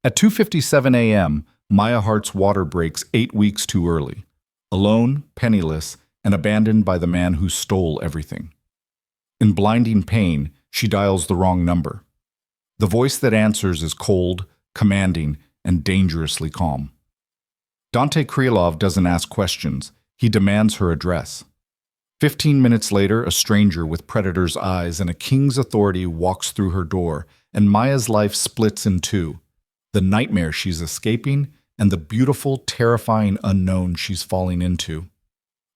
At 2:57 a.m., Maya Hart's water breaks 8 weeks too early. Alone, penniless, and abandoned by the man who stole everything. In blinding pain, she dials the wrong number. The voice that answers is cold, commanding, and dangerously calm. Dante Krylov doesn't ask questions. He demands her address. 15 minutes later, a stranger with predator's eyes and a king's authority walks through her door, and Maya's life splits in two. The nightmare she's escaping and the beautiful, terrifying unknown she's falling into.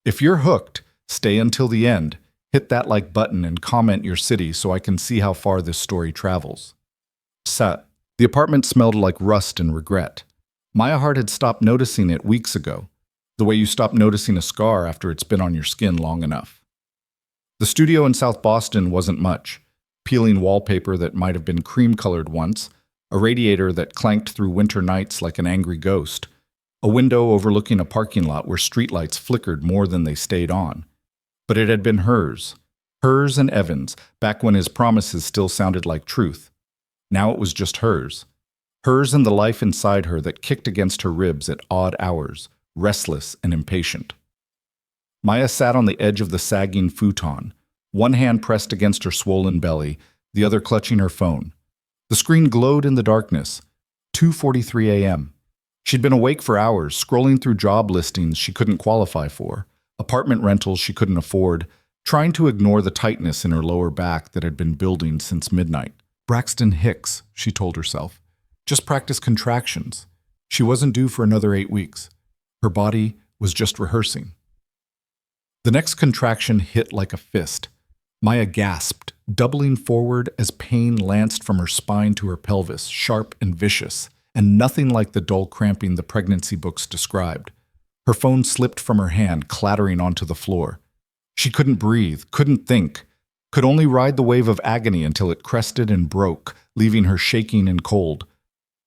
If you're hooked, stay until the end, hit that like button and comment your city so I can see how far this story travels. Sat. The apartment smelled like rust and regret. Maya Hart had stopped noticing it weeks ago, the way you stop noticing a scar after it's been on your skin long enough. The studio in South Boston wasn't much. Peeling wallpaper that might have been cream-colored once, a radiator that clanked through winter nights like an angry ghost, a window overlooking a parking lot where streetlights flickered more than they stayed on. But it had been hers and Evan's, back when his promises still sounded like truth. Now it was just hers and the life inside her that kicked against her ribs at odd hours, restless and impatient. Maya sat on the edge of the sagging futon, one hand pressed against her swollen belly, the other clutching her phone. The screen glowed in the darkness. 2:43 a.m. She'd been awake for hours, scrolling through job listings she couldn't qualify for, apartment rentals she couldn't afford, trying to ignore the tightness in her lower back that had been building since midnight. Braxton Hicks, she told herself. Just practice contractions. She wasn't due for another 8 weeks. Her body was just rehearsing. The next contraction hit like a fist. Maya gasped, doubling forward as pain lanced from her spine to her pelvis, sharp and vicious, and nothing like the dull cramping the pregnancy books described. Her phone slipped from her hand, clattering onto the floor. She couldn't breathe, couldn't think, could only ride the wave of agony until it crested and broke, leaving her shaking and cold.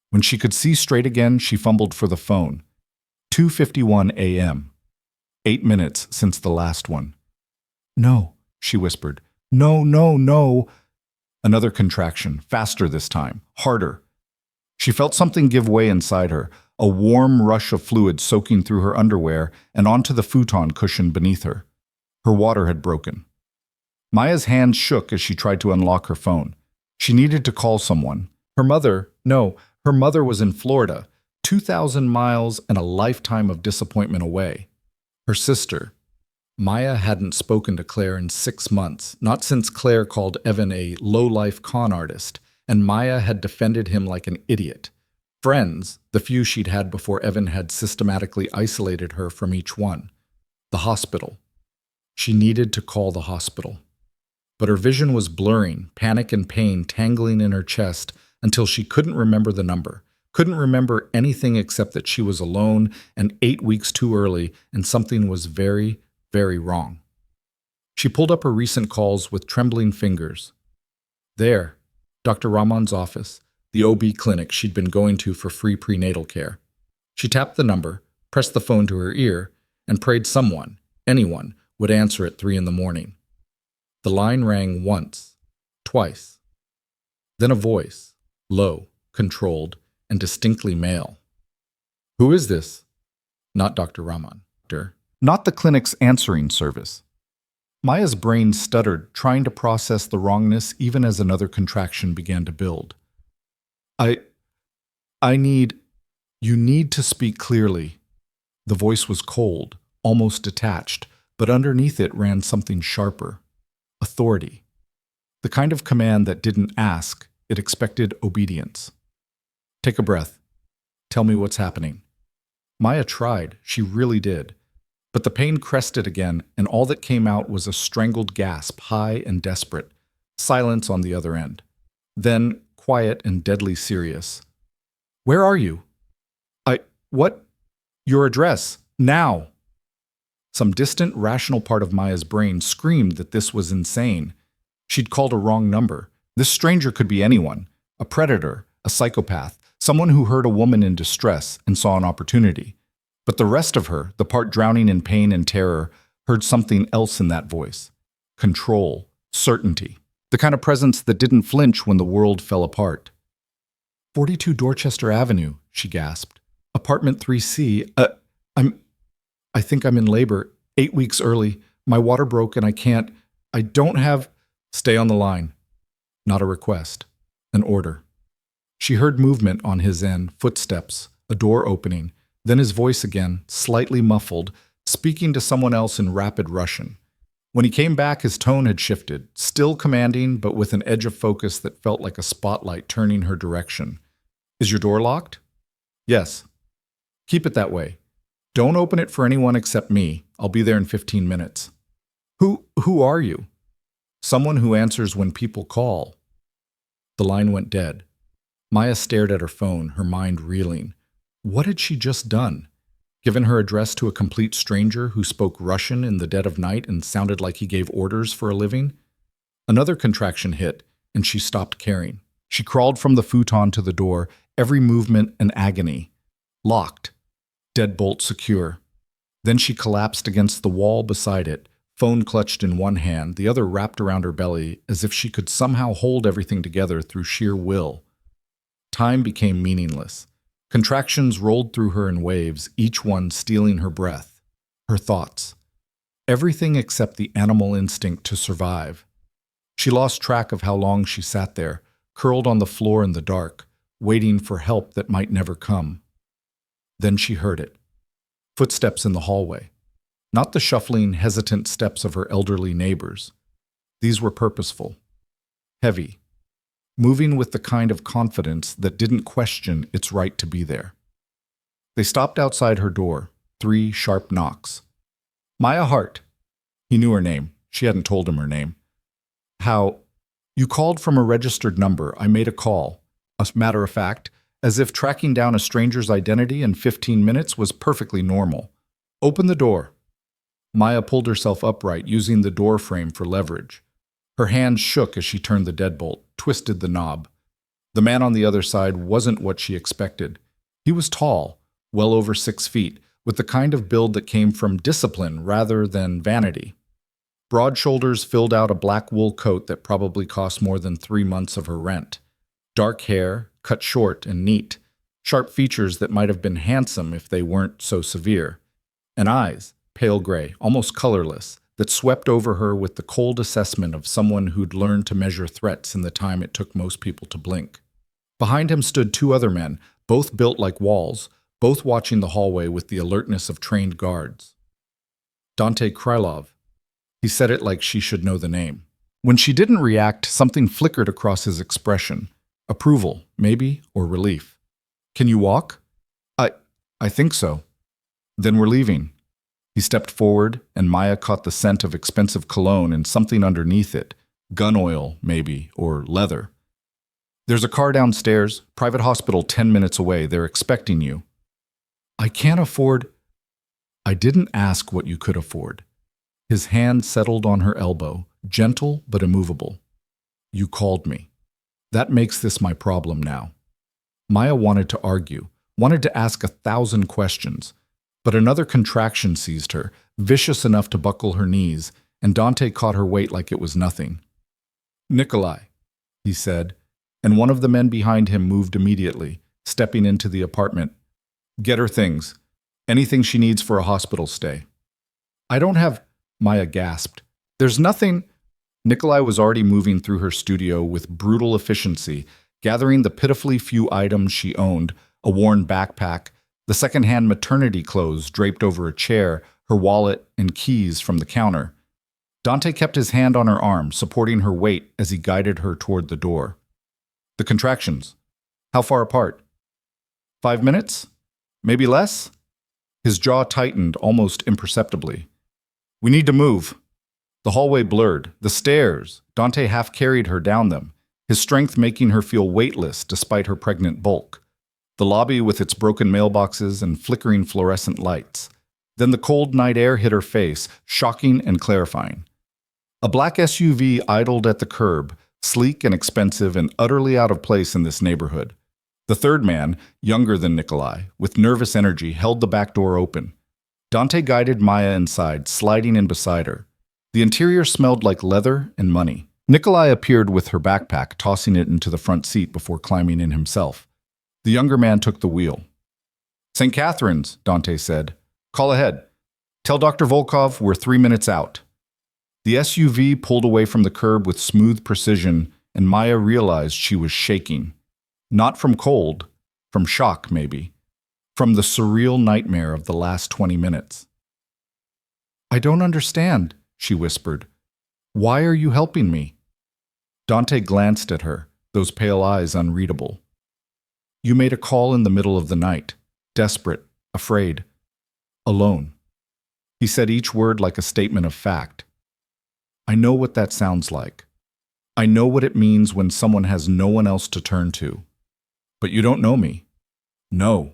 When she could see straight again, she fumbled for the phone. 2:51 a.m. 8 minutes since the last one. No, she whispered. No, no, no. Another contraction, faster this time, harder. She felt something give way inside her, a warm rush of fluid soaking through her underwear and onto the futon cushion beneath her. Her water had broken. Maya's hands shook as she tried to unlock her phone. She needed to call someone. Her mother was in Florida, 2,000 miles and a lifetime of disappointment away. Her sister. Maya hadn't spoken to Claire in 6 months, not since Claire called Evan a low-life con artist, and Maya had defended him like an idiot. Friends, the few she'd had before Evan had systematically isolated her from each one. The hospital. She needed to call the hospital. But her vision was blurring, panic and pain tangling in her chest until she couldn't remember the number, couldn't remember anything except that she was alone and 8 weeks too early and something was very, very wrong. She pulled up her recent calls with trembling fingers. There, Dr. Rahman's office, the OB clinic she'd been going to for free prenatal care. She tapped the number, pressed the phone to her ear, and prayed someone, anyone, would answer at 3 a.m. The line rang once, twice. Then a voice, low, controlled, and distinctly male. Who is this? Not Dr. Rahman. Not the clinic's answering service. Maya's brain stuttered, trying to process the wrongness even as another contraction began to build. You need to speak clearly. The voice was cold, almost detached, but underneath it ran something sharper. Authority. The kind of command that didn't ask, it expected obedience. Take a breath. Tell me what's happening. Maya tried, she really did. But the pain crested again, and all that came out was a strangled gasp, high and desperate. Silence on the other end. Then, quiet and deadly serious. Where are you? What? Your address. Now! Some distant, rational part of Maya's brain screamed that this was insane. She'd called a wrong number. This stranger could be anyone. A predator, a psychopath, someone who heard a woman in distress and saw an opportunity. But the rest of her, the part drowning in pain and terror, heard something else in that voice. Control, certainty, the kind of presence that didn't flinch when the world fell apart. 42 Dorchester Avenue, she gasped. Apartment 3C. I'm I think I'm in labor, 8 weeks early. My water broke and I don't have. Stay on the line. Not a request. An order. She heard movement on his end, footsteps, a door opening, then his voice again, slightly muffled, speaking to someone else in rapid Russian. When he came back, his tone had shifted, still commanding, but with an edge of focus that felt like a spotlight turning her direction. Is your door locked? Yes. Keep it that way. Don't open it for anyone except me. I'll be there in 15 minutes. Who are you? Someone who answers when people call. The line went dead. Maya stared at her phone, her mind reeling. What had she just done? Given her address to a complete stranger who spoke Russian in the dead of night and sounded like he gave orders for a living? Another contraction hit, and she stopped caring. She crawled from the futon to the door, every movement an agony. Locked. Deadbolt secure. Then she collapsed against the wall beside it, phone clutched in one hand, the other wrapped around her belly, as if she could somehow hold everything together through sheer will. Time became meaningless. Contractions rolled through her in waves, each one stealing her breath, her thoughts. Everything except the animal instinct to survive. She lost track of how long she sat there, curled on the floor in the dark, waiting for help that might never come. Then she heard it. Footsteps in the hallway. Not the shuffling, hesitant steps of her elderly neighbors. These were purposeful. Heavy. Moving with the kind of confidence that didn't question its right to be there. They stopped outside her door, 3 sharp knocks. Maya Hart. He knew her name. She hadn't told him her name. How? You called from a registered number. I made a call. A matter of fact, as if tracking down a stranger's identity in 15 minutes was perfectly normal. Open the door. Maya pulled herself upright, using the door frame for leverage. Her hands shook as she turned the deadbolt, twisted the knob. The man on the other side wasn't what she expected. He was tall, well over 6 feet, with the kind of build that came from discipline rather than vanity. Broad shoulders filled out a black wool coat that probably cost more than 3 months of her rent. Dark hair, cut short and neat. Sharp features that might have been handsome if they weren't so severe. And eyes, pale gray, almost colorless, that swept over her with the cold assessment of someone who'd learned to measure threats in the time it took most people to blink. Behind him stood 2 other men, both built like walls, both watching the hallway with the alertness of trained guards. Dante Krylov. He said it like she should know the name. When she didn't react, something flickered across his expression. Approval, maybe, or relief. Can you walk? I think so. Then we're leaving. He stepped forward, and Maya caught the scent of expensive cologne and something underneath it. Gun oil, maybe, or leather. There's a car downstairs, private hospital 10 minutes away. They're expecting you. I can't afford. I didn't ask what you could afford. His hand settled on her elbow, gentle but immovable. You called me. That makes this my problem now. Maya wanted to argue, wanted to ask 1,000 questions, but another contraction seized her, vicious enough to buckle her knees, and Dante caught her weight like it was nothing. Nikolai, he said, and one of the men behind him moved immediately, stepping into the apartment. Get her things. Anything she needs for a hospital stay. I don't have. Maya gasped. There's nothing. Nikolai was already moving through her studio with brutal efficiency, gathering the pitifully few items she owned, a worn backpack, the second-hand maternity clothes draped over a chair, her wallet, and keys from the counter. Dante kept his hand on her arm, supporting her weight as he guided her toward the door. The contractions. How far apart? 5 minutes? Maybe less? His jaw tightened almost imperceptibly. We need to move. The hallway blurred. The stairs. Dante half carried her down them, his strength making her feel weightless despite her pregnant bulk. The lobby with its broken mailboxes and flickering fluorescent lights. Then the cold night air hit her face, shocking and clarifying. A black SUV idled at the curb, sleek and expensive and utterly out of place in this neighborhood. The third man, younger than Nikolai, with nervous energy, held the back door open. Dante guided Maya inside, sliding in beside her. The interior smelled like leather and money. Nikolai appeared with her backpack, tossing it into the front seat before climbing in himself. The younger man took the wheel. "St. Catherine's," Dante said. "Call ahead. Tell Dr. Volkov we're 3 minutes out." The SUV pulled away from the curb with smooth precision, and Maya realized she was shaking. Not from cold, from shock, maybe. From the surreal nightmare of the last 20 minutes. "I don't understand," she whispered. "Why are you helping me?" Dante glanced at her, those pale eyes unreadable. "You made a call in the middle of the night, desperate, afraid, alone." He said each word like a statement of fact. "I know what that sounds like. I know what it means when someone has no one else to turn to. But you don't know me. No."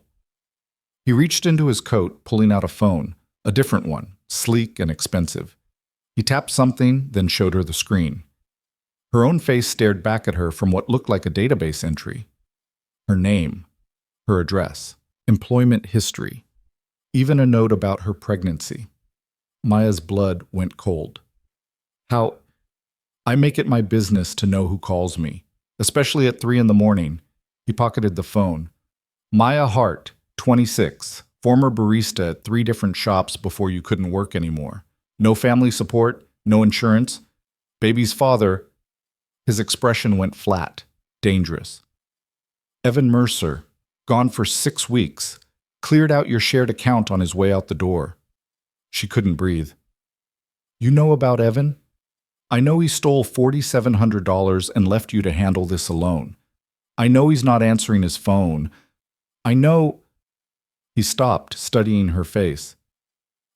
He reached into his coat, pulling out a phone, a different one, sleek and expensive. He tapped something, then showed her the screen. Her own face stared back at her from what looked like a database entry. Her name, her address, employment history, even a note about her pregnancy. Maya's blood went cold. I make it my business to know who calls me, especially at 3 in the morning. He pocketed the phone. Maya Hart, 26, former barista at 3 different shops before you couldn't work anymore. No family support, no insurance. Baby's father. His expression went flat, dangerous. Evan Mercer, gone for 6 weeks, cleared out your shared account on his way out the door. She couldn't breathe. "You know about Evan? I know he stole $4,700 and left you to handle this alone. I know he's not answering his phone. I know—" He stopped, studying her face.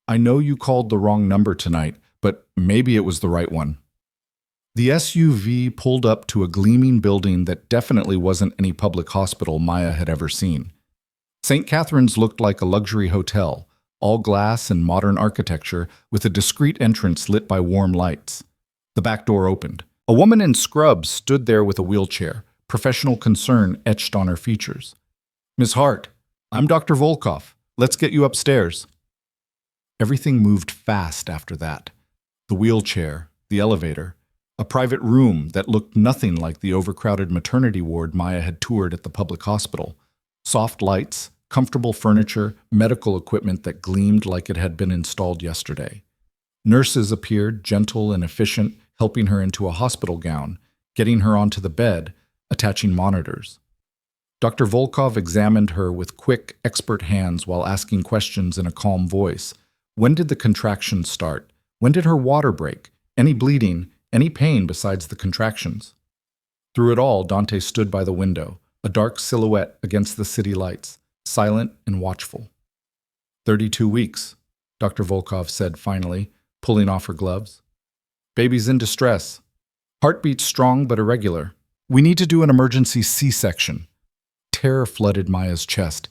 "I know you called the wrong number tonight, but maybe it was the right one." The SUV pulled up to a gleaming building that definitely wasn't any public hospital Maya had ever seen. St. Catherine's looked like a luxury hotel, all glass and modern architecture, with a discreet entrance lit by warm lights. The back door opened. A woman in scrubs stood there with a wheelchair, professional concern etched on her features. "Miss Hart, I'm Dr. Volkov. Let's get you upstairs." Everything moved fast after that. The wheelchair, the elevator, a private room that looked nothing like the overcrowded maternity ward Maya had toured at the public hospital. Soft lights, comfortable furniture, medical equipment that gleamed like it had been installed yesterday. Nurses appeared, gentle and efficient, helping her into a hospital gown, getting her onto the bed, attaching monitors. Dr. Volkov examined her with quick, expert hands while asking questions in a calm voice. When did the contractions start? When did her water break? Any bleeding? Any pain besides the contractions? Through it all, Dante stood by the window, a dark silhouette against the city lights, silent and watchful. 32 weeks, Dr. Volkov said finally, pulling off her gloves. "Baby's in distress. Heartbeat strong but irregular. We need to do an emergency C-section." Terror flooded Maya's chest.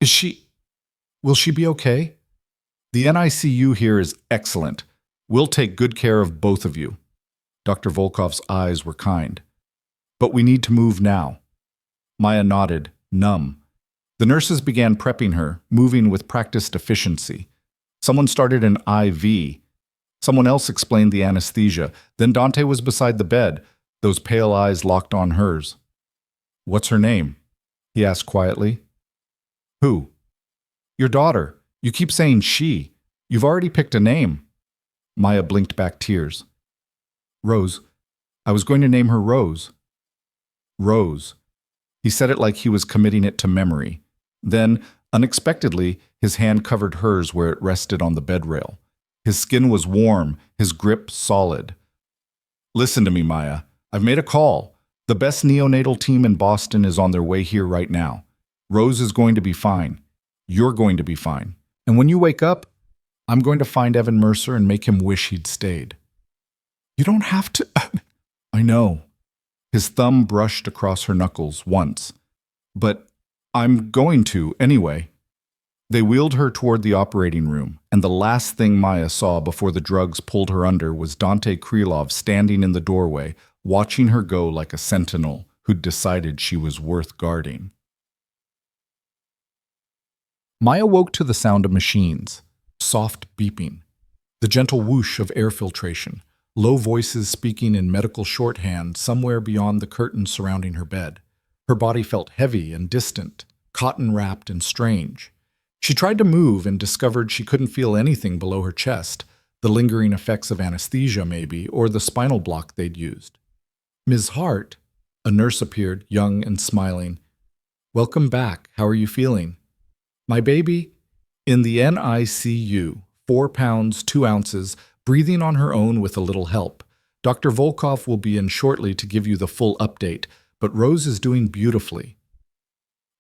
Will she be okay?" "The NICU here is excellent. We'll take good care of both of you." Dr. Volkov's eyes were kind. "But we need to move now." Maya nodded, numb. The nurses began prepping her, moving with practiced efficiency. Someone started an IV. Someone else explained the anesthesia. Then Dante was beside the bed, those pale eyes locked on hers. "What's her name?" he asked quietly. "Who?" "Your daughter. You keep saying she. You've already picked a name." Maya blinked back tears. "Rose. I was going to name her Rose." "Rose." He said it like he was committing it to memory. Then, unexpectedly, his hand covered hers where it rested on the bed rail. His skin was warm, his grip solid. "Listen to me, Maya. I've made a call. The best neonatal team in Boston is on their way here right now. Rose is going to be fine. You're going to be fine. And when you wake up, I'm going to find Evan Mercer and make him wish he'd stayed." "You don't have to." "I know." His thumb brushed across her knuckles once. "But I'm going to anyway." They wheeled her toward the operating room, and the last thing Maya saw before the drugs pulled her under was Dante Krylov standing in the doorway, watching her go like a sentinel who'd decided she was worth guarding. Maya woke to the sound of machines, soft beeping, the gentle whoosh of air filtration, low voices speaking in medical shorthand somewhere beyond the curtains surrounding her bed. Her body felt heavy and distant, cotton-wrapped and strange. She tried to move and discovered she couldn't feel anything below her chest, the lingering effects of anesthesia maybe, or the spinal block they'd used. "Ms. Hart," a nurse appeared, young and smiling. "Welcome back. How are you feeling?" "My baby?" "In the NICU, 4 pounds, 2 ounces, breathing on her own with a little help. Dr. Volkov will be in shortly to give you the full update, but Rose is doing beautifully."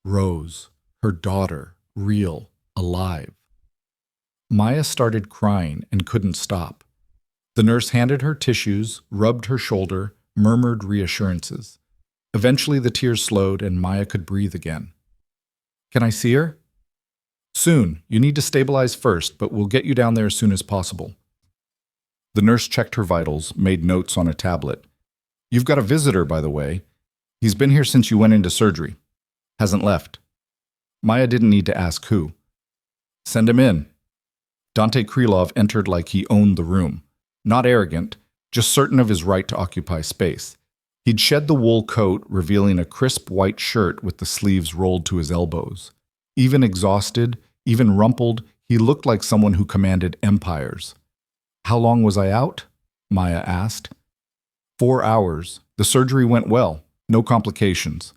Rose, her daughter, real, alive. Maya started crying and couldn't stop. The nurse handed her tissues, rubbed her shoulder, murmured reassurances. Eventually the tears slowed and Maya could breathe again. "Can I see her?" "Soon. You need to stabilize first, but we'll get you down there as soon as possible." The nurse checked her vitals, made notes on a tablet. "You've got a visitor, by the way. He's been here since you went into surgery. Hasn't left." Maya didn't need to ask who. "Send him in." Dante Krylov entered like he owned the room. Not arrogant, just certain of his right to occupy space. He'd shed the wool coat, revealing a crisp white shirt with the sleeves rolled to his elbows. Even exhausted, even rumpled, he looked like someone who commanded empires. "How long was I out?" Maya asked. 4 hours. The surgery went well. No complications."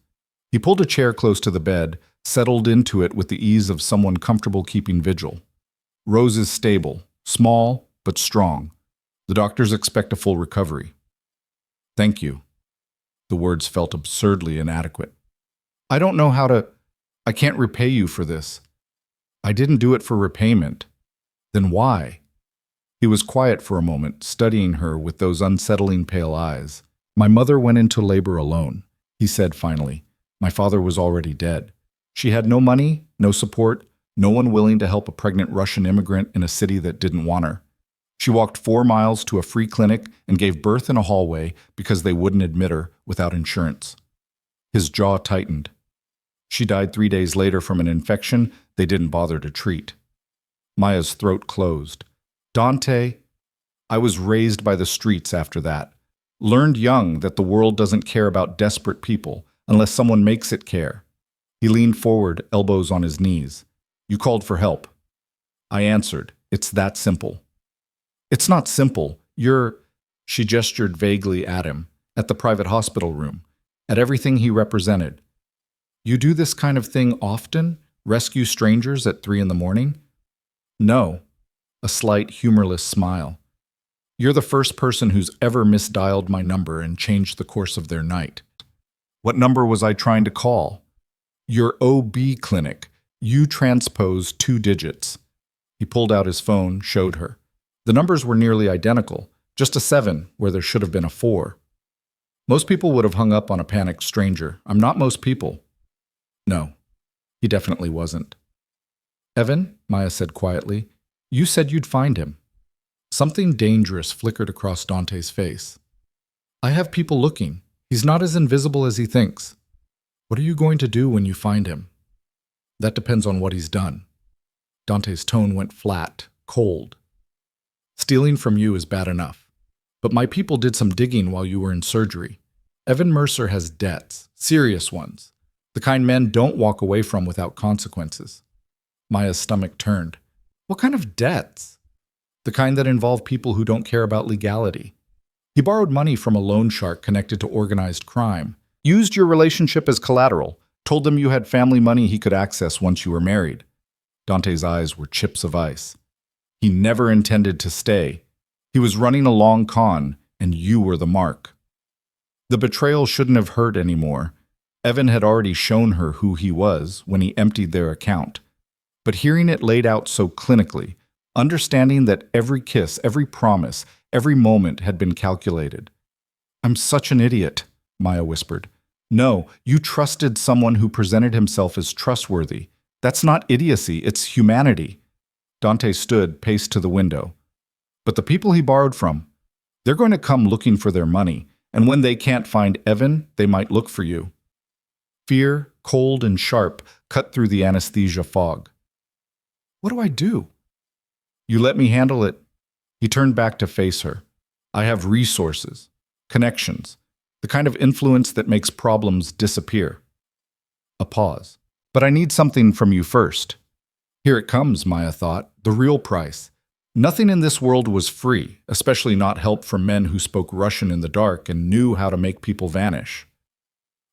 He pulled a chair close to the bed, settled into it with the ease of someone comfortable keeping vigil. "Rose is stable, small, but strong. The doctors expect a full recovery." "Thank you." The words felt absurdly inadequate. "I don't know how to... I can't repay you for this." "I didn't do it for repayment." "Then why?" He was quiet for a moment, studying her with those unsettling pale eyes. "My mother went into labor alone," he said finally. "My father was already dead. She had no money, no support, no one willing to help a pregnant Russian immigrant in a city that didn't want her. She walked 4 miles to a free clinic and gave birth in a hallway because they wouldn't admit her without insurance." His jaw tightened. "She died 3 days later from an infection they didn't bother to treat." Maya's throat closed. "Dante, I was raised by the streets after that. Learned young that the world doesn't care about desperate people unless someone makes it care." He leaned forward, elbows on his knees. "You called for help. I answered. It's that simple." "It's not simple. You're..." She gestured vaguely at him, at the private hospital room, at everything he represented. "You do this kind of thing often? Rescue strangers at 3 in the morning?" "No." A slight, humorless smile. "You're the first person who's ever misdialed my number and changed the course of their night." "What number was I trying to call?" "Your OB clinic. You transposed 2 digits." He pulled out his phone, showed her. The numbers were nearly identical, just a 7 where there should have been a 4. Most people would have hung up on a panicked stranger. I'm not most people. No, he definitely wasn't. "Evan," Maya said quietly, "you said you'd find him." Something dangerous flickered across Dante's face. "I have people looking. He's not as invisible as he thinks." "What are you going to do when you find him?" "That depends on what he's done." Dante's tone went flat, cold. "Stealing from you is bad enough. But my people did some digging while you were in surgery. Evan Mercer has debts, serious ones, the kind men don't walk away from without consequences." Maya's stomach turned. "What kind of debts?" "The kind that involve people who don't care about legality. He borrowed money from a loan shark connected to organized crime, used your relationship as collateral, told them you had family money he could access once you were married." Dante's eyes were chips of ice. "He never intended to stay. He was running a long con, and you were the mark." The betrayal shouldn't have hurt anymore. Evan had already shown her who he was when he emptied their account. But hearing it laid out so clinically, understanding that every kiss, every promise, every moment had been calculated. "I'm such an idiot," Maya whispered. "No, you trusted someone who presented himself as trustworthy. That's not idiocy, it's humanity." Dante stood, paced to the window. "But the people he borrowed from, they're going to come looking for their money, and when they can't find Evan, they might look for you." Fear, cold and sharp, cut through the anesthesia fog. "What do I do?" "You let me handle it." He turned back to face her. "I have resources, connections, the kind of influence that makes problems disappear." A pause. But I need something from you first. Here it comes, Maya thought, the real price. Nothing in this world was free, especially not help from men who spoke Russian in the dark and knew how to make people vanish.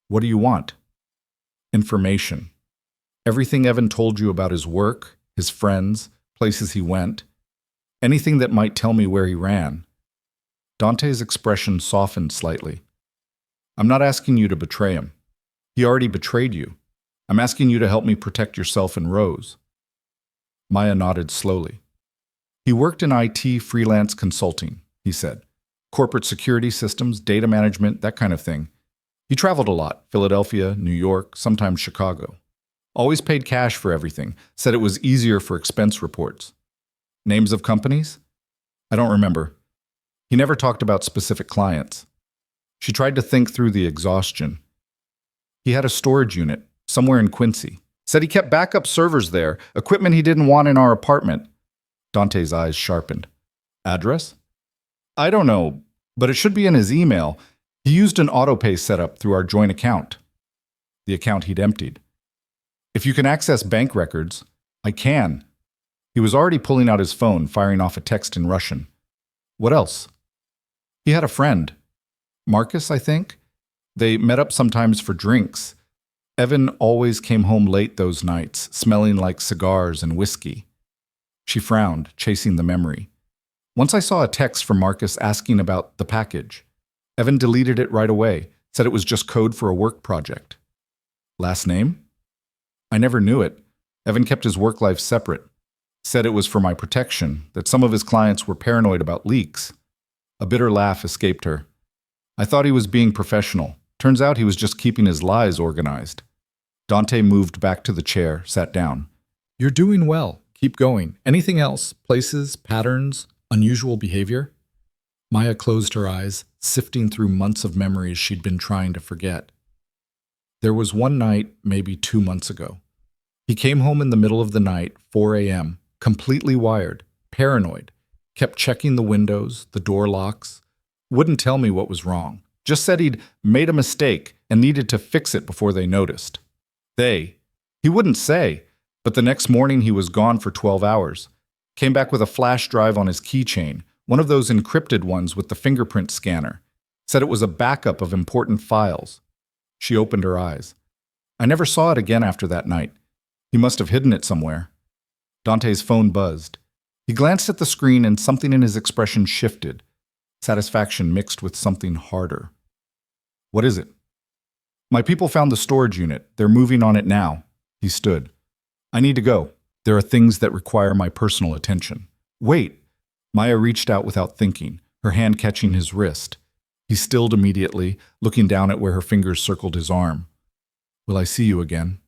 What do you want? Information. Everything Evan told you about his work, his friends, places he went. Anything that might tell me where he ran. Dante's expression softened slightly. I'm not asking you to betray him. He already betrayed you. I'm asking you to help me protect yourself and Rose. Maya nodded slowly. He worked in IT freelance consulting, he said. Corporate security systems, data management, that kind of thing. He traveled a lot, Philadelphia, New York, sometimes Chicago. Always paid cash for everything, said it was easier for expense reports. Names of companies? I don't remember. He never talked about specific clients. She tried to think through the exhaustion. He had a storage unit, somewhere in Quincy. Said he kept backup servers there, equipment he didn't want in our apartment. Dante's eyes sharpened. Address? I don't know, but it should be in his email. He used an autopay setup through our joint account. The account he'd emptied. If you can access bank records, I can. He was already pulling out his phone, firing off a text in Russian. What else? He had a friend. Marcus, I think? They met up sometimes for drinks. Evan always came home late those nights, smelling like cigars and whiskey. She frowned, chasing the memory. Once I saw a text from Marcus asking about the package. Evan deleted it right away, said it was just code for a work project. Last name? I never knew it. Evan kept his work life separate. Said it was for my protection, that some of his clients were paranoid about leaks. A bitter laugh escaped her. I thought he was being professional. Turns out he was just keeping his lies organized. Dante moved back to the chair, sat down. You're doing well. Keep going. Anything else? Places, patterns, unusual behavior? Maya closed her eyes, sifting through months of memories she'd been trying to forget. There was one night, maybe 2 months ago. He came home in the middle of the night, 4 a.m., completely wired, paranoid, kept checking the windows, the door locks, wouldn't tell me what was wrong, just said he'd made a mistake and needed to fix it before they noticed. He wouldn't say, but the next morning he was gone for 12 hours. Came back with a flash drive on his keychain, one of those encrypted ones with the fingerprint scanner. Said it was a backup of important files. She opened her eyes. I never saw it again after that night. He must have hidden it somewhere. Dante's phone buzzed. He glanced at the screen and something in his expression shifted. Satisfaction mixed with something harder. What is it? My people found the storage unit. They're moving on it now. He stood. I need to go. There are things that require my personal attention. Wait. Maya reached out without thinking, her hand catching his wrist. He stilled immediately, looking down at where her fingers circled his arm. Will I see you again?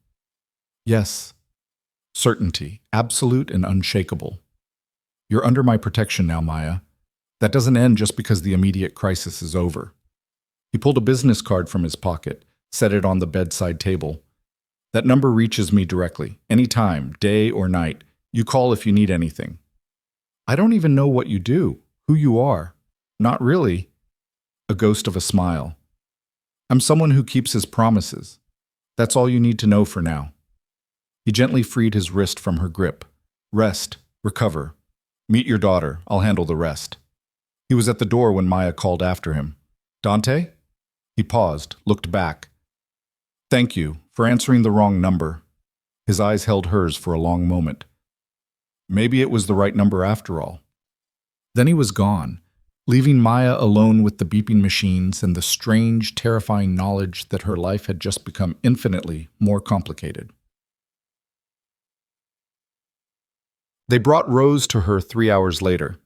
Yes. Certainty, absolute and unshakable. You're under my protection now, Maya. That doesn't end just because the immediate crisis is over. He pulled a business card from his pocket, set it on the bedside table. That number reaches me directly, anytime, day or night. You call if you need anything. I don't even know what you do, who you are. Not really. A ghost of a smile. I'm someone who keeps his promises. That's all you need to know for now. He gently freed his wrist from her grip. Rest, recover. Meet your daughter, I'll handle the rest. He was at the door when Maya called after him. Dante? He paused, looked back. Thank you for answering the wrong number. His eyes held hers for a long moment. Maybe it was the right number after all. Then he was gone, leaving Maya alone with the beeping machines and the strange, terrifying knowledge that her life had just become infinitely more complicated. They brought Rose to her 3 hours later.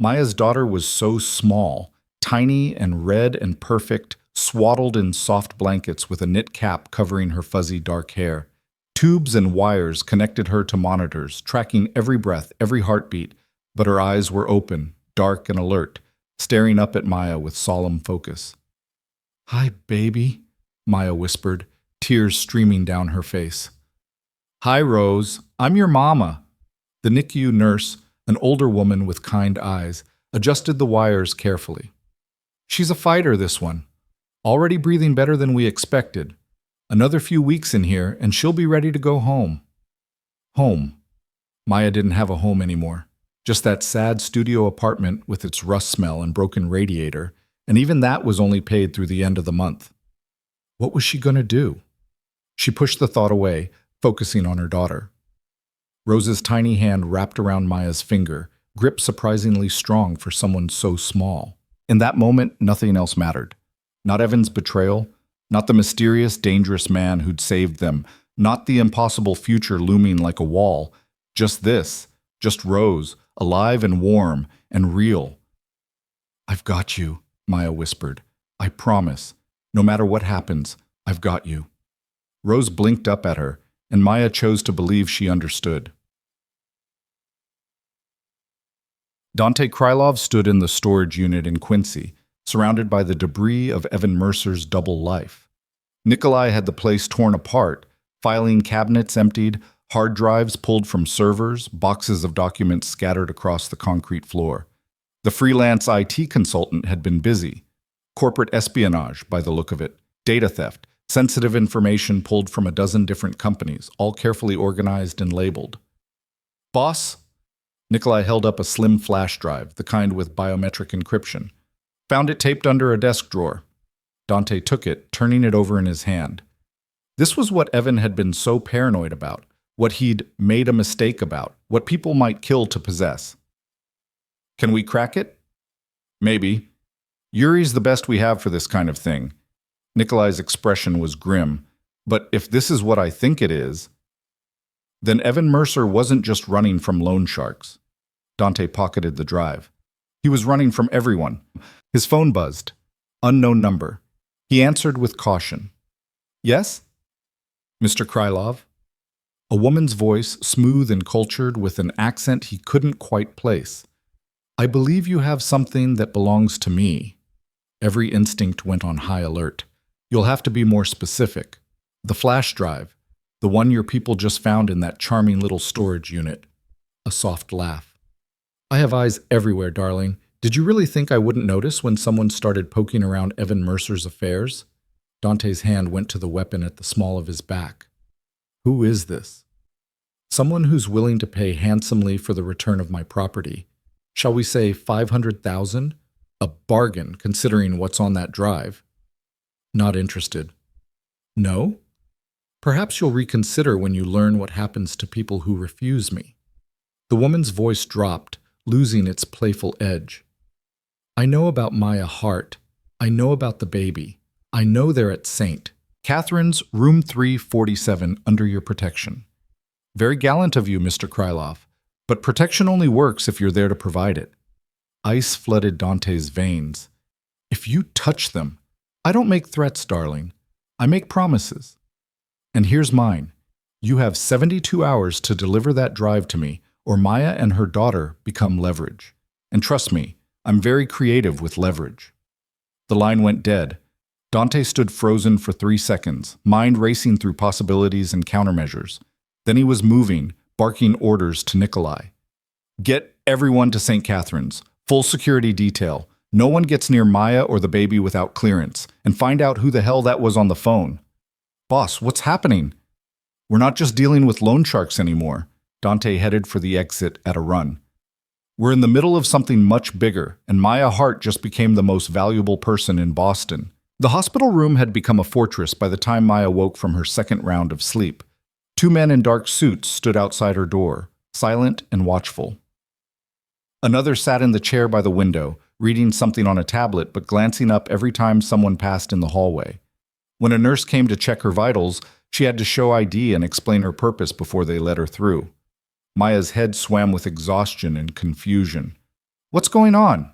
Maya's daughter was so small, tiny and red and perfect, swaddled in soft blankets with a knit cap covering her fuzzy dark hair. Tubes and wires connected her to monitors, tracking every breath, every heartbeat, but her eyes were open, dark and alert, staring up at Maya with solemn focus. Hi, baby, Maya whispered, tears streaming down her face. Hi, Rose. I'm your mama. The NICU nurse, an older woman with kind eyes, adjusted the wires carefully. She's a fighter, this one. Already breathing better than we expected. Another few weeks in here, and she'll be ready to go home. Home. Maya didn't have a home anymore. Just that sad studio apartment with its rust smell and broken radiator, and even that was only paid through the end of the month. What was she going to do? She pushed the thought away, focusing on her daughter. Rose's tiny hand wrapped around Maya's finger, grip surprisingly strong for someone so small. In that moment, nothing else mattered. Not Evan's betrayal, not the mysterious, dangerous man who'd saved them, not the impossible future looming like a wall. Just this, just Rose, alive and warm and real. "I've got you," Maya whispered. "I promise. No matter what happens, I've got you." Rose blinked up at her, and Maya chose to believe she understood. Dante Krylov stood in the storage unit in Quincy, surrounded by the debris of Evan Mercer's double life. Nikolai had the place torn apart, filing cabinets emptied, hard drives pulled from servers, boxes of documents scattered across the concrete floor. The freelance IT consultant had been busy. Corporate espionage, by the look of it, data theft, sensitive information pulled from a dozen different companies, all carefully organized and labeled. "Boss?" Nikolai held up a slim flash drive, the kind with biometric encryption. "Found it taped under a desk drawer." Dante took it, turning it over in his hand. This was what Evan had been so paranoid about, what he'd made a mistake about, what people might kill to possess. "Can we crack it?" "Maybe. Yuri's the best we have for this kind of thing." Nikolai's expression was grim. "But if this is what I think it is..." Then Evan Mercer wasn't just running from loan sharks. Dante pocketed the drive. He was running from everyone. His phone buzzed. Unknown number. He answered with caution. "Yes?" "Mr. Krylov?" A woman's voice, smooth and cultured, with an accent he couldn't quite place. "I believe you have something that belongs to me." Every instinct went on high alert. "You'll have to be more specific. The flash drive, the one your people just found in that charming little storage unit." A soft laugh. "I have eyes everywhere, darling. Did you really think I wouldn't notice when someone started poking around Evan Mercer's affairs?" Dante's hand went to the weapon at the small of his back. "Who is this?" "Someone who's willing to pay handsomely for the return of my property. Shall we say 500,000? A bargain, considering what's on that drive." "Not interested." "No? Perhaps you'll reconsider when you learn what happens to people who refuse me." The woman's voice dropped, losing its playful edge. "I know about Maya Hart. I know about the baby. I know they're at St. Catherine's, room 347, under your protection." "Very gallant of you, Mr. Krylov, but protection only works if you're there to provide it." Ice flooded Dante's veins. "If you touch them..." "I don't make threats, darling. I make promises. And here's mine. You have 72 hours to deliver that drive to me, or Maya and her daughter become leverage. And trust me, I'm very creative with leverage." The line went dead. Dante stood frozen for 3 seconds, mind racing through possibilities and countermeasures. Then he was moving, barking orders to Nikolai. "Get everyone to St. Catherine's. Full security detail. No one gets near Maya or the baby without clearance. And find out who the hell that was on the phone." "Boss, what's happening?" "We're not just dealing with loan sharks anymore." Dante headed for the exit at a run. "We're in the middle of something much bigger, and Maya Hart just became the most valuable person in Boston." The hospital room had become a fortress by the time Maya woke from her second round of sleep. 2 men in dark suits stood outside her door, silent and watchful. Another sat in the chair by the window, reading something on a tablet but glancing up every time someone passed in the hallway. When a nurse came to check her vitals, she had to show ID and explain her purpose before they let her through. Maya's head swam with exhaustion and confusion. "What's going on?"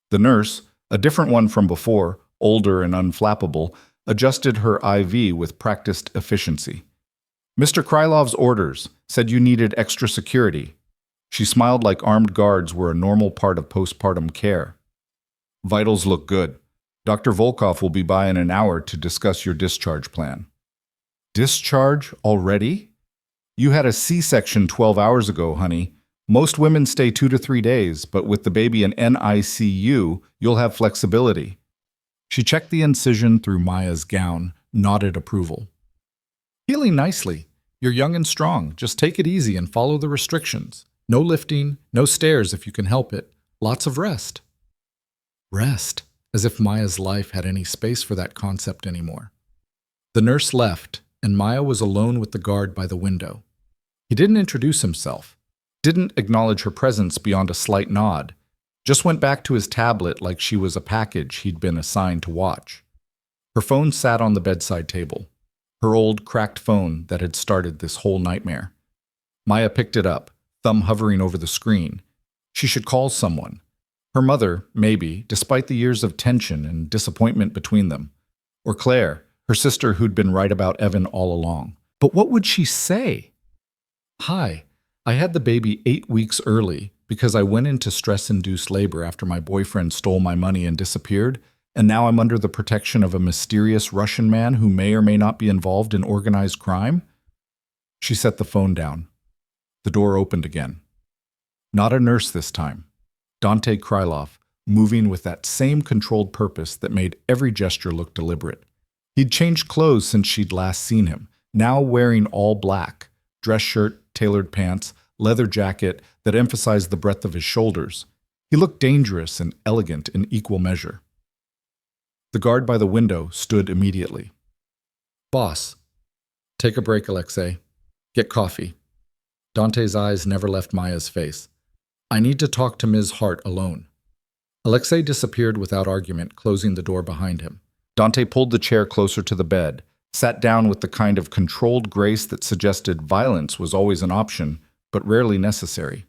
The nurse, a different one from before, older and unflappable, adjusted her IV with practiced efficiency. "Mr. Krylov's orders said you needed extra security." She smiled like armed guards were a normal part of postpartum care. "Vitals look good. Dr. Volkov will be by in an hour to discuss your discharge plan." "Discharge already? You had a C-section 12 hours ago, honey. Most women stay 2 to 3 days, but with the baby in NICU, you'll have flexibility." She checked the incision through Maya's gown, nodded approval. Healing nicely. You're young and strong. Just take it easy and follow the restrictions. No lifting, no stairs if you can help it. Lots of rest. Rest, as if Maya's life had any space for that concept anymore. The nurse left, and Maya was alone with the guard by the window. He didn't introduce himself, didn't acknowledge her presence beyond a slight nod, just went back to his tablet like she was a package he'd been assigned to watch. Her phone sat on the bedside table, her old, cracked phone that had started this whole nightmare. Maya picked it up, thumb hovering over the screen. She should call someone. Her mother, maybe, despite the years of tension and disappointment between them. Or Claire, her sister who'd been right about Evan all along. But what would she say? Hi, I had the baby 8 weeks early because I went into stress-induced labor after my boyfriend stole my money and disappeared, and now I'm under the protection of a mysterious Russian man who may or may not be involved in organized crime? She set the phone down. The door opened again. Not a nurse this time. Dante Krylov, moving with that same controlled purpose that made every gesture look deliberate. He'd changed clothes since she'd last seen him, now wearing all black, dress shirt, tailored pants, leather jacket that emphasized the breadth of his shoulders. He looked dangerous and elegant in equal measure. The guard by the window stood immediately. Boss, take a break, Alexei. Get coffee. Dante's eyes never left Maya's face. I need to talk to Ms. Hart alone. Alexei disappeared without argument, closing the door behind him. Dante pulled the chair closer to the bed, sat down with the kind of controlled grace that suggested violence was always an option, but rarely necessary.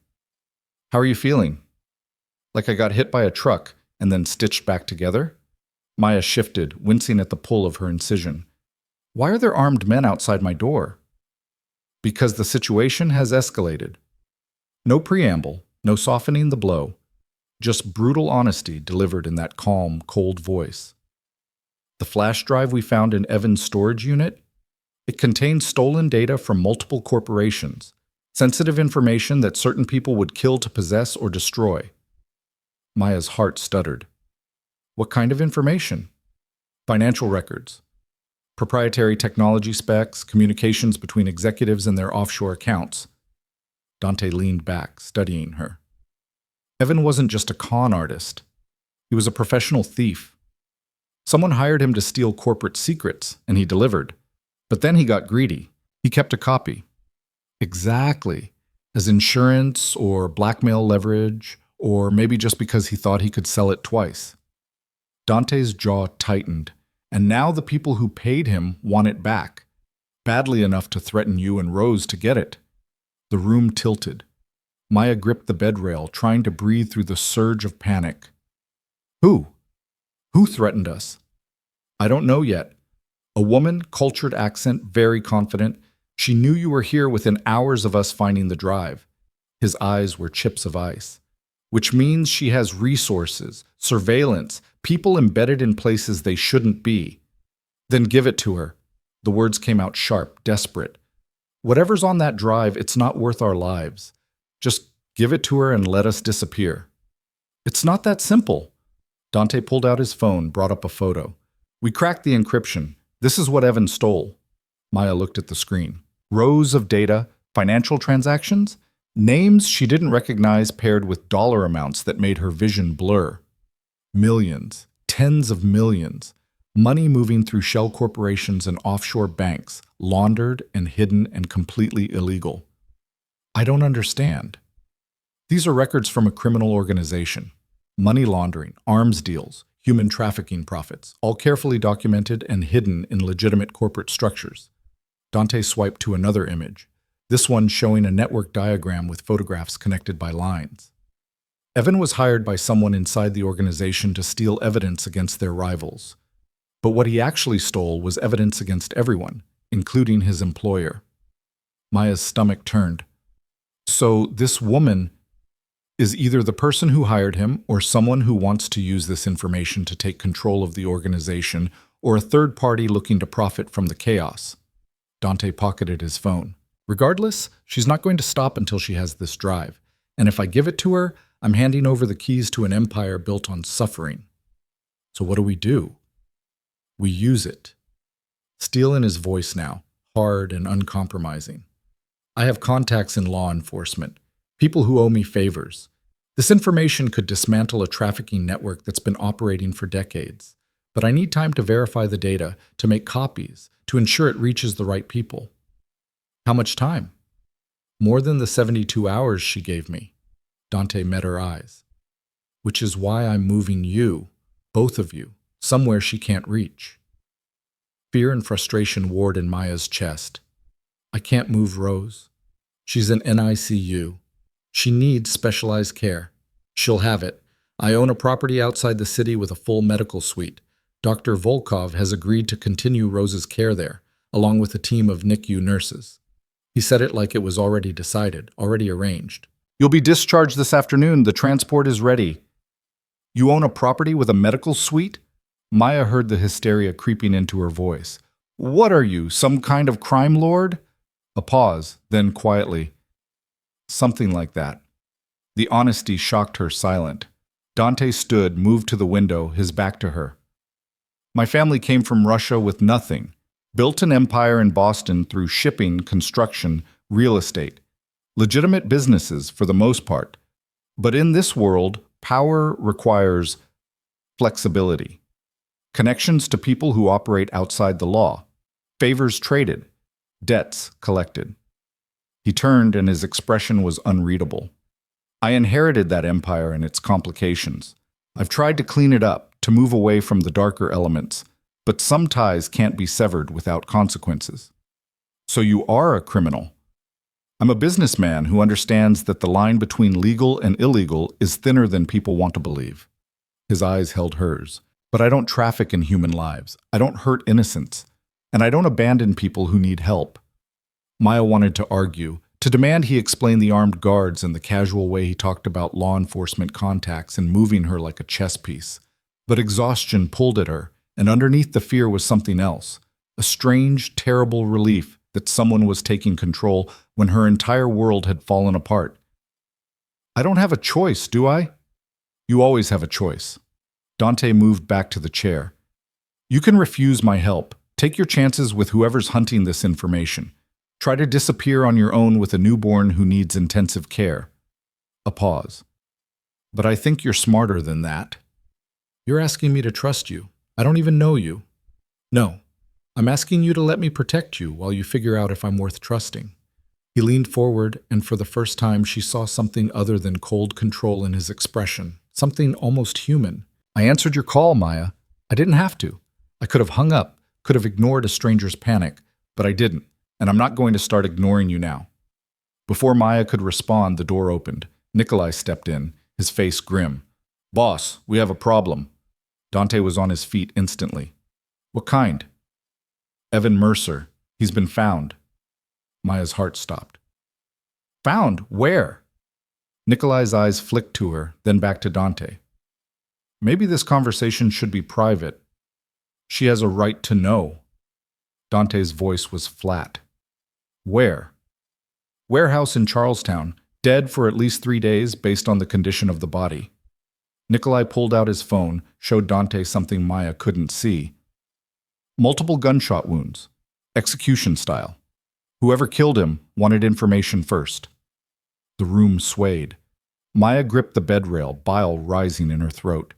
How are you feeling? Like I got hit by a truck and then stitched back together? Maya shifted, wincing at the pull of her incision. Why are there armed men outside my door? Because the situation has escalated. No preamble, no softening the blow, just brutal honesty delivered in that calm, cold voice. The flash drive we found in Evan's storage unit? It contained stolen data from multiple corporations, sensitive information that certain people would kill to possess or destroy. Maya's heart stuttered. What kind of information? Financial records, proprietary technology specs, communications between executives and their offshore accounts. Dante leaned back, studying her. Evan wasn't just a con artist. He was a professional thief. Someone hired him to steal corporate secrets, and he delivered. But then he got greedy. He kept a copy. Exactly. As insurance or blackmail leverage, or maybe just because he thought he could sell it twice. Dante's jaw tightened, and now the people who paid him want it back, badly enough to threaten you and Rose to get it. The room tilted. Maya gripped the bed rail, trying to breathe through the surge of panic. Who? Who threatened us? I don't know yet. A woman, cultured accent, very confident. She knew you were here within hours of us finding the drive. His eyes were chips of ice. Which means she has resources, surveillance, people embedded in places they shouldn't be. Then give it to her. The words came out sharp, desperate. Whatever's on that drive, it's not worth our lives. Just give it to her and let us disappear. It's not that simple. Dante pulled out his phone, brought up a photo. We cracked the encryption. This is what Evan stole. Maya looked at the screen. Rows of data, financial transactions, names she didn't recognize paired with dollar amounts that made her vision blur. Millions, tens of millions. Money moving through shell corporations and offshore banks, laundered and hidden and completely illegal. I don't understand. These are records from a criminal organization. Money laundering, arms deals, human trafficking profits, all carefully documented and hidden in legitimate corporate structures. Dante swiped to another image, this one showing a network diagram with photographs connected by lines. Evan was hired by someone inside the organization to steal evidence against their rivals. But what he actually stole was evidence against everyone, including his employer. Maya's stomach turned. So this woman is either the person who hired him or someone who wants to use this information to take control of the organization or a third party looking to profit from the chaos. Dante pocketed his phone. Regardless, she's not going to stop until she has this drive. And if I give it to her, I'm handing over the keys to an empire built on suffering. So what do? We use it. Steel in his voice now, hard and uncompromising. I have contacts in law enforcement, people who owe me favors. This information could dismantle a trafficking network that's been operating for decades. But I need time to verify the data, to make copies, to ensure it reaches the right people. How much time? More than the 72 hours she gave me. Dante met her eyes. Which is why I'm moving you, both of you, somewhere she can't reach. Fear and frustration warred in Maya's chest. I can't move Rose. She's in NICU. She needs specialized care. She'll have it. I own a property outside the city with a full medical suite. Dr. Volkov has agreed to continue Rose's care there, along with a team of NICU nurses. He said it like it was already decided, already arranged. You'll be discharged this afternoon. The transport is ready. You own a property with a medical suite? Maya heard the hysteria creeping into her voice. What are you, some kind of crime lord? A pause, then quietly. Something like that. The honesty shocked her silent. Dante stood, moved to the window, his back to her. My family came from Russia with nothing, built an empire in Boston through shipping, construction, real estate. Legitimate businesses for the most part. But in this world, power requires flexibility. Connections to people who operate outside the law. Favors traded. Debts collected. He turned and his expression was unreadable. I inherited that empire and its complications. I've tried to clean it up, to move away from the darker elements, but some ties can't be severed without consequences. So you are a criminal. I'm a businessman who understands that the line between legal and illegal is thinner than people want to believe. His eyes held hers. But I don't traffic in human lives. I don't hurt innocents. And I don't abandon people who need help. Maya wanted to argue, to demand he explain the armed guards and the casual way he talked about law enforcement contacts and moving her like a chess piece. But exhaustion pulled at her, and underneath the fear was something else. A strange, terrible relief that someone was taking control when her entire world had fallen apart. I don't have a choice, do I? You always have a choice. Dante moved back to the chair. You can refuse my help. Take your chances with whoever's hunting this information. Try to disappear on your own with a newborn who needs intensive care. A pause. But I think you're smarter than that. You're asking me to trust you. I don't even know you. No, I'm asking you to let me protect you while you figure out if I'm worth trusting. He leaned forward, and for the first time she saw something other than cold control in his expression, something almost human. I answered your call, Maya. I didn't have to. I could have hung up, could have ignored a stranger's panic, but I didn't, and I'm not going to start ignoring you now. Before Maya could respond, the door opened. Nikolai stepped in, his face grim. Boss, we have a problem. Dante was on his feet instantly. What kind? Evan Mercer. He's been found. Maya's heart stopped. Found? Where? Nikolai's eyes flicked to her, then back to Dante. Maybe this conversation should be private. She has a right to know. Dante's voice was flat. Where? Warehouse in Charlestown, dead for at least 3 days based on the condition of the body. Nikolai pulled out his phone, showed Dante something Maya couldn't see. Multiple gunshot wounds. Execution style. Whoever killed him wanted information first. The room swayed. Maya gripped the bed rail, bile rising in her throat.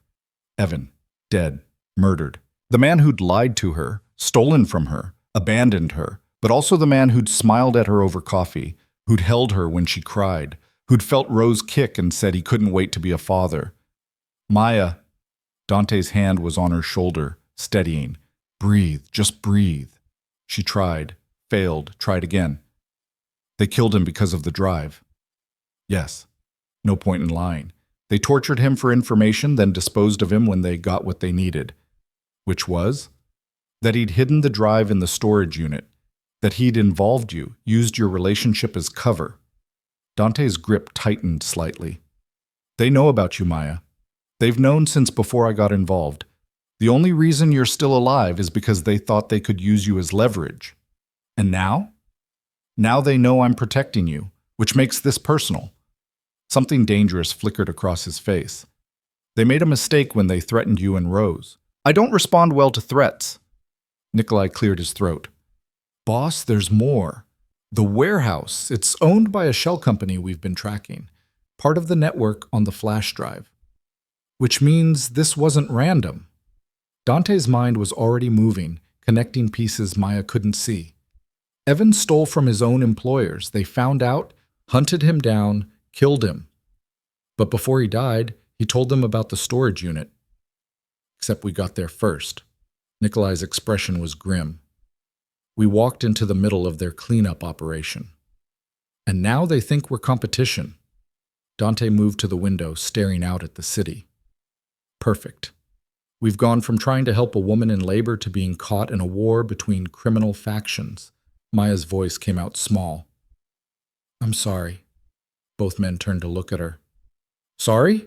Evan, dead, murdered. The man who'd lied to her, stolen from her, abandoned her, but also the man who'd smiled at her over coffee, who'd held her when she cried, who'd felt Rose kick and said he couldn't wait to be a father. Maya. Dante's hand was on her shoulder, steadying. Breathe, just breathe. She tried, failed, tried again. They killed him because of the drive. Yes, no point in lying. They tortured him for information, then disposed of him when they got what they needed. Which was? That he'd hidden the drive in the storage unit. That he'd involved you, used your relationship as cover. Dante's grip tightened slightly. They know about you, Maya. They've known since before I got involved. The only reason you're still alive is because they thought they could use you as leverage. And now? Now they know I'm protecting you, which makes this personal. Something dangerous flickered across his face. They made a mistake when they threatened you and Rose. I don't respond well to threats. Nikolai cleared his throat. Boss, there's more. The warehouse, it's owned by a shell company we've been tracking, part of the network on the flash drive. Which means this wasn't random. Dante's mind was already moving, connecting pieces Maya couldn't see. Evan stole from his own employers. They found out, hunted him down, killed him. But before he died, he told them about the storage unit. Except we got there first. Nikolai's expression was grim. We walked into the middle of their cleanup operation. And now they think we're competition. Dante moved to the window, staring out at the city. Perfect. We've gone from trying to help a woman in labor to being caught in a war between criminal factions. Maya's voice came out small. I'm sorry. Both men turned to look at her. Sorry?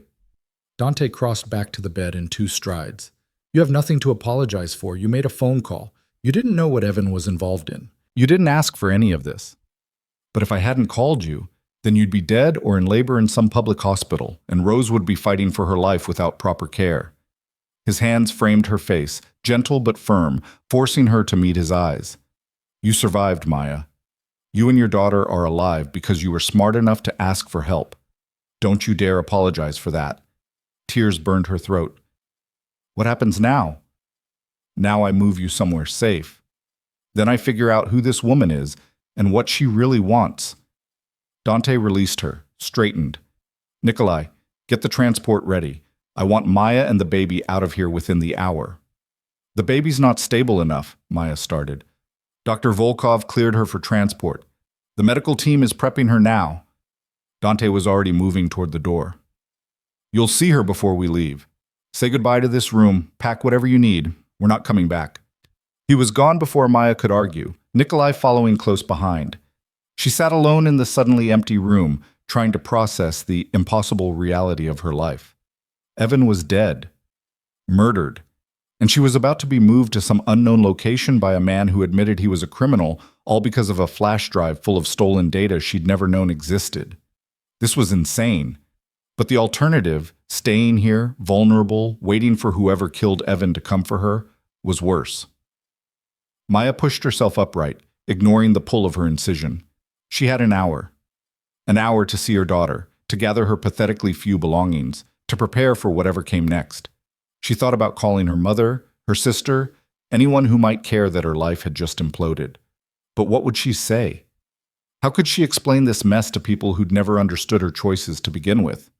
Dante crossed back to the bed in 2 strides. You have nothing to apologize for. You made a phone call. You didn't know what Evan was involved in. You didn't ask for any of this. But if I hadn't called you, then you'd be dead or in labor in some public hospital, and Rose would be fighting for her life without proper care. His hands framed her face, gentle but firm, forcing her to meet his eyes. You survived, Maya. You and your daughter are alive because you were smart enough to ask for help. Don't you dare apologize for that. Tears burned her throat. What happens now? Now I move you somewhere safe. Then I figure out who this woman is and what she really wants. Dante released her, straightened. Nikolai, get the transport ready. I want Maya and the baby out of here within the hour. The baby's not stable enough, Maya started. Dr. Volkov cleared her for transport. The medical team is prepping her now. Dante was already moving toward the door. You'll see her before we leave. Say goodbye to this room, pack whatever you need. We're not coming back. He was gone before Maya could argue, Nikolai following close behind. She sat alone in the suddenly empty room, trying to process the impossible reality of her life. Evan was dead, murdered, and she was about to be moved to some unknown location by a man who admitted he was a criminal, all because of a flash drive full of stolen data she'd never known existed. This was insane. But the alternative, staying here, vulnerable, waiting for whoever killed Evan to come for her, was worse. Maya pushed herself upright, ignoring the pull of her incision. She had an hour. An hour to see her daughter, to gather her pathetically few belongings, to prepare for whatever came next. She thought about calling her mother, her sister, anyone who might care that her life had just imploded. But what would she say? How could she explain this mess to people who'd never understood her choices to begin with?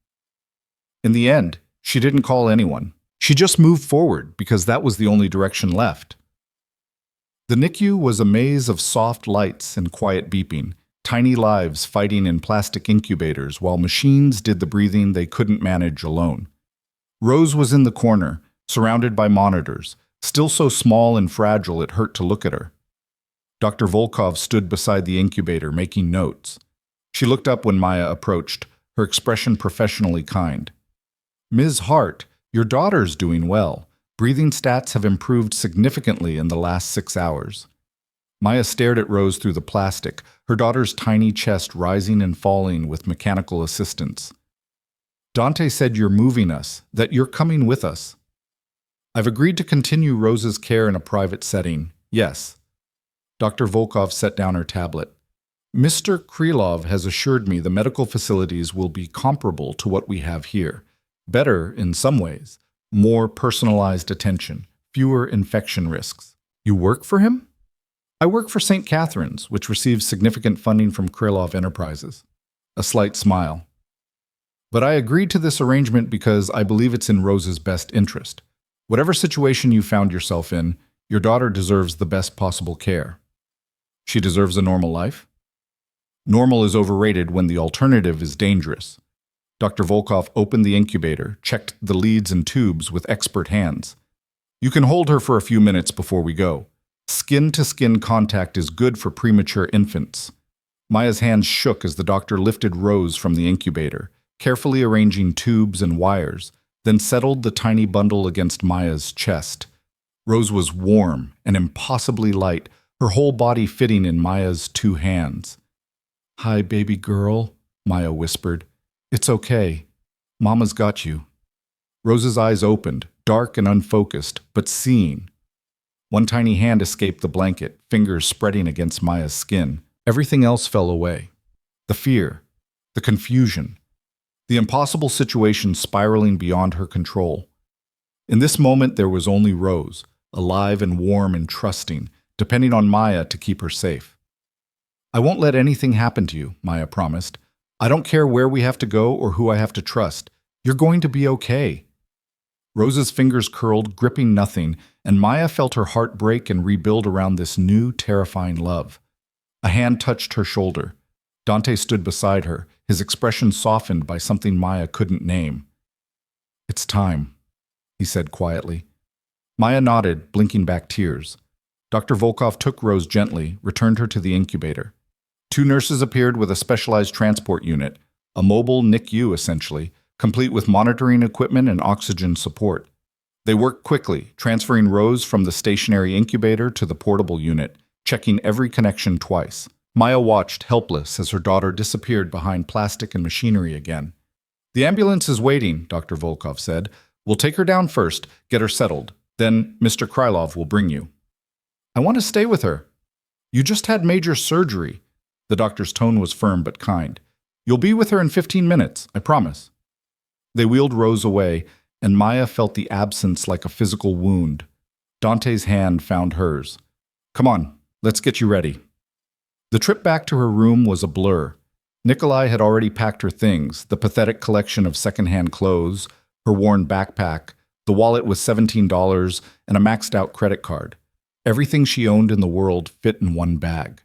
In the end, she didn't call anyone. She just moved forward because that was the only direction left. The NICU was a maze of soft lights and quiet beeping, tiny lives fighting in plastic incubators while machines did the breathing they couldn't manage alone. Rose was in the corner, surrounded by monitors, still so small and fragile it hurt to look at her. Dr. Volkov stood beside the incubator making notes. She looked up when Maya approached, her expression professionally kind. Ms. Hart, your daughter's doing well. Breathing stats have improved significantly in the last 6 hours. Maya stared at Rose through the plastic, her daughter's tiny chest rising and falling with mechanical assistance. Dante said you're moving us, that you're coming with us. I've agreed to continue Rose's care in a private setting, yes. Dr. Volkov set down her tablet. Mr. Krylov has assured me the medical facilities will be comparable to what we have here. Better in some ways. More personalized attention, fewer infection risks. You work for him? I work for St. Catherine's, which receives significant funding from Krylov Enterprises. A slight smile. But I agreed to this arrangement because I believe it's in Rose's best interest. Whatever situation you found yourself in, your daughter deserves the best possible care. She deserves a normal life? Normal is overrated when the alternative is dangerous. Dr. Volkov opened the incubator, checked the leads and tubes with expert hands. You can hold her for a few minutes before we go. Skin-to-skin contact is good for premature infants. Maya's hands shook as the doctor lifted Rose from the incubator, carefully arranging tubes and wires, then settled the tiny bundle against Maya's chest. Rose was warm and impossibly light, her whole body fitting in Maya's 2 hands. Hi, baby girl, Maya whispered. It's okay. Mama's got you. Rose's eyes opened, dark and unfocused, but seeing. One tiny hand escaped the blanket, fingers spreading against Maya's skin. Everything else fell away. The fear, the confusion, the impossible situation spiraling beyond her control. In this moment, there was only Rose, alive and warm and trusting, depending on Maya to keep her safe. "I won't let anything happen to you," Maya promised. "I don't care where we have to go or who I have to trust. You're going to be okay." Rose's fingers curled, gripping nothing, and Maya felt her heart break and rebuild around this new, terrifying love. A hand touched her shoulder. Dante stood beside her, his expression softened by something Maya couldn't name. "It's time," he said quietly. Maya nodded, blinking back tears. Dr. Volkov took Rose gently, returned her to the incubator. 2 nurses appeared with a specialized transport unit, a mobile NICU essentially, complete with monitoring equipment and oxygen support. They worked quickly, transferring Rose from the stationary incubator to the portable unit, checking every connection twice. Maya watched, helpless, as her daughter disappeared behind plastic and machinery again. "The ambulance is waiting," Dr. Volkov said. "We'll take her down first, get her settled. Then Mr. Krylov will bring you." "I want to stay with her." "You just had major surgery." The doctor's tone was firm but kind. "You'll be with her in 15 minutes, I promise." They wheeled Rose away, and Maya felt the absence like a physical wound. Dante's hand found hers. "Come on, let's get you ready." The trip back to her room was a blur. Nikolai had already packed her things, the pathetic collection of secondhand clothes, her worn backpack, the wallet with $17, and a maxed-out credit card. Everything she owned in the world fit in one bag.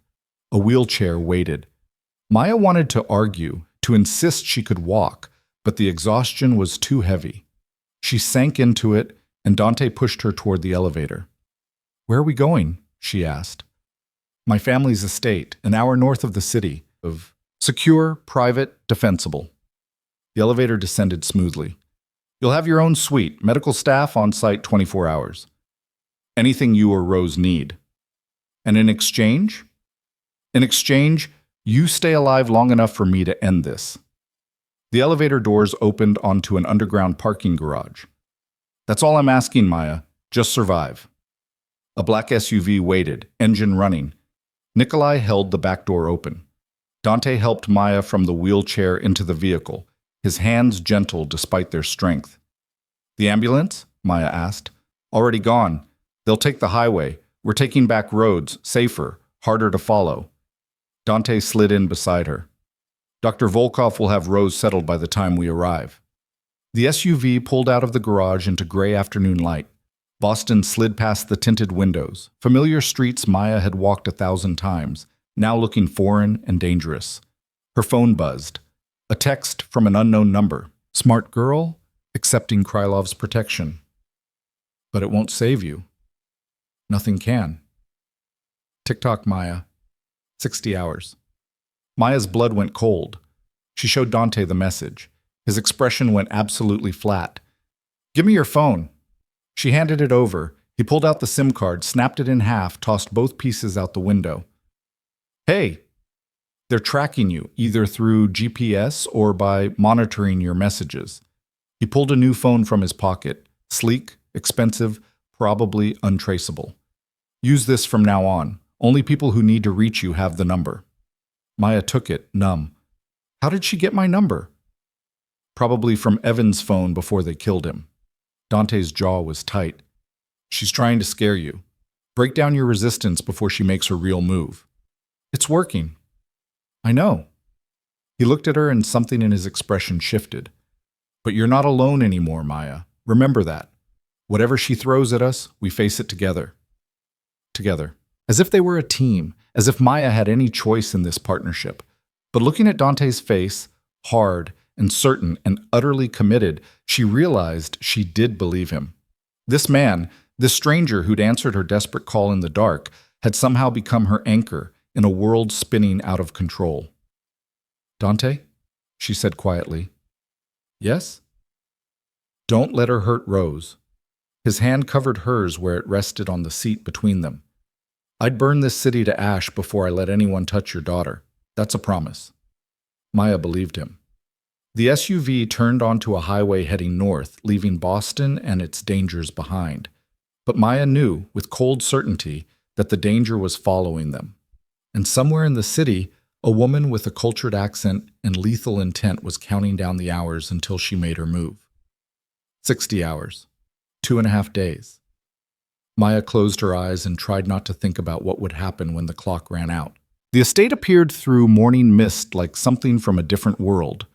A wheelchair waited. Maya wanted to argue, to insist she could walk, but the exhaustion was too heavy. She sank into it, and Dante pushed her toward the elevator. "Where are we going?" she asked. "My family's estate, an hour north of the city, of secure, private, defensible." The elevator descended smoothly. "You'll have your own suite, medical staff on site 24 hours. Anything you or Rose need. And in exchange? In exchange, you stay alive long enough for me to end this." The elevator doors opened onto an underground parking garage. "That's all I'm asking, Maya. Just survive." A black SUV waited, engine running. Nikolai held the back door open. Dante helped Maya from the wheelchair into the vehicle, his hands gentle despite their strength. "The ambulance?" Maya asked. "Already gone. They'll take the highway. We're taking back roads, safer, harder to follow." Dante slid in beside her. "Dr. Volkov will have Rose settled by the time we arrive." The SUV pulled out of the garage into gray afternoon light. Boston slid past the tinted windows, familiar streets Maya had walked 1,000 times, now looking foreign and dangerous. Her phone buzzed. A text from an unknown number. "Smart girl, accepting Krylov's protection." "But it won't save you." "Nothing can." "Tick-tock, Maya. 60 hours. Maya's blood went cold. She showed Dante the message. His expression went absolutely flat. "Give me your phone." She handed it over. He pulled out the SIM card, snapped it in half, tossed both pieces out the window. "Hey, they're tracking you, either through GPS or by monitoring your messages." He pulled a new phone from his pocket. Sleek, expensive, probably untraceable. "Use this from now on. Only people who need to reach you have the number." Maya took it, numb. "How did she get my number?" "Probably from Evan's phone before they killed him." Dante's jaw was tight. "She's trying to scare you. Break down your resistance before she makes her real move." "It's working." "I know." He looked at her and something in his expression shifted. "But you're not alone anymore, Maya. Remember that. Whatever she throws at us, we face it together." Together. As if they were a team, as if Maya had any choice in this partnership. But looking at Dante's face, hard and certain and utterly committed, she realized she did believe him. This man, this stranger who'd answered her desperate call in the dark, had somehow become her anchor in a world spinning out of control. "Dante?" she said quietly. "Yes?" "Don't let her hurt Rose." His hand covered hers where it rested on the seat between them. "I'd burn this city to ash before I let anyone touch your daughter. That's a promise." Maya believed him. The SUV turned onto a highway heading north, leaving Boston and its dangers behind. But Maya knew, with cold certainty, that the danger was following them. And somewhere in the city, a woman with a cultured accent and lethal intent was counting down the hours until she made her move. 60 hours. 2.5 days. Maya closed her eyes and tried not to think about what would happen when the clock ran out. The estate appeared through morning mist like something from a different world.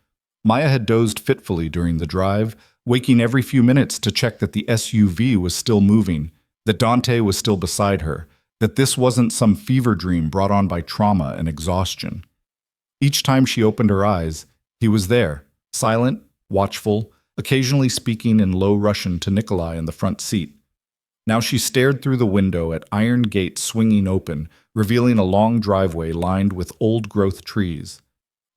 Maya had dozed fitfully during the drive, waking every few minutes to check that the SUV was still moving, that Dante was still beside her, that this wasn't some fever dream brought on by trauma and exhaustion. Each time she opened her eyes, he was there, silent, watchful, occasionally speaking in low Russian to Nikolai in the front seat. Now she stared through the window at iron gates swinging open, revealing a long driveway lined with old-growth trees.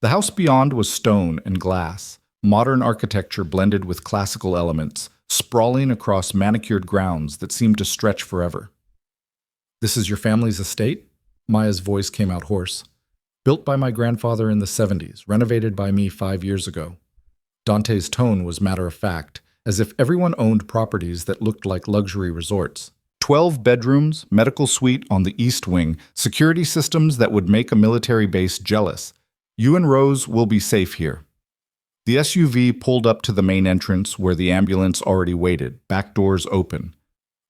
The house beyond was stone and glass, modern architecture blended with classical elements, sprawling across manicured grounds that seemed to stretch forever. "This is your family's estate?" Maya's voice came out hoarse. "Built by my grandfather in the 70s, renovated by me 5 years ago." Dante's tone was matter-of-fact, as if everyone owned properties that looked like luxury resorts. 12 bedrooms, medical suite on the east wing, security systems that would make a military base jealous. "You and Rose will be safe here." The SUV pulled up to the main entrance where the ambulance already waited, back doors open.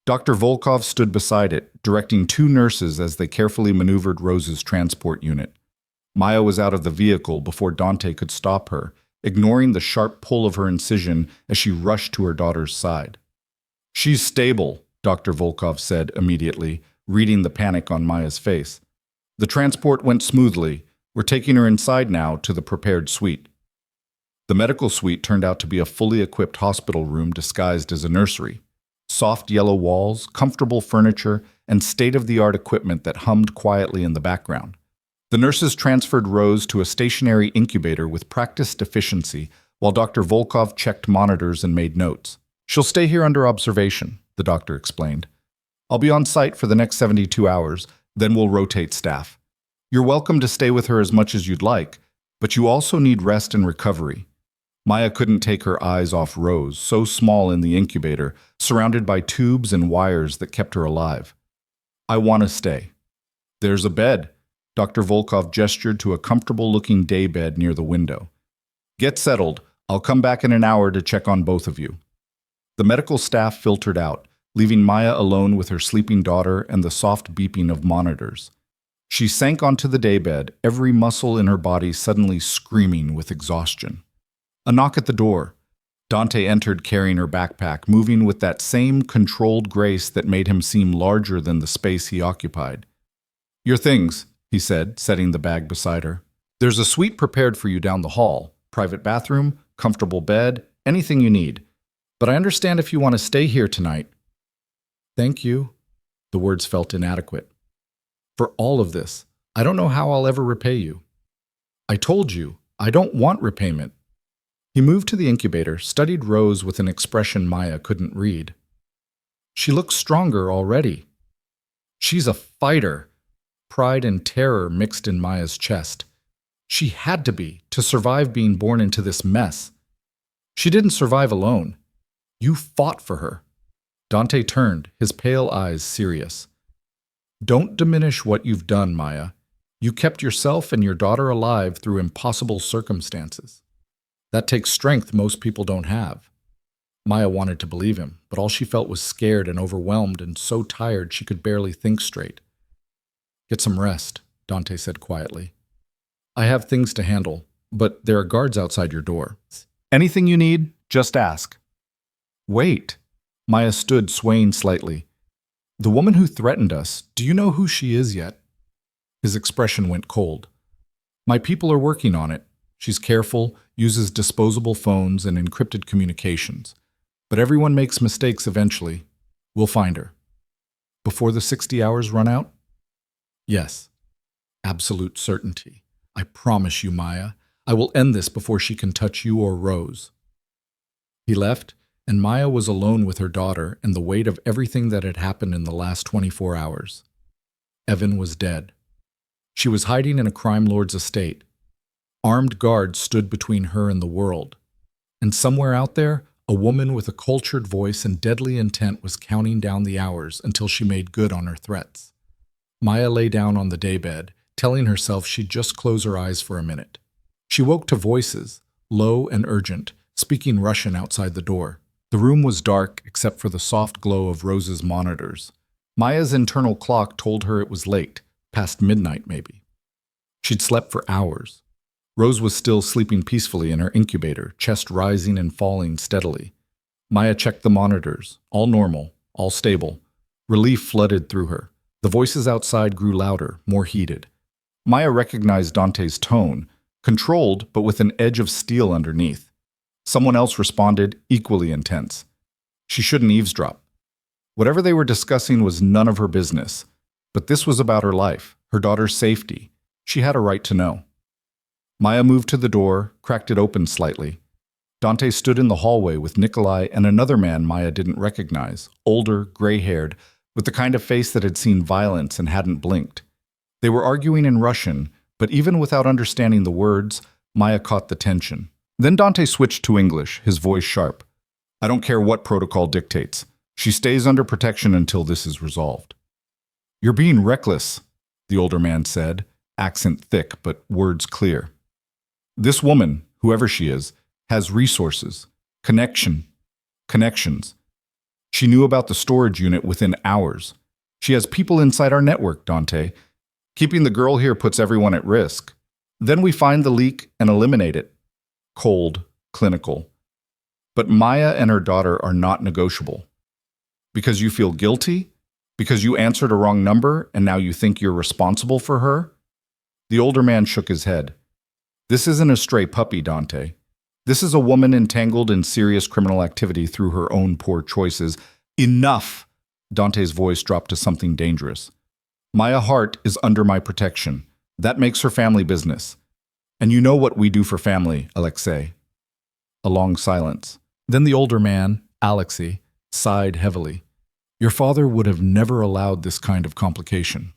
Dr. Volkov stood beside it, directing 2 nurses as they carefully maneuvered Rose's transport unit. Maya was out of the vehicle before Dante could stop her, ignoring the sharp pull of her incision as she rushed to her daughter's side. "She's stable," Dr. Volkov said immediately, reading the panic on Maya's face. "The transport went smoothly. We're taking her inside now to the prepared suite." The medical suite turned out to be a fully equipped hospital room disguised as a nursery. Soft yellow walls, comfortable furniture, and state-of-the-art equipment that hummed quietly in the background. The nurses transferred Rose to a stationary incubator with practiced efficiency, while Dr. Volkov checked monitors and made notes. "She'll stay here under observation," the doctor explained. "I'll be on site for the next 72 hours, then we'll rotate staff. You're welcome to stay with her as much as you'd like, but you also need rest and recovery." Maya couldn't take her eyes off Rose, so small in the incubator, surrounded by tubes and wires that kept her alive. "I want to stay." "There's a bed." Dr. Volkov gestured to a comfortable-looking daybed near the window. "Get settled. I'll come back in an hour to check on both of you." The medical staff filtered out, leaving Maya alone with her sleeping daughter and the soft beeping of monitors. She sank onto the daybed, every muscle in her body suddenly screaming with exhaustion. A knock at the door. Dante entered carrying her backpack, moving with that same controlled grace that made him seem larger than the space he occupied. "Your things," he said, setting the bag beside her. "There's a suite prepared for you down the hall. Private bathroom, comfortable bed, anything you need. But I understand if you want to stay here tonight." "Thank you." The words felt inadequate. "For all of this, I don't know how I'll ever repay you." "I told you, I don't want repayment." He moved to the incubator, studied Rose with an expression Maya couldn't read. "She looks stronger already." "She's a fighter." Pride and terror mixed in Maya's chest. She had to be, to survive being born into this mess. She didn't survive alone. You fought for her. Dante turned, his pale eyes serious. "Don't diminish what you've done, Maya. You kept yourself and your daughter alive through impossible circumstances. That takes strength most people don't have." Maya wanted to believe him, but all she felt was scared and overwhelmed and so tired she could barely think straight. "Get some rest," Dante said quietly. "I have things to handle, but there are guards outside your door. Anything you need, just ask." "Wait." Maya stood swaying slightly. "The woman who threatened us, do you know who she is yet?" His expression went cold. "My people are working on it. She's careful, uses disposable phones and encrypted communications. But everyone makes mistakes eventually. We'll find her." "Before the 60 hours run out?" "Yes. Absolute certainty. I promise you, Maya. I will end this before she can touch you or Rose." He left, and Maya was alone with her daughter and the weight of everything that had happened in the last 24 hours. Evan was dead. She was hiding in a crime lord's estate. Armed guards stood between her and the world. And somewhere out there, A woman with a cultured voice and deadly intent was counting down the hours until she made good on her threats. Maya lay down on the daybed, telling herself she'd just close her eyes for a minute. She woke to voices, low and urgent, speaking Russian outside the door. The room was dark except for the soft glow of Rose's monitors. Maya's internal clock told her it was late, past midnight maybe. She'd slept for hours. Rose was still sleeping peacefully in her incubator, chest rising and falling steadily. Maya checked the monitors, all normal, all stable. Relief flooded through her. The voices outside grew louder, more heated. Maya recognized Dante's tone, controlled but with an edge of steel underneath. Someone else responded, equally intense. She shouldn't eavesdrop. Whatever they were discussing was none of her business. But this was about her life, her daughter's safety. She had a right to know. Maya moved to the door, cracked it open slightly. Dante stood in the hallway with Nikolai and another man Maya didn't recognize, older, gray-haired, with the kind of face that had seen violence and hadn't blinked. They were arguing in Russian, but even without understanding the words, Maya caught the tension. Then Dante switched to English, his voice sharp. "I don't care what protocol dictates. She stays under protection until this is resolved." "You're being reckless," the older man said, accent thick but words clear. "This woman, whoever she is, has resources, connections. She knew about the storage unit within hours. She has people inside our network, Dante. Keeping the girl here puts everyone at risk. Then we find the leak and eliminate it. Cold, clinical. But Maya and her daughter are not negotiable. Because you feel guilty? Because you answered a wrong number and now you think you're responsible for her?" The older man shook his head. "This isn't a stray puppy, Dante. This is a woman entangled in serious criminal activity through her own poor choices." "Enough!" Dante's voice dropped to something dangerous. "Maya Hart is under my protection. That makes her family business. And you know what we do for family, Alexei." A long silence. Then the older man, Alexei, sighed heavily. "Your father would have never allowed this kind of complication.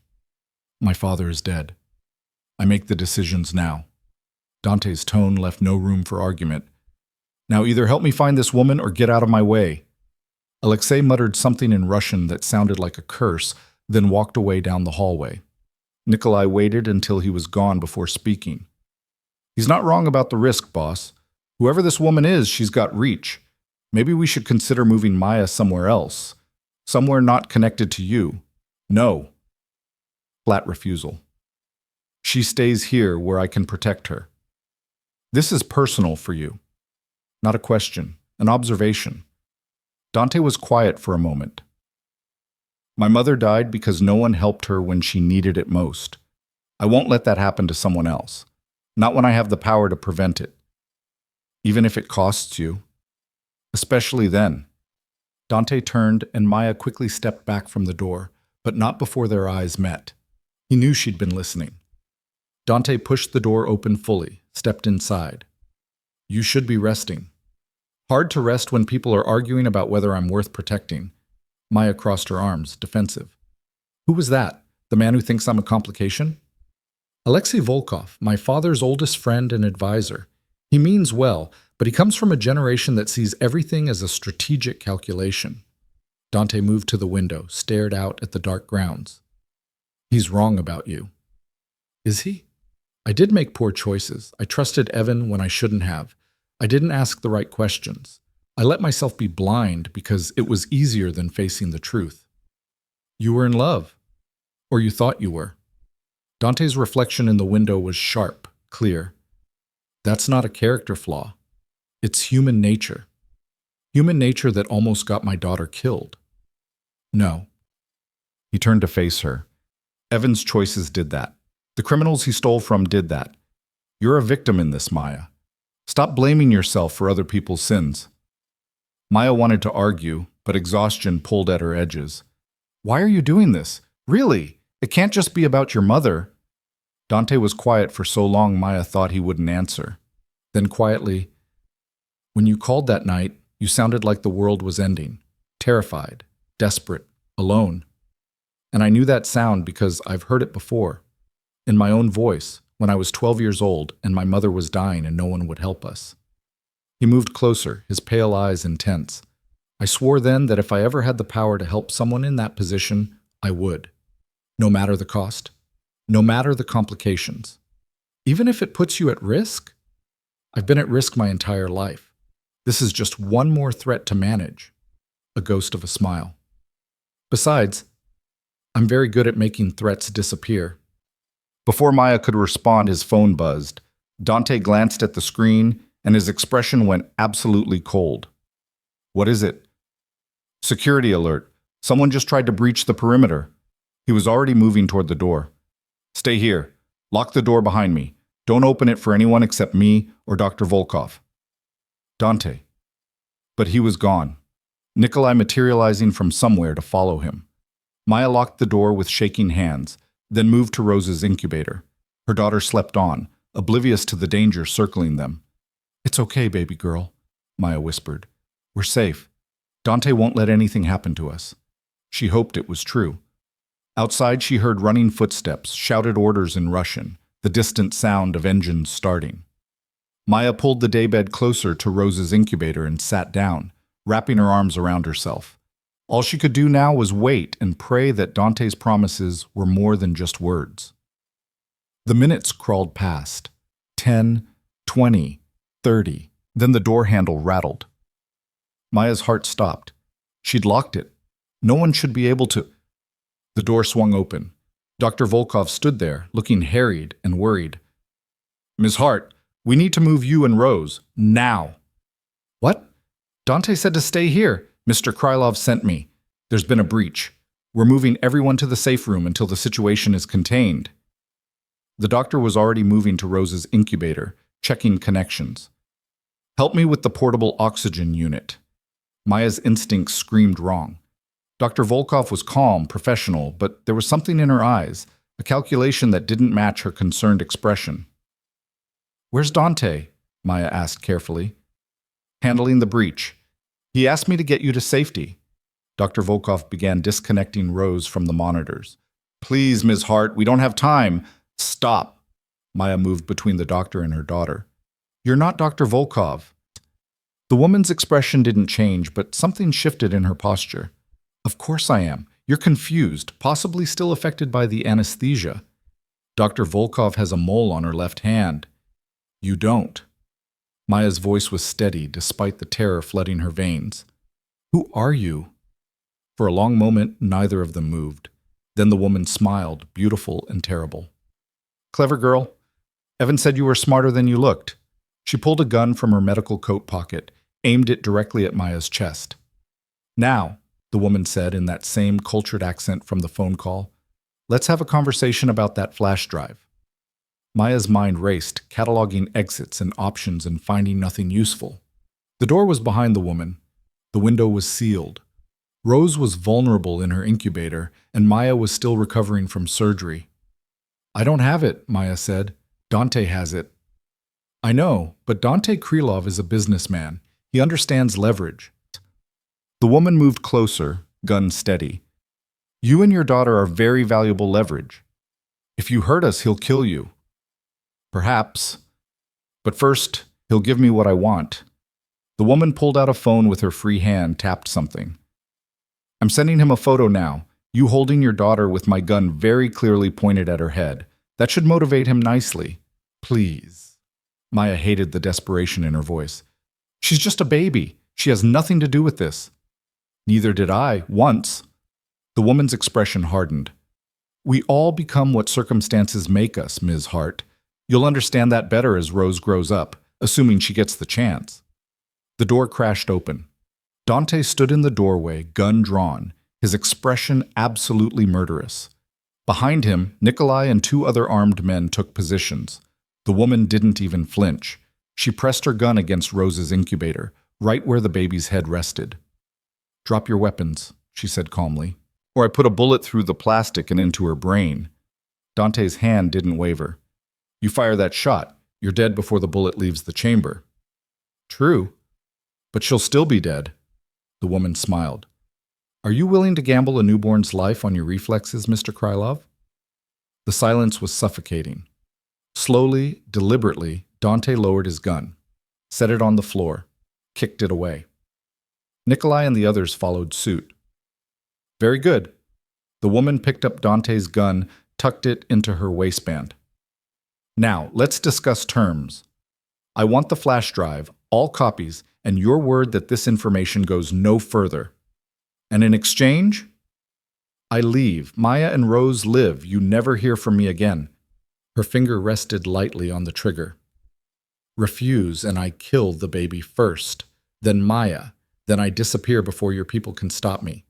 My father is dead. I make the decisions now." Dante's tone left no room for argument. "Now either help me find this woman or get out of my way." Alexei muttered something in Russian that sounded like a curse, then walked away down the hallway. Nikolai waited until he was gone before speaking. "He's not wrong about the risk, boss. Whoever this woman is, she's got reach. Maybe we should consider moving Maya somewhere else. Somewhere not connected to you." "No." Flat refusal. "She stays here where I can protect her. This is personal for you. Not a question, an observation." Dante was quiet for a moment. "My mother died because no one helped her when she needed it most. I won't let that happen to someone else. Not when I have the power to prevent it. Even if it costs you. Especially then." Dante turned and Maya quickly stepped back from the door, but not before their eyes met. He knew she'd been listening. Dante pushed the door open fully, stepped inside. "You should be resting." "Hard to rest when people are arguing about whether I'm worth protecting." Maya crossed her arms, defensive. "Who was that? The man who thinks I'm a complication?" "Alexei Volkov, my father's oldest friend and advisor. He means well, but he comes from a generation that sees everything as a strategic calculation." Dante moved to the window, stared out at the dark grounds. "He's wrong about you." "Is he? I did make poor choices. I trusted Evan when I shouldn't have. I didn't ask the right questions. I let myself be blind because it was easier than facing the truth." "You were in love. Or you thought you were." Dante's reflection in the window was sharp, clear. "That's not a character flaw. It's human nature. Human nature that almost got my daughter killed." "No." He turned to face her. "Evan's choices did that. The criminals he stole from did that. You're a victim in this, Maya. Stop blaming yourself for other people's sins." Maya wanted to argue, but exhaustion pulled at her edges. "Why are you doing this? Really? It can't just be about your mother." Dante was quiet for so long Maya thought he wouldn't answer. Then quietly, "When you called that night, you sounded like the world was ending. Terrified, desperate, alone. And I knew that sound because I've heard it before. In my own voice, when I was 12 years old and my mother was dying and no one would help us." He moved closer, his pale eyes intense. I swore then that if I ever had the power to help someone in that position, I would. No matter the cost, no matter the complications. Even if it puts you at risk? I've been at risk my entire life. This is just one more threat to manage. A ghost of a smile. Besides, I'm very good at making threats disappear. Before Maya could respond, his phone buzzed. Dante glanced at the screen, and his expression went absolutely cold. What is it? Security alert. Someone just tried to breach the perimeter. He was already moving toward the door. Stay here. Lock the door behind me. Don't open it for anyone except me or Dr. Volkov. Dante. But he was gone. Nikolai materializing from somewhere to follow him. Maya locked the door with shaking hands, then moved to Rose's incubator. Her daughter slept on, oblivious to the danger circling them. It's okay, baby girl, Maya whispered. We're safe. Dante won't let anything happen to us. She hoped it was true. Outside, she heard running footsteps, shouted orders in Russian, the distant sound of engines starting. Maya pulled the daybed closer to Rose's incubator and sat down, wrapping her arms around herself. All she could do now was wait and pray that Dante's promises were more than just words. The minutes crawled past. 10, 20, 30. Then the door handle rattled. Maya's heart stopped. She'd locked it. No one should be able to... The door swung open. Dr. Volkov stood there, looking harried and worried. Ms. Hart, we need to move you and Rose, now. What? Dante said to stay here. Mr. Krylov sent me. There's been a breach. We're moving everyone to the safe room until the situation is contained. The doctor was already moving to Rose's incubator, checking connections. Help me with the portable oxygen unit. Maya's instincts screamed wrong. Dr. Volkov was calm, professional, but there was something in her eyes, a calculation that didn't match her concerned expression. Where's Dante? Maya asked carefully. Handling the breach. He asked me to get you to safety. Dr. Volkov began disconnecting Rose from the monitors. Please, Ms. Hart, we don't have time. Stop. Maya moved between the doctor and her daughter. You're not Dr. Volkov. The woman's expression didn't change, but something shifted in her posture. Of course I am. You're confused, possibly still affected by the anesthesia. Dr. Volkov has a mole on her left hand. You don't. Maya's voice was steady, despite the terror flooding her veins. Who are you? For a long moment, neither of them moved. Then the woman smiled, beautiful and terrible. Clever girl. Evan said you were smarter than you looked. She pulled a gun from her medical coat pocket, aimed it directly at Maya's chest. Now, the woman said in that same cultured accent from the phone call, let's have a conversation about that flash drive. Maya's mind raced, cataloging exits and options and finding nothing useful. The door was behind the woman. The window was sealed. Rose was vulnerable in her incubator, and Maya was still recovering from surgery. I don't have it, Maya said. Dante has it. I know, but Dante Krylov is a businessman. He understands leverage. The woman moved closer, gun steady. You and your daughter are very valuable leverage. If you hurt us, he'll kill you. Perhaps. But first, he'll give me what I want. The woman pulled out a phone with her free hand, tapped something. I'm sending him a photo now, you holding your daughter with my gun very clearly pointed at her head. That should motivate him nicely. Please. Maya hated the desperation in her voice. She's just a baby. She has nothing to do with this. Neither did I, once. The woman's expression hardened. We all become what circumstances make us, Ms. Hart. You'll understand that better as Rose grows up, assuming she gets the chance. The door crashed open. Dante stood in the doorway, gun drawn, his expression absolutely murderous. Behind him, Nikolai and two other armed men took positions. The woman didn't even flinch. She pressed her gun against Rose's incubator, right where the baby's head rested. Drop your weapons, she said calmly, or I put a bullet through the plastic and into her brain. Dante's hand didn't waver. You fire that shot, you're dead before the bullet leaves the chamber. True, but she'll still be dead. The woman smiled. Are you willing to gamble a newborn's life on your reflexes, Mr. Krylov? The silence was suffocating. Slowly, deliberately, Dante lowered his gun, set it on the floor. kicked it away. Nikolai and the others followed suit. Very good. The woman picked up Dante's gun, tucked it into her waistband. Now, let's discuss terms. I want the flash drive, all copies, and your word that this information goes no further. And in exchange, I leave. Maya and Rose live. You never hear from me again. Her finger rested lightly on the trigger. Refuse, and I kill the baby first. Then Maya. Then I disappear before your people can stop me.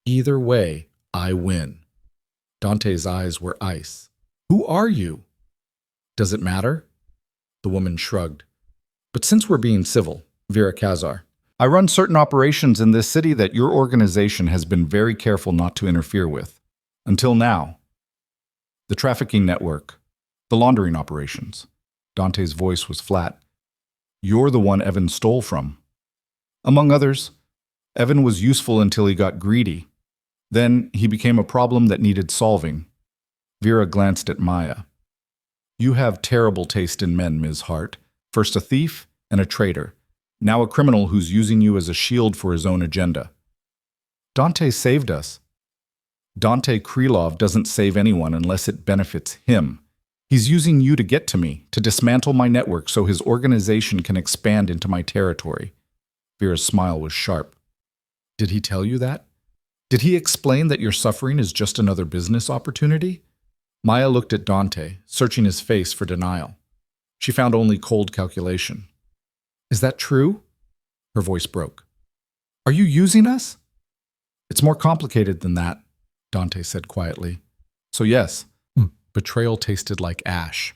Either way, I win. Dante's eyes were ice. Who are you? Does it matter? The woman shrugged. But since we're being civil, Vera Kazar, I run certain operations in this city that your organization has been very careful not to interfere with. Until now. The trafficking network. The laundering operations. Dante's voice was flat. You're the one Evan stole from. Among others, Evan was useful until he got greedy. Then he became a problem that needed solving. Vera glanced at Maya. You have terrible taste in men, Ms. Hart. First a thief and a traitor. Now a criminal who's using you as a shield for his own agenda. Dante saved us. Dante Krylov doesn't save anyone unless it benefits him. He's using you to get to me, to dismantle my network so his organization can expand into my territory. Vera's smile was sharp. Did he tell you that? Did he explain that your suffering is just another business opportunity? Maya looked at Dante, searching his face for denial. She found only cold calculation. Is that true? Her voice broke. Are you using us? It's more complicated than that, Dante said quietly. So yes, betrayal tasted like ash.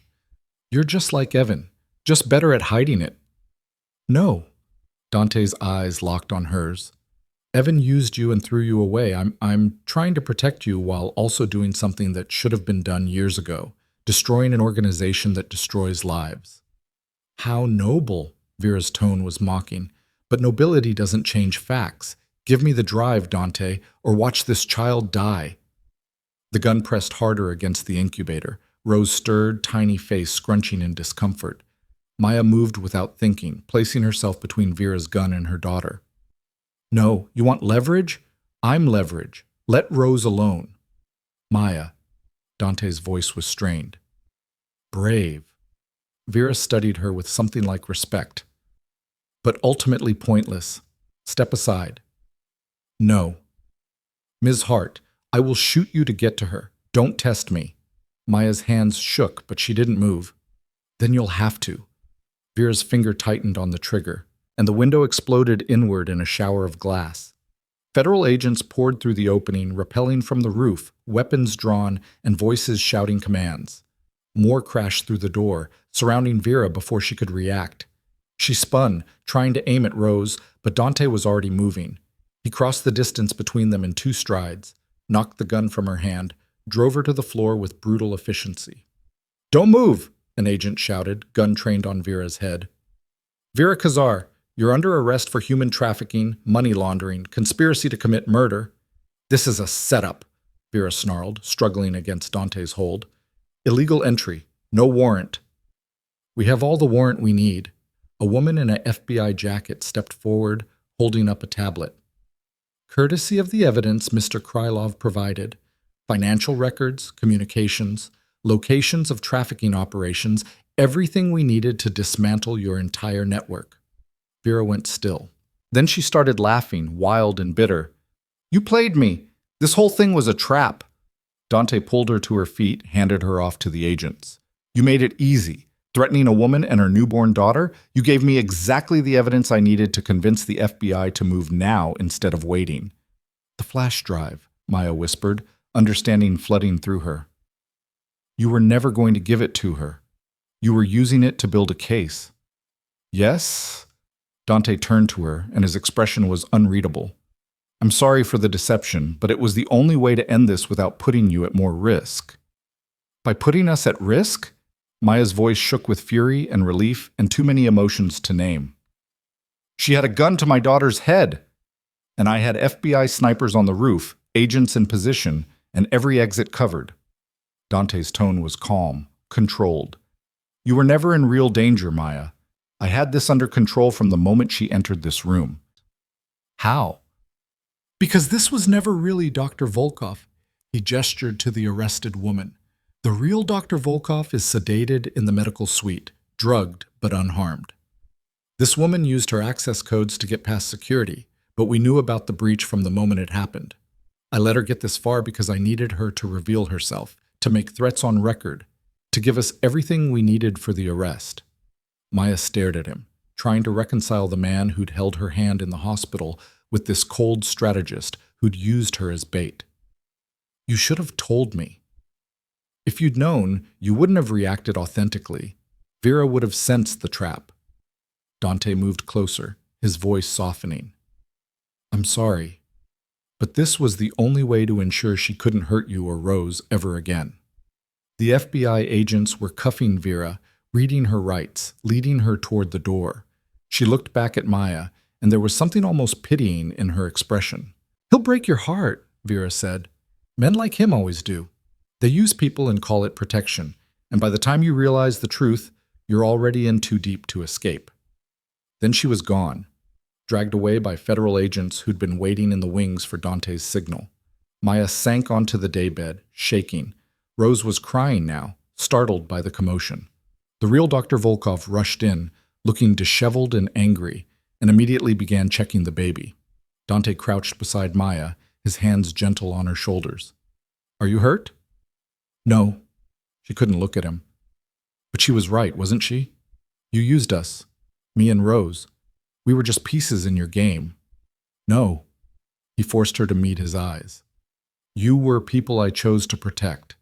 You're just like Evan, just better at hiding it. No. Dante's eyes locked on hers. Evan used you and threw you away. I'm trying to protect you while also doing something that should have been done years ago, destroying an organization that destroys lives. How noble, Vera's tone was mocking. But nobility doesn't change facts. Give me the drive, Dante, or watch this child die. The gun pressed harder against the incubator, Rose's stirred, tiny face scrunching in discomfort. Maya moved without thinking, placing herself between Vera's gun and her daughter. No, you want leverage? I'm leverage. Let Rose alone. Maya. Dante's voice was strained. Brave. Vera studied her with something like respect. But ultimately pointless. Step aside. No. Ms. Hart, I will shoot you to get to her. Don't test me. Maya's hands shook, but she didn't move. Then you'll have to. Vera's finger tightened on the trigger, and the window exploded inward in a shower of glass. Federal agents poured through the opening, rappelling from the roof, weapons drawn, and voices shouting commands. More crashed through the door, surrounding Vera before she could react. She spun, trying to aim at Rose, but Dante was already moving. He crossed the distance between them in 2 strides, knocked the gun from her hand, drove her to the floor with brutal efficiency. Don't move, an agent shouted, gun trained on Vera's head. Vera Kazar, you're under arrest for human trafficking, money laundering, conspiracy to commit murder. This is a setup, Vera snarled, struggling against Dante's hold. Illegal entry, no warrant. We have all the warrant we need. A woman in an FBI jacket stepped forward, holding up a tablet. Courtesy of the evidence Mr. Krylov provided, financial records, communications, locations of trafficking operations, everything we needed to dismantle your entire network. Vera went still. Then she started laughing, wild and bitter. You played me. This whole thing was a trap. Dante pulled her to her feet, handed her off to the agents. You made it easy. Threatening a woman and her newborn daughter, you gave me exactly the evidence I needed to convince the FBI to move now instead of waiting. The flash drive, Maya whispered, understanding flooding through her. You were never going to give it to her. You were using it to build a case. Yes? Dante turned to her, and his expression was unreadable. I'm sorry for the deception, but it was the only way to end this without putting you at more risk. By putting us at risk? Maya's voice shook with fury and relief and too many emotions to name. She had a gun to my daughter's head, and I had FBI snipers on the roof, agents in position, and every exit covered. Dante's tone was calm, controlled. You were never in real danger, Maya. I had this under control from the moment she entered this room. How? Because this was never really Dr. Volkov. He gestured to the arrested woman. The real Dr. Volkov is sedated in the medical suite, drugged but unharmed. This woman used her access codes to get past security, but we knew about the breach from the moment it happened. I let her get this far because I needed her to reveal herself, to make threats on record, to give us everything we needed for the arrest. Maya stared at him, trying to reconcile the man who'd held her hand in the hospital with this cold strategist who'd used her as bait. You should have told me. If you'd known, you wouldn't have reacted authentically. Vera would have sensed the trap. Dante moved closer, his voice softening. I'm sorry, but this was the only way to ensure she couldn't hurt you or Rose ever again. The FBI agents were cuffing Vera, reading her rights, leading her toward the door. She looked back at Maya, and there was something almost pitying in her expression. He'll break your heart, Vera said. Men like him always do. They use people and call it protection, and by the time you realize the truth, you're already in too deep to escape. Then she was gone, dragged away by federal agents who'd been waiting in the wings for Dante's signal. Maya sank onto the daybed, shaking. Rose was crying now, startled by the commotion. The real Dr. Volkov rushed in, looking disheveled and angry, and immediately began checking the baby. Dante crouched beside Maya, his hands gentle on her shoulders. Are you hurt? No. She couldn't look at him. But she was right, wasn't she? You used us. Me and Rose. We were just pieces in your game. No. He forced her to meet his eyes. You were people I chose to protect.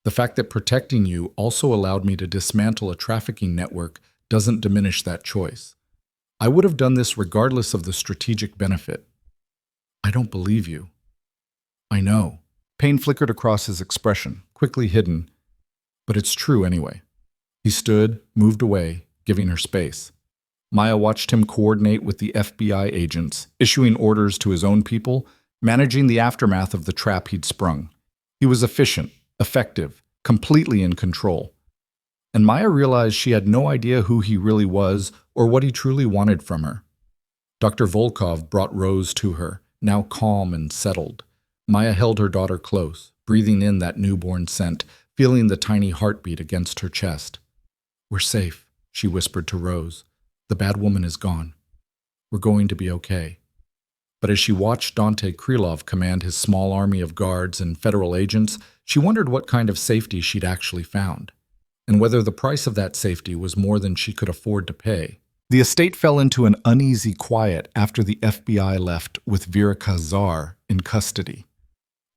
The fact that protecting you also allowed me to dismantle a trafficking network doesn't diminish that choice. I would have done this regardless of the strategic benefit. I don't believe you. I know. Pain flickered across his expression, quickly hidden. But it's true anyway. He stood, moved away, giving her space. Maya watched him coordinate with the FBI agents, issuing orders to his own people, managing the aftermath of the trap he'd sprung. He was efficient, effective, completely in control. And Maya realized she had no idea who he really was or what he truly wanted from her. Dr. Volkov brought Rose to her, now calm and settled. Maya held her daughter close, breathing in that newborn scent, feeling the tiny heartbeat against her chest. We're safe, she whispered to Rose. The bad woman is gone. We're going to be okay. But as she watched Dante Krylov command his small army of guards and federal agents, she wondered what kind of safety she'd actually found, and whether the price of that safety was more than she could afford to pay. The estate fell into an uneasy quiet after the FBI left with Vera Kazar in custody.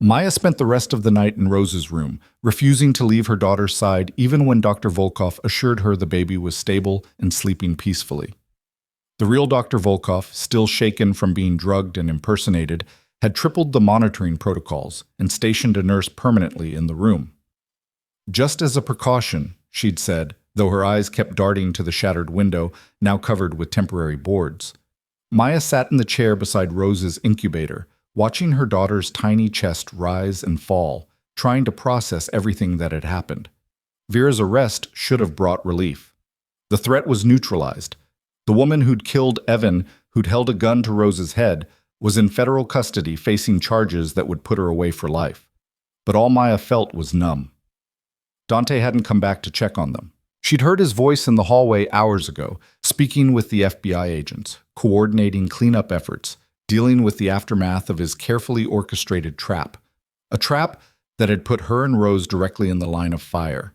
Maya spent the rest of the night in Rose's room, refusing to leave her daughter's side even when Dr. Volkov assured her the baby was stable and sleeping peacefully. The real Dr. Volkov, still shaken from being drugged and impersonated, had tripled the monitoring protocols and stationed a nurse permanently in the room. Just as a precaution, she'd said, though her eyes kept darting to the shattered window, now covered with temporary boards. Maya sat in the chair beside Rose's incubator, watching her daughter's tiny chest rise and fall, trying to process everything that had happened. Vera's arrest should have brought relief. The threat was neutralized. The woman who'd killed Evan, who'd held a gun to Rose's head, was in federal custody facing charges that would put her away for life. But all Maya felt was numb. Dante hadn't come back to check on them. She'd heard his voice in the hallway hours ago, speaking with the FBI agents, coordinating cleanup efforts, dealing with the aftermath of his carefully orchestrated trap. A trap that had put her and Rose directly in the line of fire.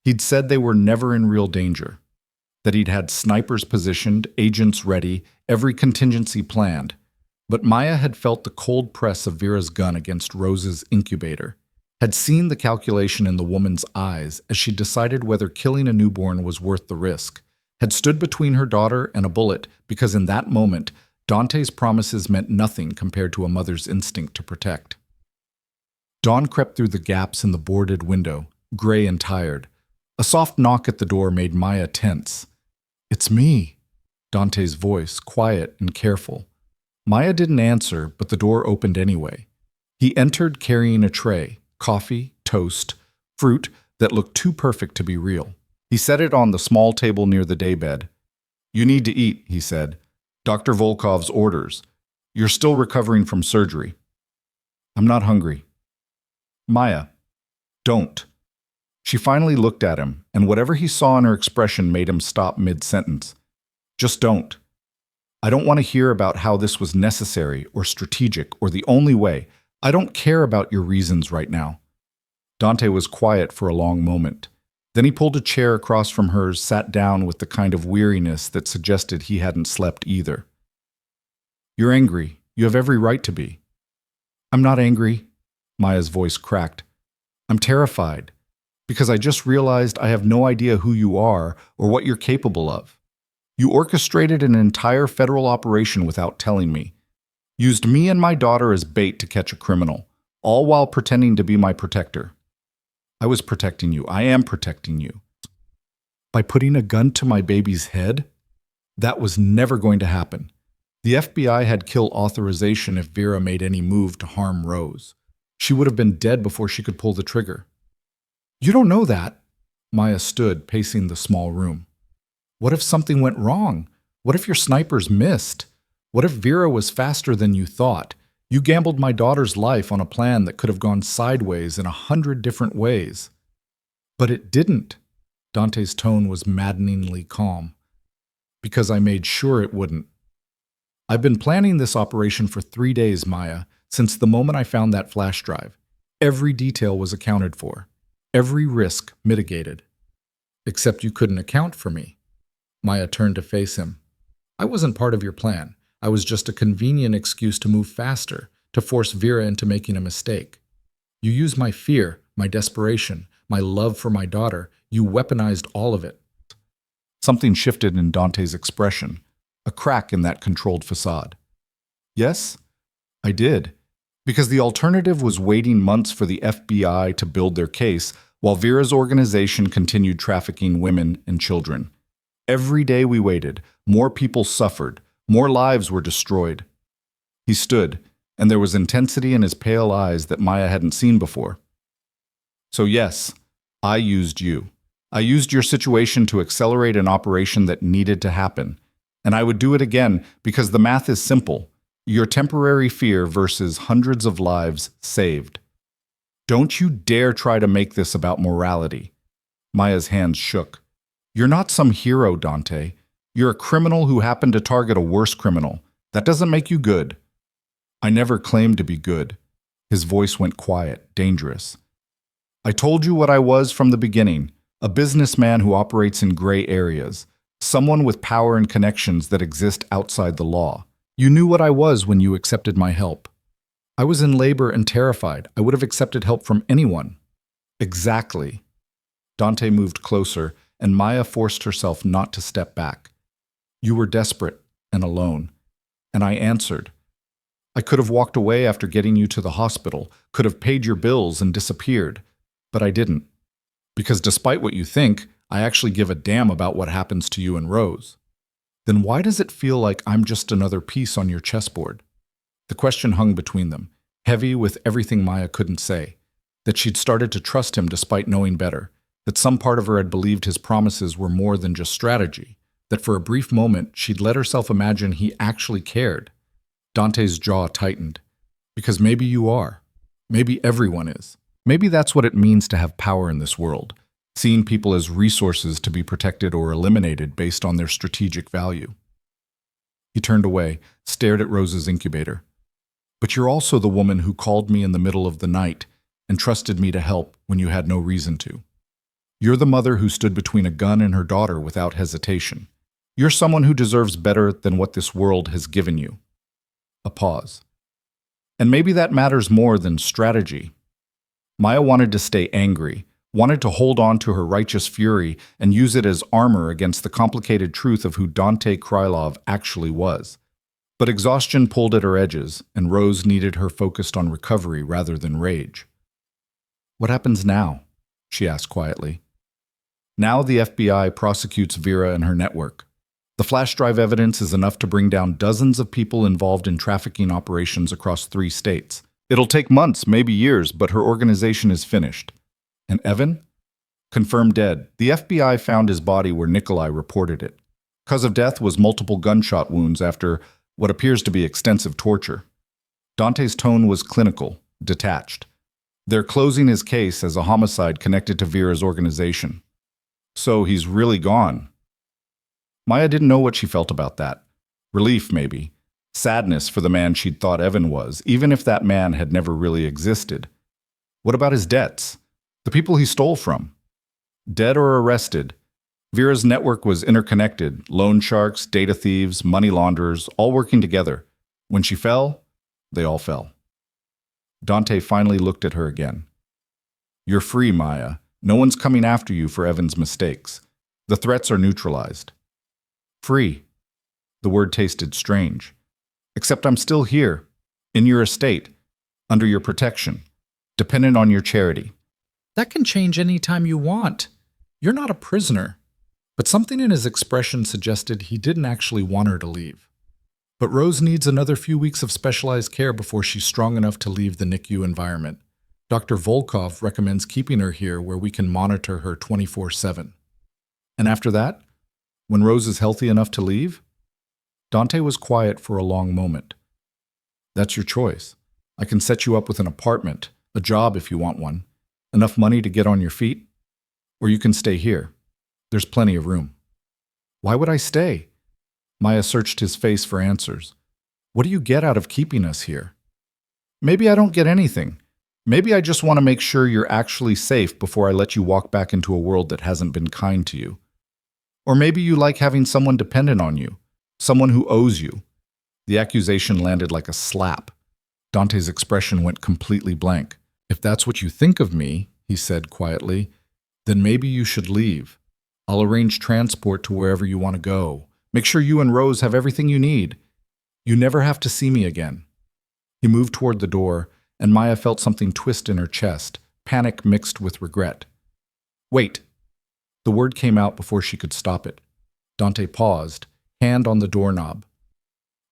He'd said they were never in real danger, that he'd had snipers positioned, agents ready, every contingency planned. But Maya had felt the cold press of Vera's gun against Rose's incubator, had seen the calculation in the woman's eyes as she decided whether killing a newborn was worth the risk, had stood between her daughter and a bullet because in that moment, Dante's promises meant nothing compared to a mother's instinct to protect. Dawn crept through the gaps in the boarded window, gray and tired. A soft knock at the door made Maya tense. It's me, Dante's voice, quiet and careful. Maya didn't answer, but the door opened anyway. He entered carrying a tray, coffee, toast, fruit that looked too perfect to be real. He set it on the small table near the daybed. You need to eat, he said. Dr. Volkov's orders. You're still recovering from surgery. I'm not hungry. Maya, don't. She finally looked at him, and whatever he saw in her expression made him stop mid-sentence. Just don't. I don't want to hear about how this was necessary or strategic or the only way. I don't care about your reasons right now. Dante was quiet for a long moment. Then he pulled a chair across from hers, sat down with the kind of weariness that suggested he hadn't slept either. You're angry. You have every right to be. I'm not angry. Maya's voice cracked. I'm terrified, because I just realized I have no idea who you are or what you're capable of. You orchestrated an entire federal operation without telling me. Used me and my daughter as bait to catch a criminal, all while pretending to be my protector. I was protecting you. I am protecting you. By putting a gun to my baby's head? That was never going to happen. The FBI had kill authorization if Vera made any move to harm Rose. She would have been dead before she could pull the trigger. You don't know that. Maya stood, pacing the small room. What if something went wrong? What if your snipers missed? What if Vera was faster than you thought? You gambled my daughter's life on a plan that could have gone sideways in 100 different ways. But it didn't. Dante's tone was maddeningly calm. Because I made sure it wouldn't. I've been planning this operation for 3 days, Maya, since the moment I found that flash drive. Every detail was accounted for. Every risk mitigated. Except you couldn't account for me. Maya turned to face him. I wasn't part of your plan. I was just a convenient excuse to move faster, to force Vera into making a mistake. You used my fear, my desperation, my love for my daughter. You weaponized all of it. Something shifted in Dante's expression, a crack in that controlled facade. Yes, I did. Because the alternative was waiting months for the FBI to build their case while Vera's organization continued trafficking women and children. Every day we waited, more people suffered, more lives were destroyed. He stood, and there was intensity in his pale eyes that Maya hadn't seen before. So yes, I used you. I used your situation to accelerate an operation that needed to happen. And I would do it again because the math is simple. Your temporary fear versus hundreds of lives saved. Don't you dare try to make this about morality. Maya's hands shook. You're not some hero, Dante. You're a criminal who happened to target a worse criminal. That doesn't make you good. I never claimed to be good. His voice went quiet, dangerous. I told you what I was from the beginning, a businessman who operates in gray areas, someone with power and connections that exist outside the law. You knew what I was when you accepted my help. I was in labor and terrified. I would have accepted help from anyone. Exactly. Dante moved closer, and Maya forced herself not to step back. You were desperate and alone, and I answered. I could have walked away after getting you to the hospital, could have paid your bills and disappeared, but I didn't. Because despite what you think, I actually give a damn about what happens to you and Rose. Then why does it feel like I'm just another piece on your chessboard? The question hung between them, heavy with everything Maya couldn't say, that she'd started to trust him despite knowing better, that some part of her had believed his promises were more than just strategy, that for a brief moment she'd let herself imagine he actually cared. Dante's jaw tightened. Because maybe you are. Maybe everyone is. Maybe that's what it means to have power in this world, seeing people as resources to be protected or eliminated based on their strategic value. He turned away, stared at Rose's incubator. But you're also the woman who called me in the middle of the night and trusted me to help when you had no reason to. You're the mother who stood between a gun and her daughter without hesitation. You're someone who deserves better than what this world has given you. A pause. And maybe that matters more than strategy. Maya wanted to stay angry, wanted to hold on to her righteous fury and use it as armor against the complicated truth of who Dante Krylov actually was. But exhaustion pulled at her edges, and Rose needed her focused on recovery rather than rage. What happens now? She asked quietly. Now the FBI prosecutes Vera and her network. The flash drive evidence is enough to bring down dozens of people involved in trafficking operations across 3 states. It'll take months, maybe years, but her organization is finished. And Evan? Confirmed dead. The FBI found his body where Nikolai reported it. Cause of death was multiple gunshot wounds after what appears to be extensive torture. Dante's tone was clinical, detached. They're closing his case as a homicide connected to Vera's organization. So he's really gone. Maya didn't know what she felt about that. Relief, maybe. Sadness for the man she'd thought Evan was, even if that man had never really existed. What about his debts? The people he stole from? Dead or arrested? Vera's network was interconnected, loan sharks, data thieves, money launderers, all working together. When she fell, they all fell. Dante finally looked at her again. You're free, Maya. No one's coming after you for Evan's mistakes. The threats are neutralized. Free. The word tasted strange. Except I'm still here, in your estate, under your protection, dependent on your charity. That can change any time you want. You're not a prisoner. But something in his expression suggested he didn't actually want her to leave. But Rose needs another few weeks of specialized care before she's strong enough to leave the NICU environment. Dr. Volkov recommends keeping her here where we can monitor her 24/7. And after that, when Rose is healthy enough to leave? Dante was quiet for a long moment. That's your choice. I can set you up with an apartment, a job if you want one, enough money to get on your feet, or you can stay here. There's plenty of room. Why would I stay? Maya searched his face for answers. What do you get out of keeping us here? Maybe I don't get anything. Maybe I just want to make sure you're actually safe before I let you walk back into a world that hasn't been kind to you. Or maybe you like having someone dependent on you, someone who owes you. The accusation landed like a slap. Dante's expression went completely blank. If that's what you think of me, he said quietly, then maybe you should leave. I'll arrange transport to wherever you want to go. Make sure you and Rose have everything you need. You never have to see me again. He moved toward the door, and Maya felt something twist in her chest, panic mixed with regret. Wait. The word came out before she could stop it. Dante paused, hand on the doorknob.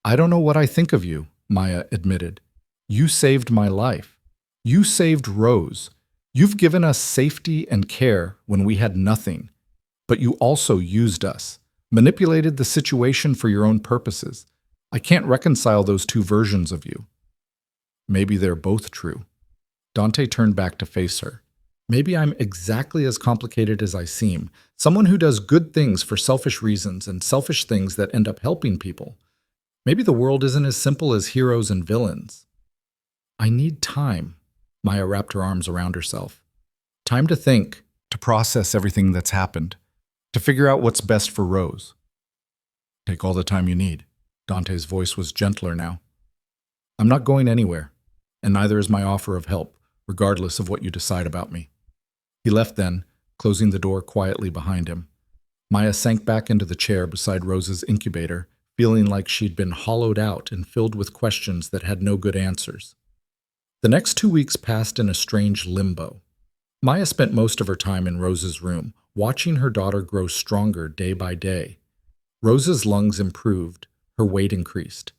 I don't know what I think of you, Maya admitted. You saved my life. You saved Rose. You've given us safety and care when we had nothing. But you also used us, manipulated the situation for your own purposes. I can't reconcile those two versions of you. Maybe they're both true. Dante turned back to face her. Maybe I'm exactly as complicated as I seem, someone who does good things for selfish reasons and selfish things that end up helping people. Maybe the world isn't as simple as heroes and villains. I need time. Maya wrapped her arms around herself. Time to think, to process everything that's happened, to figure out what's best for Rose. Take all the time you need. Dante's voice was gentler now. I'm not going anywhere, and neither is my offer of help, regardless of what you decide about me. He left then, closing the door quietly behind him. Maya sank back into the chair beside Rose's incubator, feeling like she'd been hollowed out and filled with questions that had no good answers. The next 2 weeks passed in a strange limbo. Maya spent most of her time in Rose's room, watching her daughter grow stronger day by day. Rose's lungs improved, her weight increased.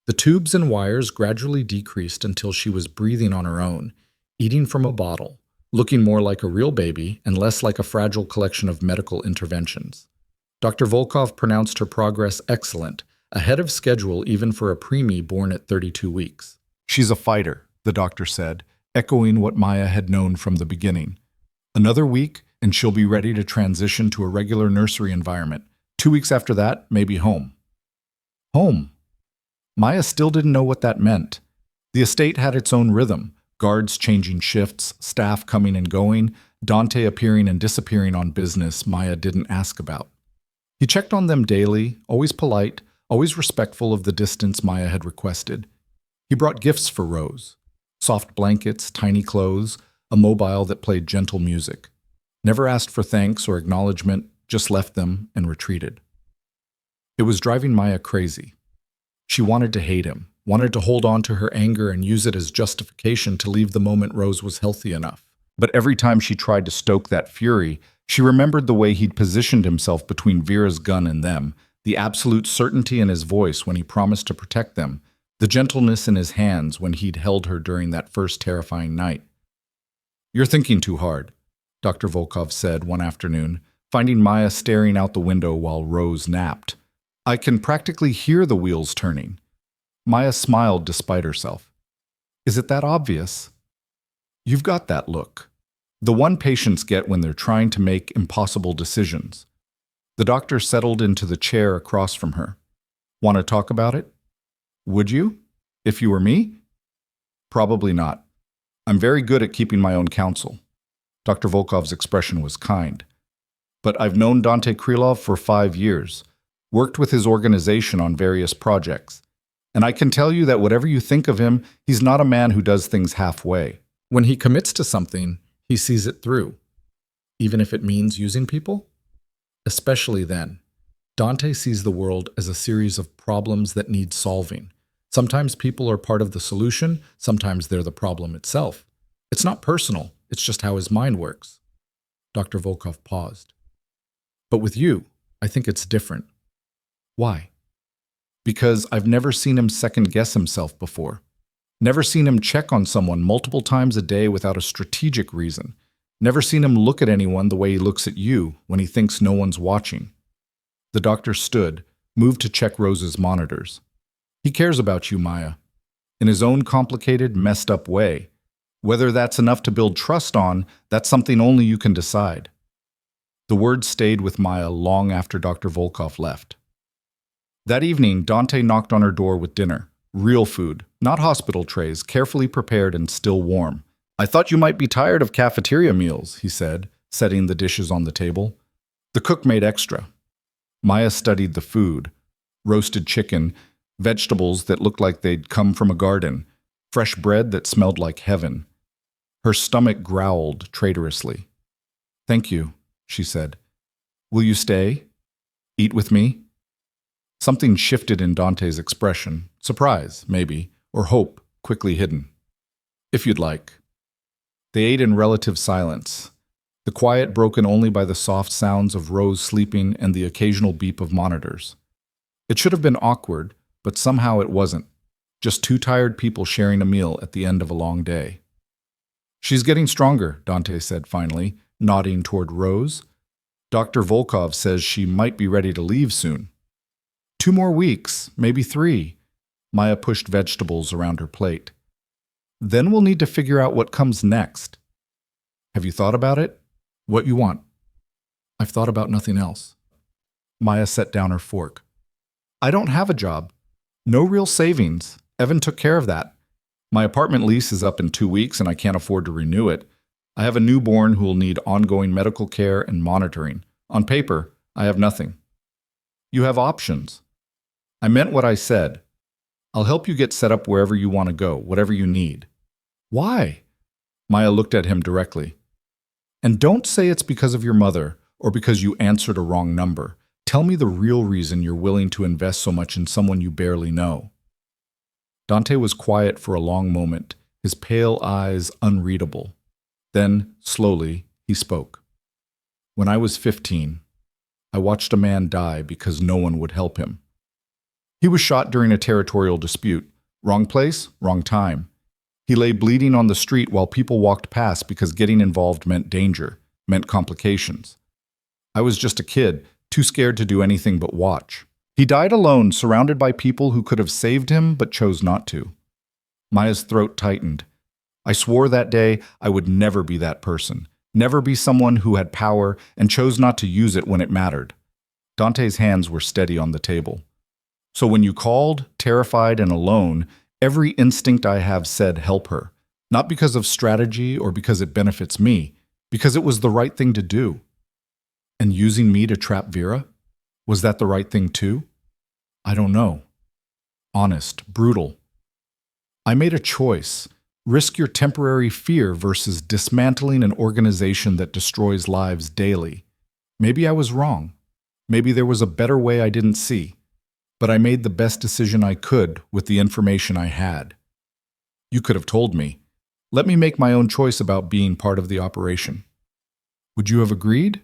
The tubes and wires gradually decreased until she was breathing on her own, eating from a bottle, looking more like a real baby and less like a fragile collection of medical interventions. Dr. Volkov pronounced her progress excellent, ahead of schedule even for a preemie born at 32 weeks. She's a fighter, the doctor said, echoing what Maya had known from the beginning. Another week, and she'll be ready to transition to a regular nursery environment. 2 weeks after that, maybe home. Home. Maya still didn't know what that meant. The estate had its own rhythm, guards changing shifts, staff coming and going, Dante appearing and disappearing on business Maya didn't ask about. He checked on them daily, always polite, always respectful of the distance Maya had requested. He brought gifts for Rose. Soft blankets, tiny clothes, a mobile that played gentle music. Never asked for thanks or acknowledgement, just left them and retreated. It was driving Maya crazy. She wanted to hate him, wanted to hold on to her anger and use it as justification to leave the moment Rose was healthy enough. But every time she tried to stoke that fury, she remembered the way he'd positioned himself between Vera's gun and them, the absolute certainty in his voice when he promised to protect them, the gentleness in his hands when he'd held her during that first terrifying night. You're thinking too hard, Dr. Volkov said one afternoon, finding Maya staring out the window while Rose napped. I can practically hear the wheels turning. Maya smiled despite herself. Is it that obvious? You've got that look. The one patients get when they're trying to make impossible decisions. The doctor settled into the chair across from her. Want to talk about it? Would you? If you were me? Probably not. I'm very good at keeping my own counsel. Dr. Volkov's expression was kind. But I've known Dante Krylov for 5 years, worked with his organization on various projects, and I can tell you that whatever you think of him, he's not a man who does things halfway. When he commits to something, he sees it through, even if it means using people. Especially then, Dante sees the world as a series of problems that need solving. Sometimes people are part of the solution, sometimes they're the problem itself. It's not personal, it's just how his mind works. Dr. Volkov paused. But with you, I think it's different. Why? Because I've never seen him second-guess himself before. Never seen him check on someone multiple times a day without a strategic reason. Never seen him look at anyone the way he looks at you when he thinks no one's watching. The doctor stood, moved to check Rose's monitors. He cares about you, Maya, in his own complicated, messed up way. Whether that's enough to build trust on, that's something only you can decide. The words stayed with Maya long after Dr. Volkov left. That evening, Dante knocked on her door with dinner. Real food, not hospital trays, carefully prepared and still warm. I thought you might be tired of cafeteria meals, he said, setting the dishes on the table. The cook made extra. Maya studied the food. Roasted chicken, vegetables that looked like they'd come from a garden, fresh bread that smelled like heaven. Her stomach growled traitorously. Thank you, she said. Will you stay? Eat with me? Something shifted in Dante's expression. Surprise, maybe, or hope, quickly hidden. If you'd like. They ate in relative silence, the quiet broken only by the soft sounds of Rose sleeping and the occasional beep of monitors. It should have been awkward, but somehow it wasn't. Just two tired people sharing a meal at the end of a long day. She's getting stronger, Dante said finally, nodding toward Rose. Dr. Volkov says she might be ready to leave soon. 2 more weeks, maybe 3. Maya pushed vegetables around her plate. Then we'll need to figure out what comes next. Have you thought about it? What you want? I've thought about nothing else. Maya set down her fork. I don't have a job. No real savings. Evan took care of that. My apartment lease is up in 2 weeks and I can't afford to renew it. I have a newborn who will need ongoing medical care and monitoring. On paper, I have nothing. You have options. I meant what I said. I'll help you get set up wherever you want to go, whatever you need. Why? Maya looked at him directly. And don't say it's because of your mother or because you answered a wrong number. Tell me the real reason you're willing to invest so much in someone you barely know. Dante was quiet for a long moment, his pale eyes unreadable. Then, slowly, he spoke. When I was 15, I watched a man die because no one would help him. He was shot during a territorial dispute. Wrong place, wrong time. He lay bleeding on the street while people walked past because getting involved meant danger, meant complications. I was just a kid, too scared to do anything but watch. He died alone, surrounded by people who could have saved him but chose not to. Maya's throat tightened. I swore that day I would never be that person, never be someone who had power and chose not to use it when it mattered. Dante's hands were steady on the table. So when you called, terrified and alone, every instinct I have said help her, not because of strategy or because it benefits me, because it was the right thing to do. And using me to trap Vera? Was that the right thing too? I don't know. Honest, brutal. I made a choice. Risk your temporary fear versus dismantling an organization that destroys lives daily. Maybe I was wrong. Maybe there was a better way I didn't see. But I made the best decision I could with the information I had. You could have told me. Let me make my own choice about being part of the operation. Would you have agreed?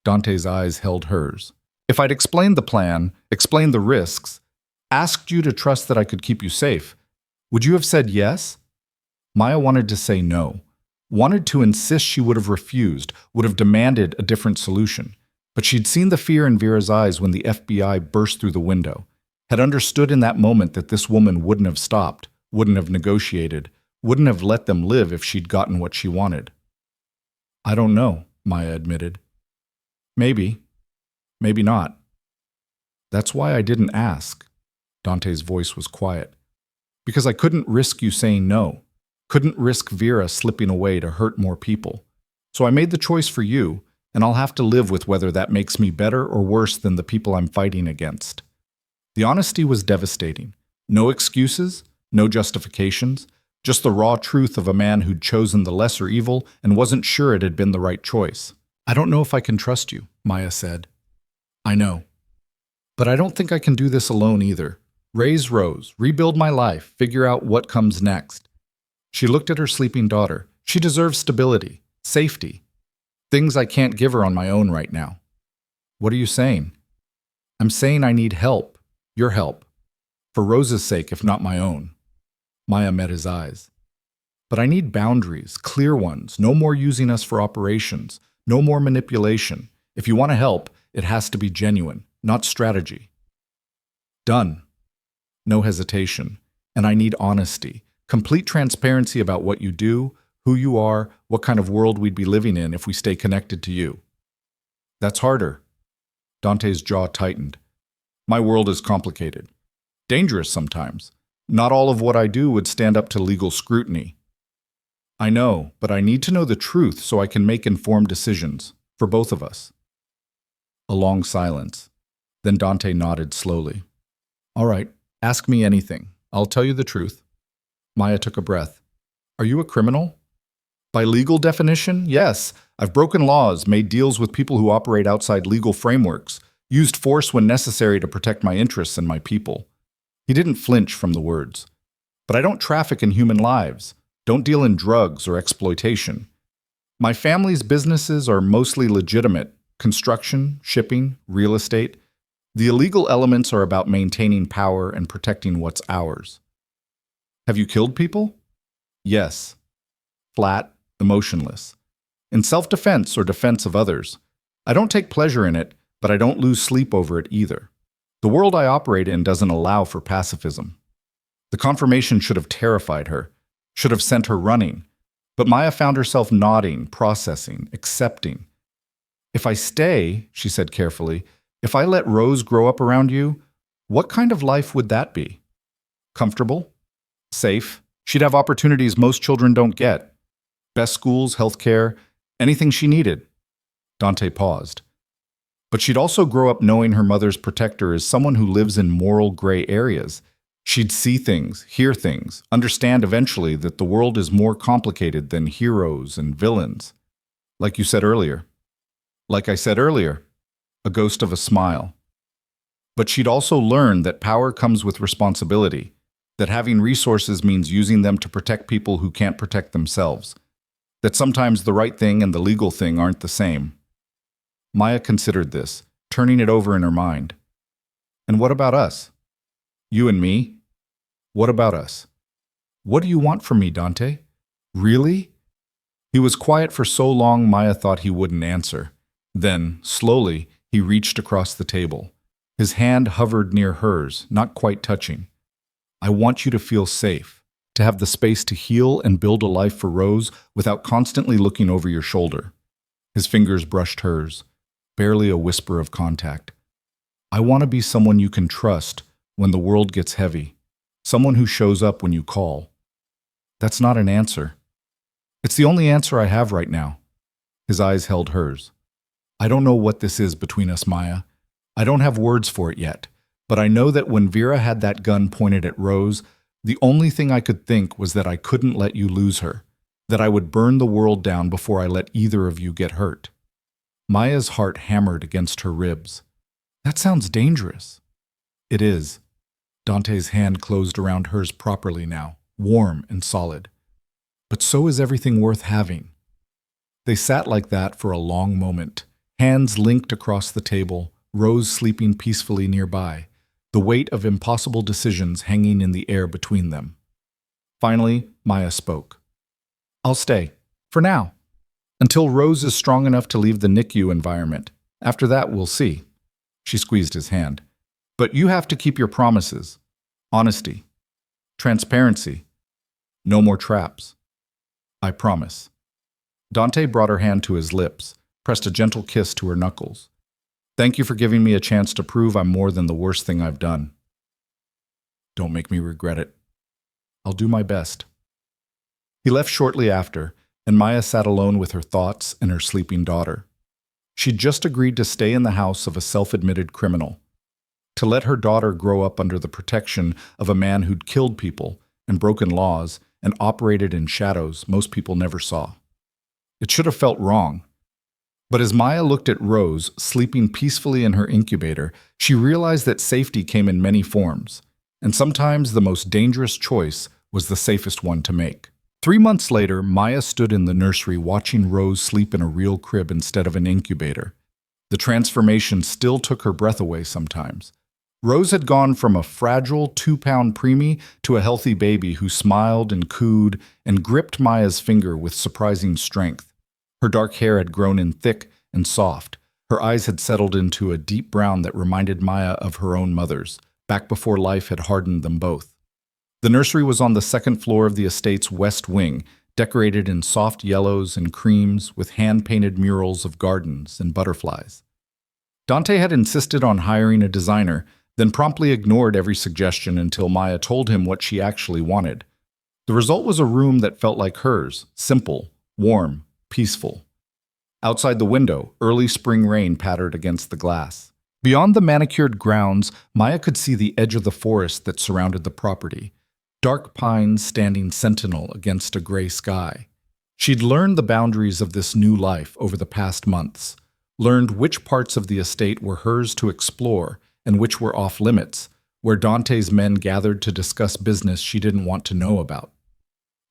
Dante's eyes held hers. If I'd explained the plan, explained the risks, asked you to trust that I could keep you safe, would you have said yes? Maya wanted to say no, wanted to insist she would have refused, would have demanded a different solution. But she'd seen the fear in Vera's eyes when the FBI burst through the window, had understood in that moment that this woman wouldn't have stopped, wouldn't have negotiated, wouldn't have let them live if she'd gotten what she wanted. I don't know, Maya admitted. Maybe. Maybe not. That's why I didn't ask. Dante's voice was quiet. Because I couldn't risk you saying no. Couldn't risk Vera slipping away to hurt more people. So I made the choice for you, and I'll have to live with whether that makes me better or worse than the people I'm fighting against. The honesty was devastating. No excuses, no justifications, just the raw truth of a man who'd chosen the lesser evil and wasn't sure it had been the right choice. I don't know if I can trust you, Maya said. I know. But I don't think I can do this alone either. Raise Rose, rebuild my life, figure out what comes next. She looked at her sleeping daughter. She deserves stability, safety. Things I can't give her on my own right now. What are you saying? I'm saying I need help, your help. For Rose's sake, if not my own. Maya met his eyes. But I need boundaries, clear ones, no more using us for operations, no more manipulation. If you want to help, it has to be genuine, not strategy. Done. No hesitation. And I need honesty, complete transparency about what you do, who you are, what kind of world we'd be living in if we stay connected to you. That's harder. Dante's jaw tightened. My world is complicated. Dangerous sometimes. Not all of what I do would stand up to legal scrutiny. I know, but I need to know the truth so I can make informed decisions, for both of us. A long silence. Then Dante nodded slowly. All right, ask me anything. I'll tell you the truth. Maya took a breath. Are you a criminal? By legal definition, yes. I've broken laws, made deals with people who operate outside legal frameworks, used force when necessary to protect my interests and my people. He didn't flinch from the words. But I don't traffic in human lives, don't deal in drugs or exploitation. My family's businesses are mostly legitimate: construction, shipping, real estate. The illegal elements are about maintaining power and protecting what's ours. Have you killed people? Yes. Flat, emotionless. In self-defense or defense of others. I don't take pleasure in it, but I don't lose sleep over it either. The world I operate in doesn't allow for pacifism. The confirmation should have terrified her, should have sent her running. But Maya found herself nodding, processing, accepting. If I stay, she said carefully, if I let Rose grow up around you, what kind of life would that be? Comfortable? Safe? She'd have opportunities most children don't get. Best schools, healthcare, anything she needed. Dante paused. But she'd also grow up knowing her mother's protector is someone who lives in moral gray areas. She'd see things, hear things, understand eventually that the world is more complicated than heroes and villains. Like you said earlier. Like I said earlier, a ghost of a smile. But she'd also learn that power comes with responsibility, that having resources means using them to protect people who can't protect themselves, that sometimes the right thing and the legal thing aren't the same. Maya considered this, turning it over in her mind. And what about us? You and me? What about us? What do you want from me, Dante? Really? He was quiet for so long Maya thought he wouldn't answer. Then, slowly, he reached across the table. His hand hovered near hers, not quite touching. I want you to feel safe, to have the space to heal and build a life for Rose without constantly looking over your shoulder. His fingers brushed hers, barely a whisper of contact. I want to be someone you can trust when the world gets heavy, someone who shows up when you call. That's not an answer. It's the only answer I have right now. His eyes held hers. I don't know what this is between us, Maya. I don't have words for it yet, but I know that when Vera had that gun pointed at Rose, the only thing I could think was that I couldn't let you lose her, that I would burn the world down before I let either of you get hurt. Maya's heart hammered against her ribs. That sounds dangerous. It is. Dante's hand closed around hers properly now, warm and solid. But so is everything worth having. They sat like that for a long moment, hands linked across the table, Rose sleeping peacefully nearby, the weight of impossible decisions hanging in the air between them. Finally, Maya spoke. I'll stay, for now, until Rose is strong enough to leave the NICU environment, After that, we'll see. She squeezed his hand. But you have to keep your promises. Honesty. Transparency. No more traps. I promise. Dante brought her hand to his lips, pressed a gentle kiss to her knuckles. Thank you for giving me a chance to prove I'm more than the worst thing I've done. Don't make me regret it. I'll do my best. He left shortly after, and Maya sat alone with her thoughts and her sleeping daughter. She'd just agreed to stay in the house of a self-admitted criminal, to let her daughter grow up under the protection of a man who'd killed people and broken laws and operated in shadows most people never saw. It should have felt wrong. But as Maya looked at Rose, sleeping peacefully in her incubator, she realized that safety came in many forms, and sometimes the most dangerous choice was the safest one to make. 3 months later, Maya stood in the nursery watching Rose sleep in a real crib instead of an incubator. The transformation still took her breath away sometimes. Rose had gone from a fragile 2-pound preemie to a healthy baby who smiled and cooed and gripped Maya's finger with surprising strength. Her dark hair had grown in thick and soft. Her eyes had settled into a deep brown that reminded Maya of her own mother's, back before life had hardened them both. The nursery was on the second floor of the estate's west wing, decorated in soft yellows and creams with hand-painted murals of gardens and butterflies. Dante had insisted on hiring a designer, then promptly ignored every suggestion until Maya told him what she actually wanted. The result was a room that felt like hers, simple, warm, peaceful. Outside the window, early spring rain pattered against the glass. Beyond the manicured grounds, Maya could see the edge of the forest that surrounded the property, dark pines standing sentinel against a gray sky. She'd learned the boundaries of this new life over the past months, learned which parts of the estate were hers to explore and which were off limits, where Dante's men gathered to discuss business she didn't want to know about.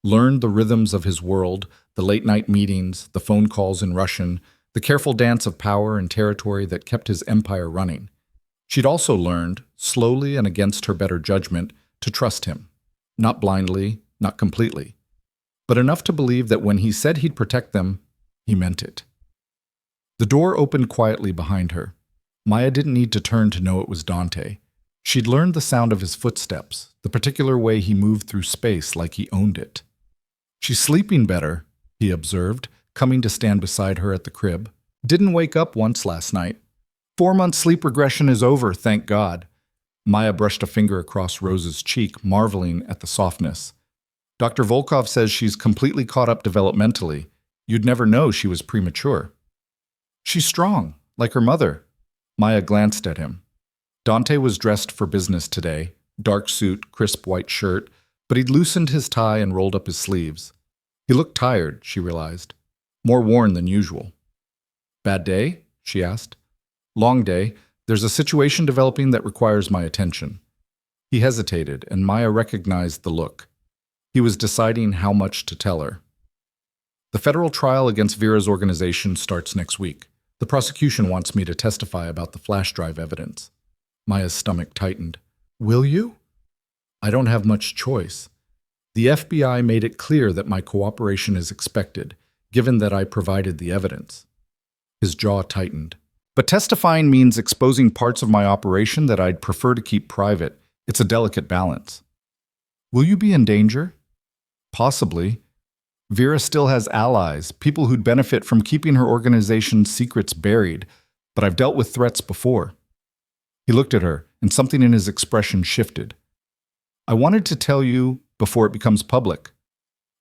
Learned the rhythms of his world, the late-night meetings, the phone calls in Russian, the careful dance of power and territory that kept his empire running. She'd also learned, slowly and against her better judgment, to trust him. Not blindly, not completely, but enough to believe that when he said he'd protect them, he meant it. The door opened quietly behind her. Maya didn't need to turn to know it was Dante. She'd learned the sound of his footsteps, the particular way he moved through space like he owned it. She's sleeping better, he observed, coming to stand beside her at the crib. Didn't wake up once last night. 4 months sleep regression is over, thank God. Maya brushed a finger across Rose's cheek, marveling at the softness. Dr. Volkov says she's completely caught up developmentally. You'd never know she was premature. She's strong, like her mother. Maya glanced at him. Dante was dressed for business today, dark suit, crisp white shirt, but he'd loosened his tie and rolled up his sleeves. He looked tired, she realized, more worn than usual. Bad day? She asked. Long day. There's a situation developing that requires my attention. He hesitated, and Maya recognized the look. He was deciding how much to tell her. The federal trial against Vera's organization starts next week. The prosecution wants me to testify about the flash drive evidence. Maya's stomach tightened. Will you? I don't have much choice. The FBI made it clear that my cooperation is expected, given that I provided the evidence. His jaw tightened. But testifying means exposing parts of my operation that I'd prefer to keep private. It's a delicate balance. Will you be in danger? Possibly. Vera still has allies, people who'd benefit from keeping her organization's secrets buried, but I've dealt with threats before. He looked at her, and something in his expression shifted. I wanted to tell you before it becomes public.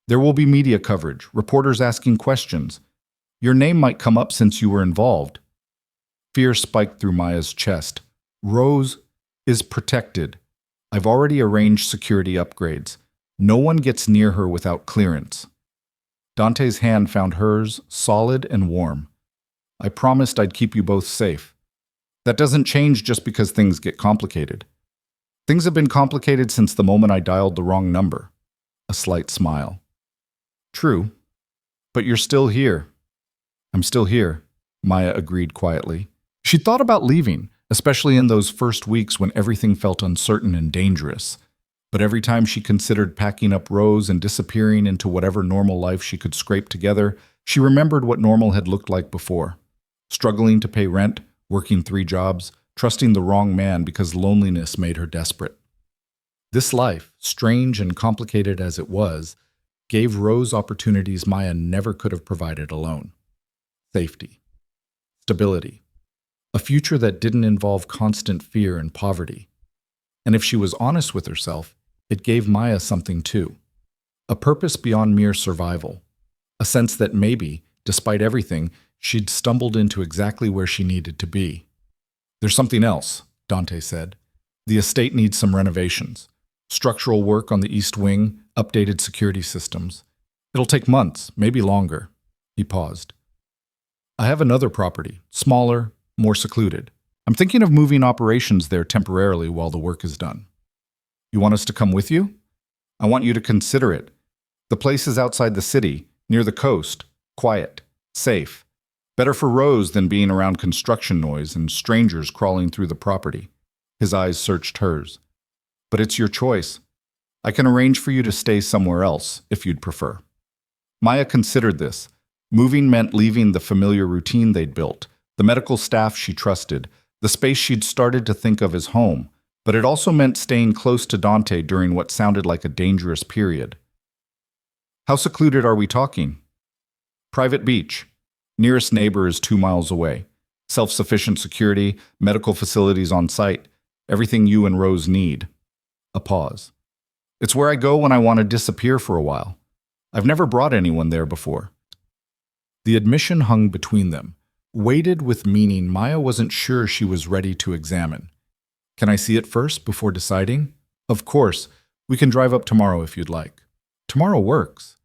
There will be media coverage, reporters asking questions. Your name might come up since you were involved. Fear spiked through Maya's chest. Rose is protected. I've already arranged security upgrades. No one gets near her without clearance. Dante's hand found hers, solid and warm. I promised I'd keep you both safe. That doesn't change just because things get complicated. Things have been complicated since the moment I dialed the wrong number. A slight smile. True, but you're still here. I'm still here, Maya agreed quietly. She thought about leaving, especially in those first weeks when everything felt uncertain and dangerous. But every time she considered packing up Rose and disappearing into whatever normal life she could scrape together, she remembered what normal had looked like before. struggling to pay rent, working 3 jobs, trusting the wrong man because loneliness made her desperate. This life, strange and complicated as it was, gave Rose opportunities Maya never could have provided alone. Safety, stability, a future that didn't involve constant fear and poverty. And if she was honest with herself, it gave Maya something too. A purpose beyond mere survival. A sense that maybe, despite everything, she'd stumbled into exactly where she needed to be. "There's something else," Dante said. "The estate needs some renovations. Structural work on the east wing, updated security systems. It'll take months, maybe longer." He paused. "I have another property, smaller, more secluded. I'm thinking of moving operations there temporarily while the work is done. You want us to come with you? I want you to consider it. The place is outside the city, near the coast, quiet, safe. Better for Rose than being around construction noise and strangers crawling through the property." His eyes searched hers. "But it's your choice. I can arrange for you to stay somewhere else, if you'd prefer." Maya considered this. Moving meant leaving the familiar routine they'd built, the medical staff she trusted, the space she'd started to think of as home, but it also meant staying close to Dante during what sounded like a dangerous period. "How secluded are we talking?" "Private beach. Nearest neighbor is 2 miles away. Self-sufficient security, medical facilities on site, everything you and Rose need." A pause. "It's where I go when I want to disappear for a while. I've never brought anyone there before." The admission hung between them, weighted with meaning Maya wasn't sure she was ready to examine. "Can I see it first before deciding?" "Of course. We can drive up tomorrow if you'd like." "Tomorrow works."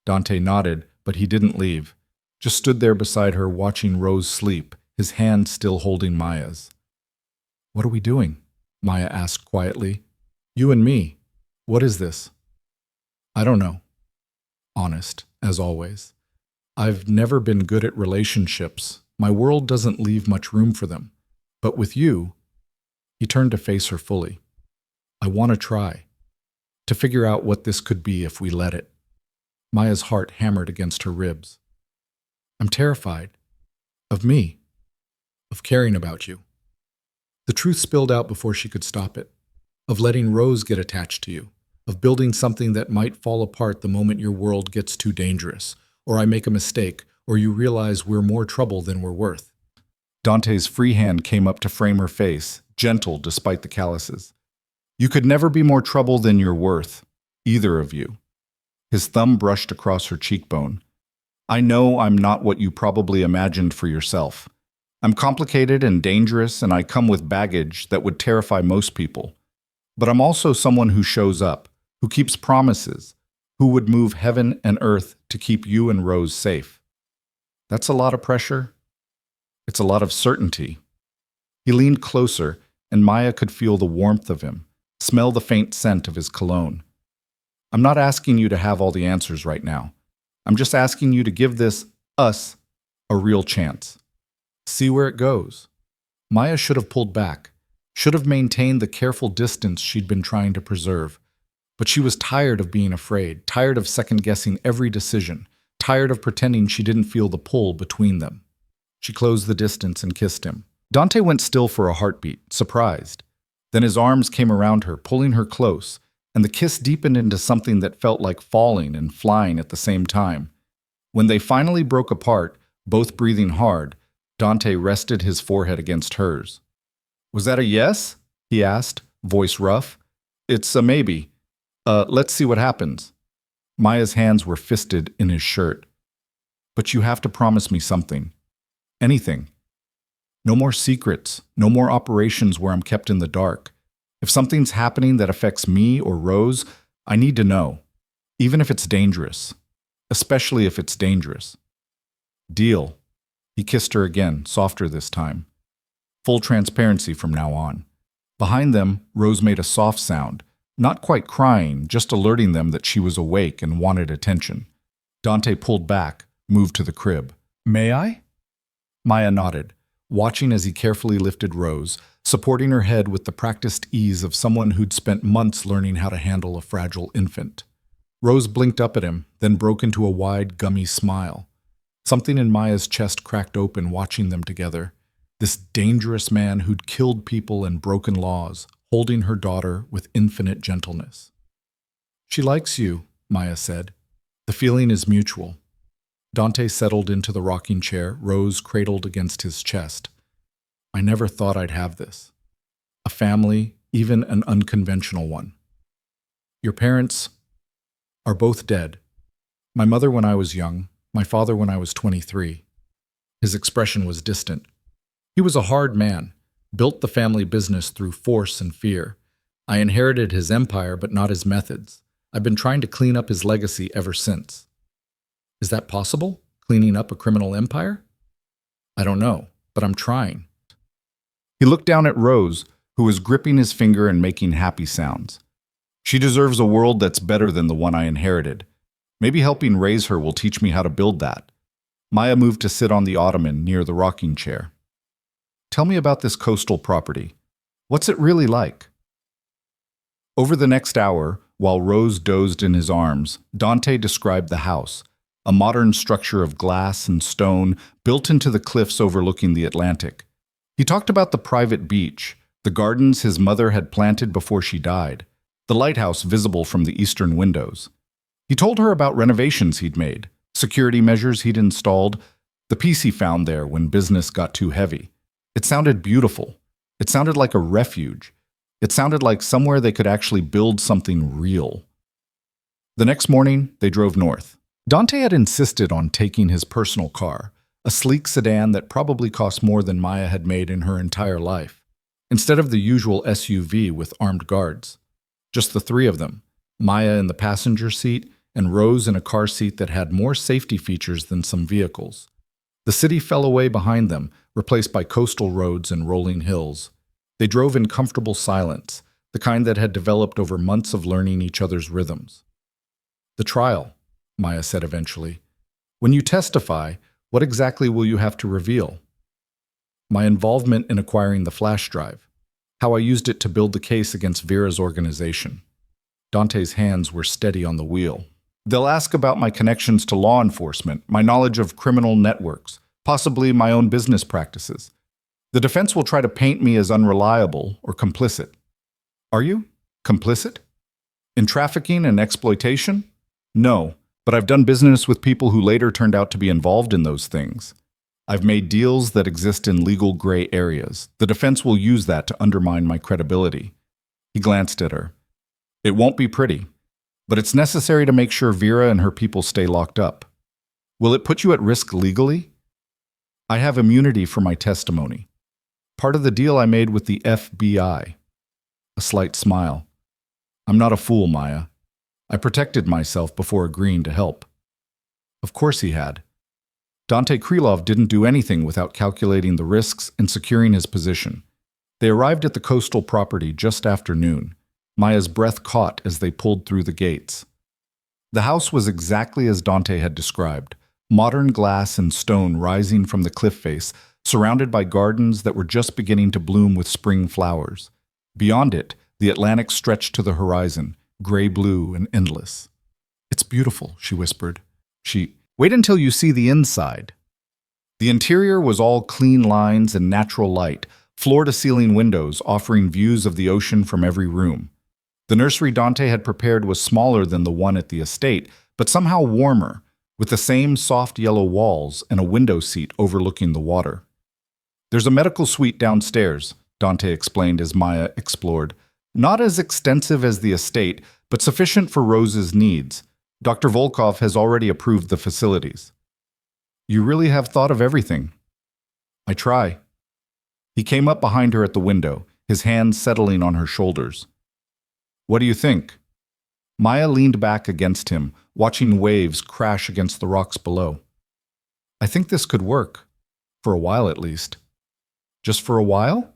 Dante nodded, but he didn't leave. Just stood there beside her watching Rose sleep, his hand still holding Maya's. "What are we doing?" Maya asked quietly. "You and me. What is this?" "I don't know." Honest, as always. "I've never been good at relationships. My world doesn't leave much room for them. But with you," he turned to face her fully, "I want to try. To figure out what this could be if we let it." Maya's heart hammered against her ribs. "I'm terrified. Of me. Of caring about you." The truth spilled out before she could stop it. Of letting Rose get attached to you. Of building something that might fall apart the moment your world gets too dangerous, or I make a mistake, or you realize we're more trouble than we're worth. Dante's free hand came up to frame her face, gentle despite the calluses. "You could never be more trouble than you're worth, either of you." His thumb brushed across her cheekbone. "I know I'm not what you probably imagined for yourself. I'm complicated and dangerous, and I come with baggage that would terrify most people. But I'm also someone who shows up, who keeps promises, who would move heaven and earth to keep you and Rose safe. That's a lot of pressure. It's a lot of certainty." He leaned closer, and Maya could feel the warmth of him, smell the faint scent of his cologne. "I'm not asking you to have all the answers right now. I'm just asking you to give this, us, a real chance. See where it goes." Maya should have pulled back, should have maintained the careful distance she'd been trying to preserve. But she was tired of being afraid, tired of second-guessing every decision, tired of pretending she didn't feel the pull between them. She closed the distance and kissed him. Dante went still for a heartbeat, surprised. Then his arms came around her, pulling her close, and the kiss deepened into something that felt like falling and flying at the same time. When they finally broke apart, both breathing hard, Dante rested his forehead against hers. "Was that a yes?" he asked, voice rough. "It's a maybe. Let's see what happens." Maya's hands were fisted in his shirt. "But you have to promise me something. Anything. No more secrets, no more operations where I'm kept in the dark. If something's happening that affects me or Rose, I need to know, even if it's dangerous, especially if it's dangerous." "Deal." He kissed her again, softer this time. Full transparency from now on. Behind them, Rose made a soft sound, not quite crying, just alerting them that she was awake and wanted attention. Dante pulled back, moved to the crib. "May I?" Maya nodded, watching as he carefully lifted Rose, supporting her head with the practiced ease of someone who'd spent months learning how to handle a fragile infant. Rose blinked up at him, then broke into a wide, gummy smile. Something in Maya's chest cracked open watching them together. This dangerous man who'd killed people and broken laws, holding her daughter with infinite gentleness. "She likes you," Maya said. "The feeling is mutual." Dante settled into the rocking chair, Rose cradled against his chest. "I never thought I'd have this. A family, even an unconventional one. Your parents are both dead. My mother when I was young, my father when I was 23. His expression was distant. He was a hard man, built the family business through force and fear. I inherited his empire, but not his methods. I've been trying to clean up his legacy ever since." "Is that possible? Cleaning up a criminal empire?" "I don't know, but I'm trying." He looked down at Rose, who was gripping his finger and making happy sounds. "She deserves a world that's better than the one I inherited. Maybe helping raise her will teach me how to build that." Maya moved to sit on the ottoman near the rocking chair. "Tell me about this coastal property. What's it really like?" Over the next hour, while Rose dozed in his arms, Dante described the house, a modern structure of glass and stone built into the cliffs overlooking the Atlantic. He talked about the private beach, the gardens his mother had planted before she died, the lighthouse visible from the eastern windows. He told her about renovations he'd made, security measures he'd installed, the peace he found there when business got too heavy. It sounded beautiful. It sounded like a refuge. It sounded like somewhere they could actually build something real. The next morning, they drove north. Dante had insisted on taking his personal car, a sleek sedan that probably cost more than Maya had made in her entire life, instead of the usual SUV with armed guards. Just the three of them, Maya in the passenger seat and Rose in a car seat that had more safety features than some vehicles. The city fell away behind them, replaced by coastal roads and rolling hills. They drove in comfortable silence, the kind that had developed over months of learning each other's rhythms. "The trial," Maya said eventually. "When you testify, what exactly will you have to reveal?" "My involvement in acquiring the flash drive, how I used it to build the case against Vera's organization." Dante's hands were steady on the wheel. "They'll ask about my connections to law enforcement, my knowledge of criminal networks, possibly my own business practices. The defense will try to paint me as unreliable or complicit." "Are you? Complicit? In trafficking and exploitation?" "No, but I've done business with people who later turned out to be involved in those things. I've made deals that exist in legal gray areas. The defense will use that to undermine my credibility." He glanced at her. "It won't be pretty, but it's necessary to make sure Vera and her people stay locked up. Will it put you at risk legally?" "I have immunity for my testimony. Part of the deal I made with the FBI." A slight smile. "I'm not a fool, Maya. I protected myself before agreeing to help." Of course he had. Dante Krylov didn't do anything without calculating the risks and securing his position. They arrived at the coastal property just after noon. Maya's breath caught as they pulled through the gates. The house was exactly as Dante had described, modern glass and stone rising from the cliff face, surrounded by gardens that were just beginning to bloom with spring flowers. Beyond it, the Atlantic stretched to the horizon, gray-blue and endless. "It's beautiful," she whispered. "Wait until you see the inside." The interior was all clean lines and natural light, floor-to-ceiling windows offering views of the ocean from every room. The nursery Dante had prepared was smaller than the one at the estate, but somehow warmer, with the same soft yellow walls and a window seat overlooking the water. "There's a medical suite downstairs," Dante explained as Maya explored. "Not as extensive as the estate, but sufficient for Rose's needs. Dr. Volkov has already approved the facilities." "You really have thought of everything." "I try." He came up behind her at the window, his hands settling on her shoulders. "What do you think?" Maya leaned back against him, watching waves crash against the rocks below. "I think this could work. For a while at least." "Just for a while?"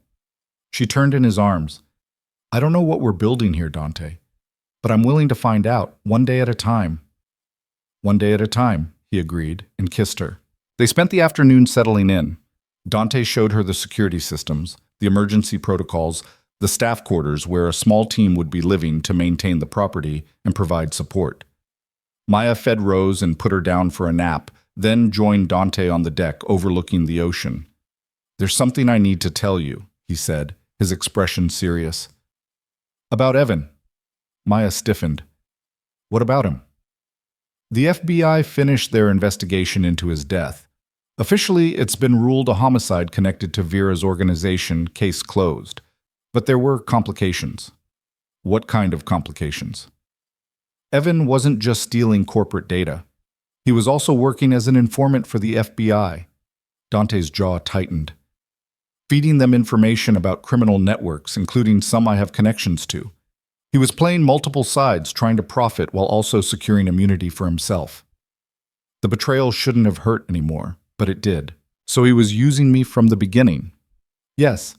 She turned in his arms. "I don't know what we're building here, Dante, but I'm willing to find out, one day at a time." "One day at a time," he agreed, and kissed her. They spent the afternoon settling in. Dante showed her the security systems, the emergency protocols, the staff quarters where a small team would be living to maintain the property and provide support. Maya fed Rose and put her down for a nap, then joined Dante on the deck overlooking the ocean. "There's something I need to tell you," he said, his expression serious. "About Evan." Maya stiffened. "What about him?" "The FBI finished their investigation into his death. Officially, it's been ruled a homicide connected to Vera's organization, case closed. But there were complications." "What kind of complications?" "Evan wasn't just stealing corporate data. He was also working as an informant for the FBI." Dante's jaw tightened. "Feeding them information about criminal networks, including some I have connections to. He was playing multiple sides, trying to profit while also securing immunity for himself. The betrayal shouldn't have hurt anymore, but it did. So he was using me from the beginning." "Yes,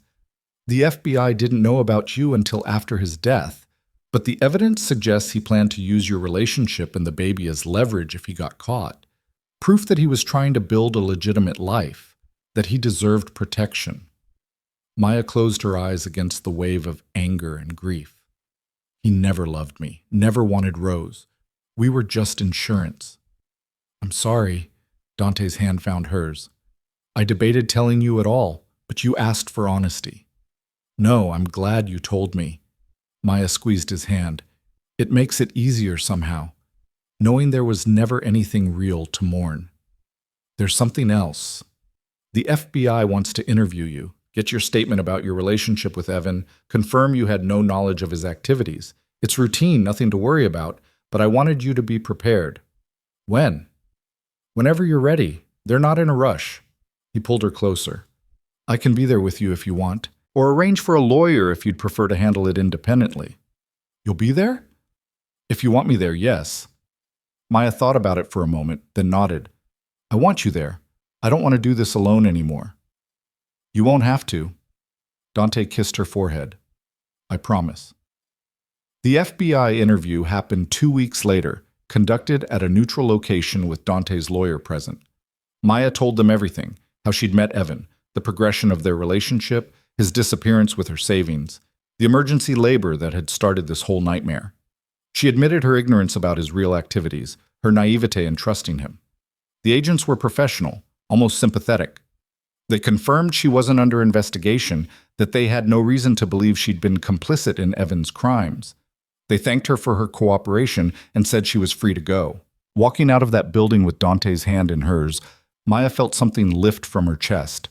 the FBI didn't know about you until after his death, but the evidence suggests he planned to use your relationship and the baby as leverage if he got caught. Proof that he was trying to build a legitimate life, that he deserved protection." Maya closed her eyes against the wave of anger and grief. "He never loved me, never wanted Rose. We were just insurance." "I'm sorry." Dante's hand found hers. "I debated telling you at all, but you asked for honesty." "No, I'm glad you told me." Maya squeezed his hand. "It makes it easier somehow, knowing there was never anything real to mourn. There's something else. The FBI wants to interview you, get your statement about your relationship with Evan, confirm you had no knowledge of his activities. It's routine, nothing to worry about, but I wanted you to be prepared." "When?" "Whenever you're ready. They're not in a rush." He pulled her closer. "I can be there with you if you want, or arrange for a lawyer if you'd prefer to handle it independently." "You'll be there?" "If you want me there, yes." Maya thought about it for a moment, then nodded. "I want you there. I don't want to do this alone anymore." "You won't have to." Dante kissed her forehead. "I promise." The FBI interview happened 2 weeks later, conducted at a neutral location with Dante's lawyer present. Maya told them everything, how she'd met Evan, the progression of their relationship, his disappearance with her savings, the emergency labor that had started this whole nightmare. She admitted her ignorance about his real activities, her naivete in trusting him. The agents were professional, almost sympathetic. They confirmed she wasn't under investigation, that they had no reason to believe she'd been complicit in Evan's crimes. They thanked her for her cooperation and said she was free to go. Walking out of that building with Dante's hand in hers, Maya felt something lift from her chest,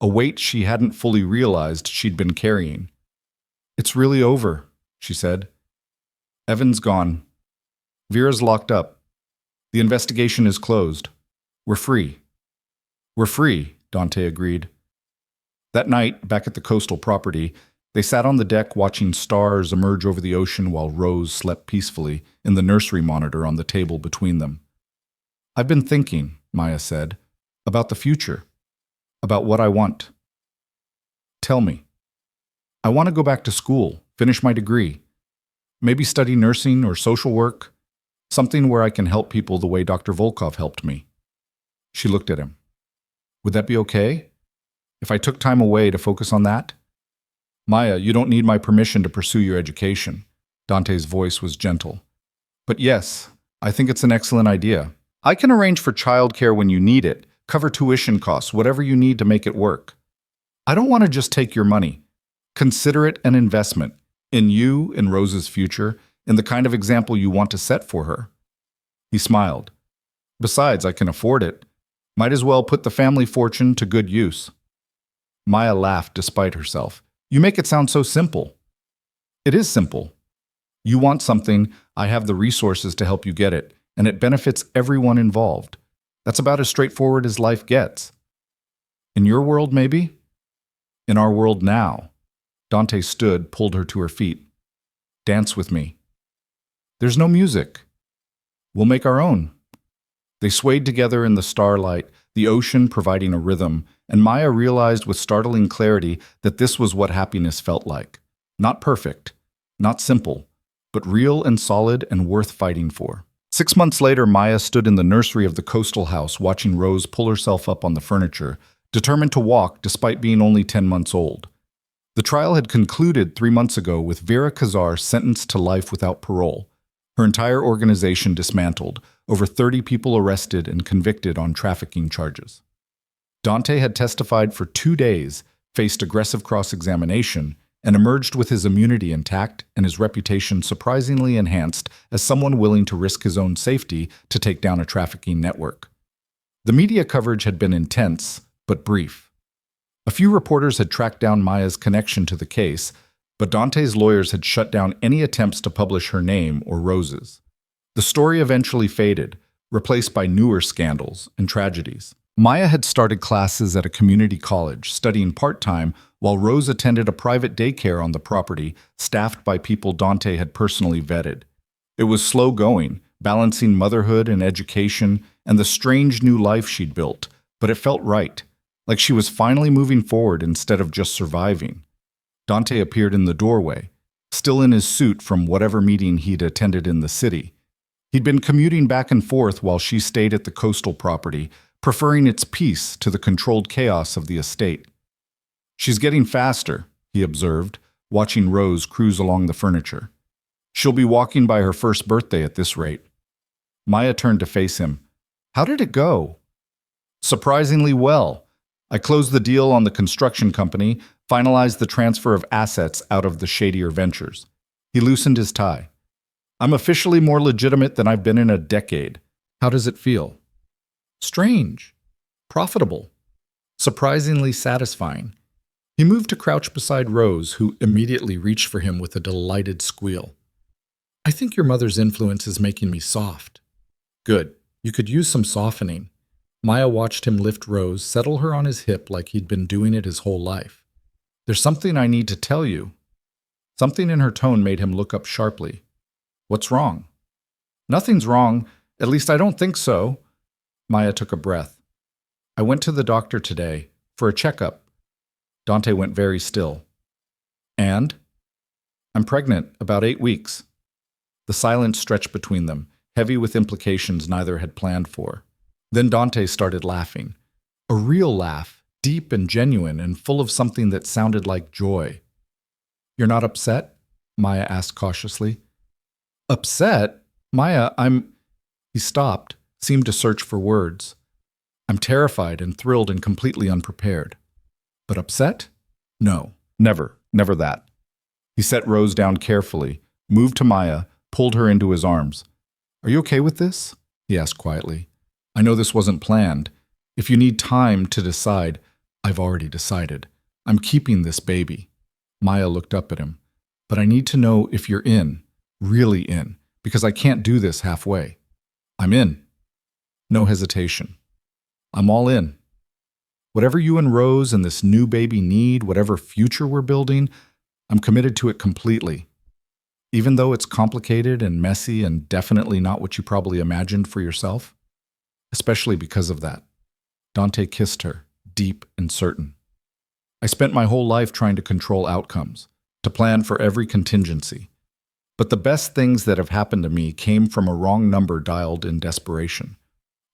a weight she hadn't fully realized she'd been carrying. "It's really over," she said. "Evan's gone. Vera's locked up. The investigation is closed. We're free." "We're free," Dante agreed. That night, back at the coastal property, they sat on the deck watching stars emerge over the ocean while Rose slept peacefully in the nursery monitor on the table between them. "I've been thinking," Maya said, "about the future, about what I want." "Tell me." "I want to go back to school, finish my degree. Maybe study nursing or social work, something where I can help people the way Dr. Volkov helped me." She looked at him. "Would that be okay? If I took time away to focus on that?" "Maya, you don't need my permission to pursue your education." Dante's voice was gentle. "But yes, I think it's an excellent idea. I can arrange for childcare when you need it, cover tuition costs, whatever you need to make it work. I don't want to just take your money. Consider it an investment in you, in Rose's future, in the kind of example you want to set for her." He smiled. "Besides, I can afford it. Might as well put the family fortune to good use." Maya laughed despite herself. "You make it sound so simple." "It is simple. You want something, I have the resources to help you get it, and it benefits everyone involved. That's about as straightforward as life gets. In your world, maybe? In our world now." Dante stood, pulled her to her feet. "Dance with me." "There's no music." "We'll make our own." They swayed together in the starlight, the ocean providing a rhythm, and Maya realized with startling clarity that this was what happiness felt like. Not perfect, not simple, but real and solid and worth fighting for. 6 months later, Maya stood in the nursery of the coastal house watching Rose pull herself up on the furniture, determined to walk despite being only 10 months old. The trial had concluded 3 months ago with Vera Kazar sentenced to life without parole. Her entire organization dismantled, over 30 people arrested and convicted on trafficking charges. Dante had testified for 2 days, faced aggressive cross-examination, and emerged with his immunity intact and his reputation surprisingly enhanced as someone willing to risk his own safety to take down a trafficking network. The media coverage had been intense, but brief. A few reporters had tracked down Maya's connection to the case, but Dante's lawyers had shut down any attempts to publish her name or Rose's. The story eventually faded, replaced by newer scandals and tragedies. Maya had started classes at a community college, studying part-time, while Rose attended a private daycare on the property, staffed by people Dante had personally vetted. It was slow going, balancing motherhood and education and the strange new life she'd built, but it felt right, like she was finally moving forward instead of just surviving. Dante appeared in the doorway, still in his suit from whatever meeting he'd attended in the city. He'd been commuting back and forth while she stayed at the coastal property, preferring its peace to the controlled chaos of the estate. "She's getting faster," he observed, watching Rose cruise along the furniture. "She'll be walking by her first birthday at this rate." Maya turned to face him. "How did it go?" "Surprisingly well. I closed the deal on the construction company, finalized the transfer of assets out of the shadier ventures." He loosened his tie. "I'm officially more legitimate than I've been in a decade. How does it feel?" "Strange. Profitable. Surprisingly satisfying." He moved to crouch beside Rose, who immediately reached for him with a delighted squeal. "I think your mother's influence is making me soft." "Good. You could use some softening." Maya watched him lift Rose, settle her on his hip like he'd been doing it his whole life. "There's something I need to tell you." Something in her tone made him look up sharply. "What's wrong?" "Nothing's wrong. At least I don't think so." Maya took a breath. "I went to the doctor today, for a checkup." Dante went very still. "And?" "I'm pregnant, about 8 weeks." The silence stretched between them, heavy with implications neither had planned for. Then Dante started laughing. A real laugh, deep and genuine and full of something that sounded like joy. "You're not upset?" Maya asked cautiously. "Upset? Maya, I'm—" He stopped, seemed to search for words. "I'm terrified and thrilled and completely unprepared. But upset? No, never that." He set Rose down carefully, moved to Maya, pulled her into his arms. "Are you okay with this?" he asked quietly. "I know this wasn't planned. If you need time to decide, I've already decided. I'm keeping this baby." Maya looked up at him. "But I need to know if you're in, really in, because I can't do this halfway." "I'm in." No hesitation. "I'm all in. Whatever you and Rose and this new baby need, whatever future we're building, I'm committed to it completely. Even though it's complicated and messy and definitely not what you probably imagined for yourself. Especially because of that." Dante kissed her, deep and certain. "I spent my whole life trying to control outcomes, to plan for every contingency. But the best things that have happened to me came from a wrong number dialed in desperation.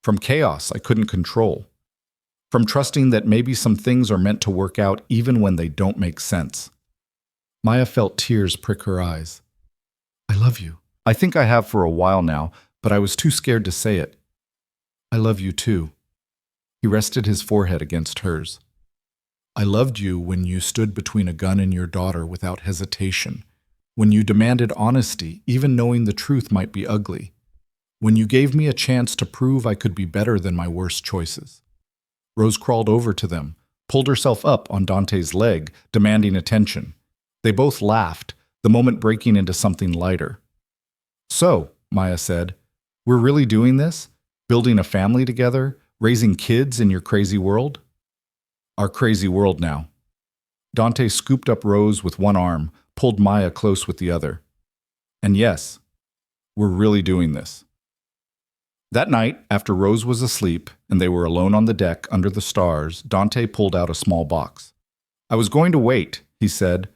From chaos I couldn't control. From trusting that maybe some things are meant to work out even when they don't make sense." Maya felt tears prick her eyes. "I love you." "I think I have for a while now, but I was too scared to say it." "I love you too." He rested his forehead against hers. "I loved you when you stood between a gun and your daughter without hesitation, when you demanded honesty even knowing the truth might be ugly, when you gave me a chance to prove I could be better than my worst choices." Rose crawled over to them, pulled herself up on Dante's leg, demanding attention. They both laughed, the moment breaking into something lighter. "So," Maya said, "we're really doing this? Building a family together? Raising kids in your crazy world?" "Our crazy world now." Dante scooped up Rose with one arm, pulled Maya close with the other. "And yes, we're really doing this." That night, after Rose was asleep and they were alone on the deck under the stars, Dante pulled out a small box. "I was going to wait," he said,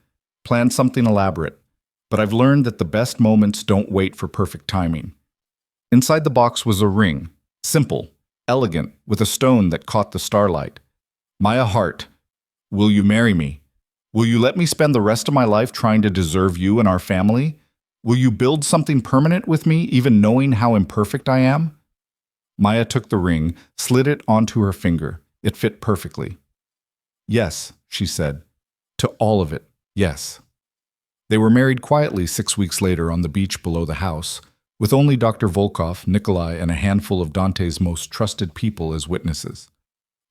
"plan something elaborate, but I've learned that the best moments don't wait for perfect timing." Inside the box was a ring, simple, elegant, with a stone that caught the starlight. "Maya Hart, will you marry me? Will you let me spend the rest of my life trying to deserve you and our family? Will you build something permanent with me, even knowing how imperfect I am? Maya took the ring, slid it onto her finger. It fit perfectly. Yes, she said. To all of it, yes. They were married quietly 6 weeks later on the beach below the house, with only Dr. Volkov, Nikolai, and a handful of Dante's most trusted people as witnesses.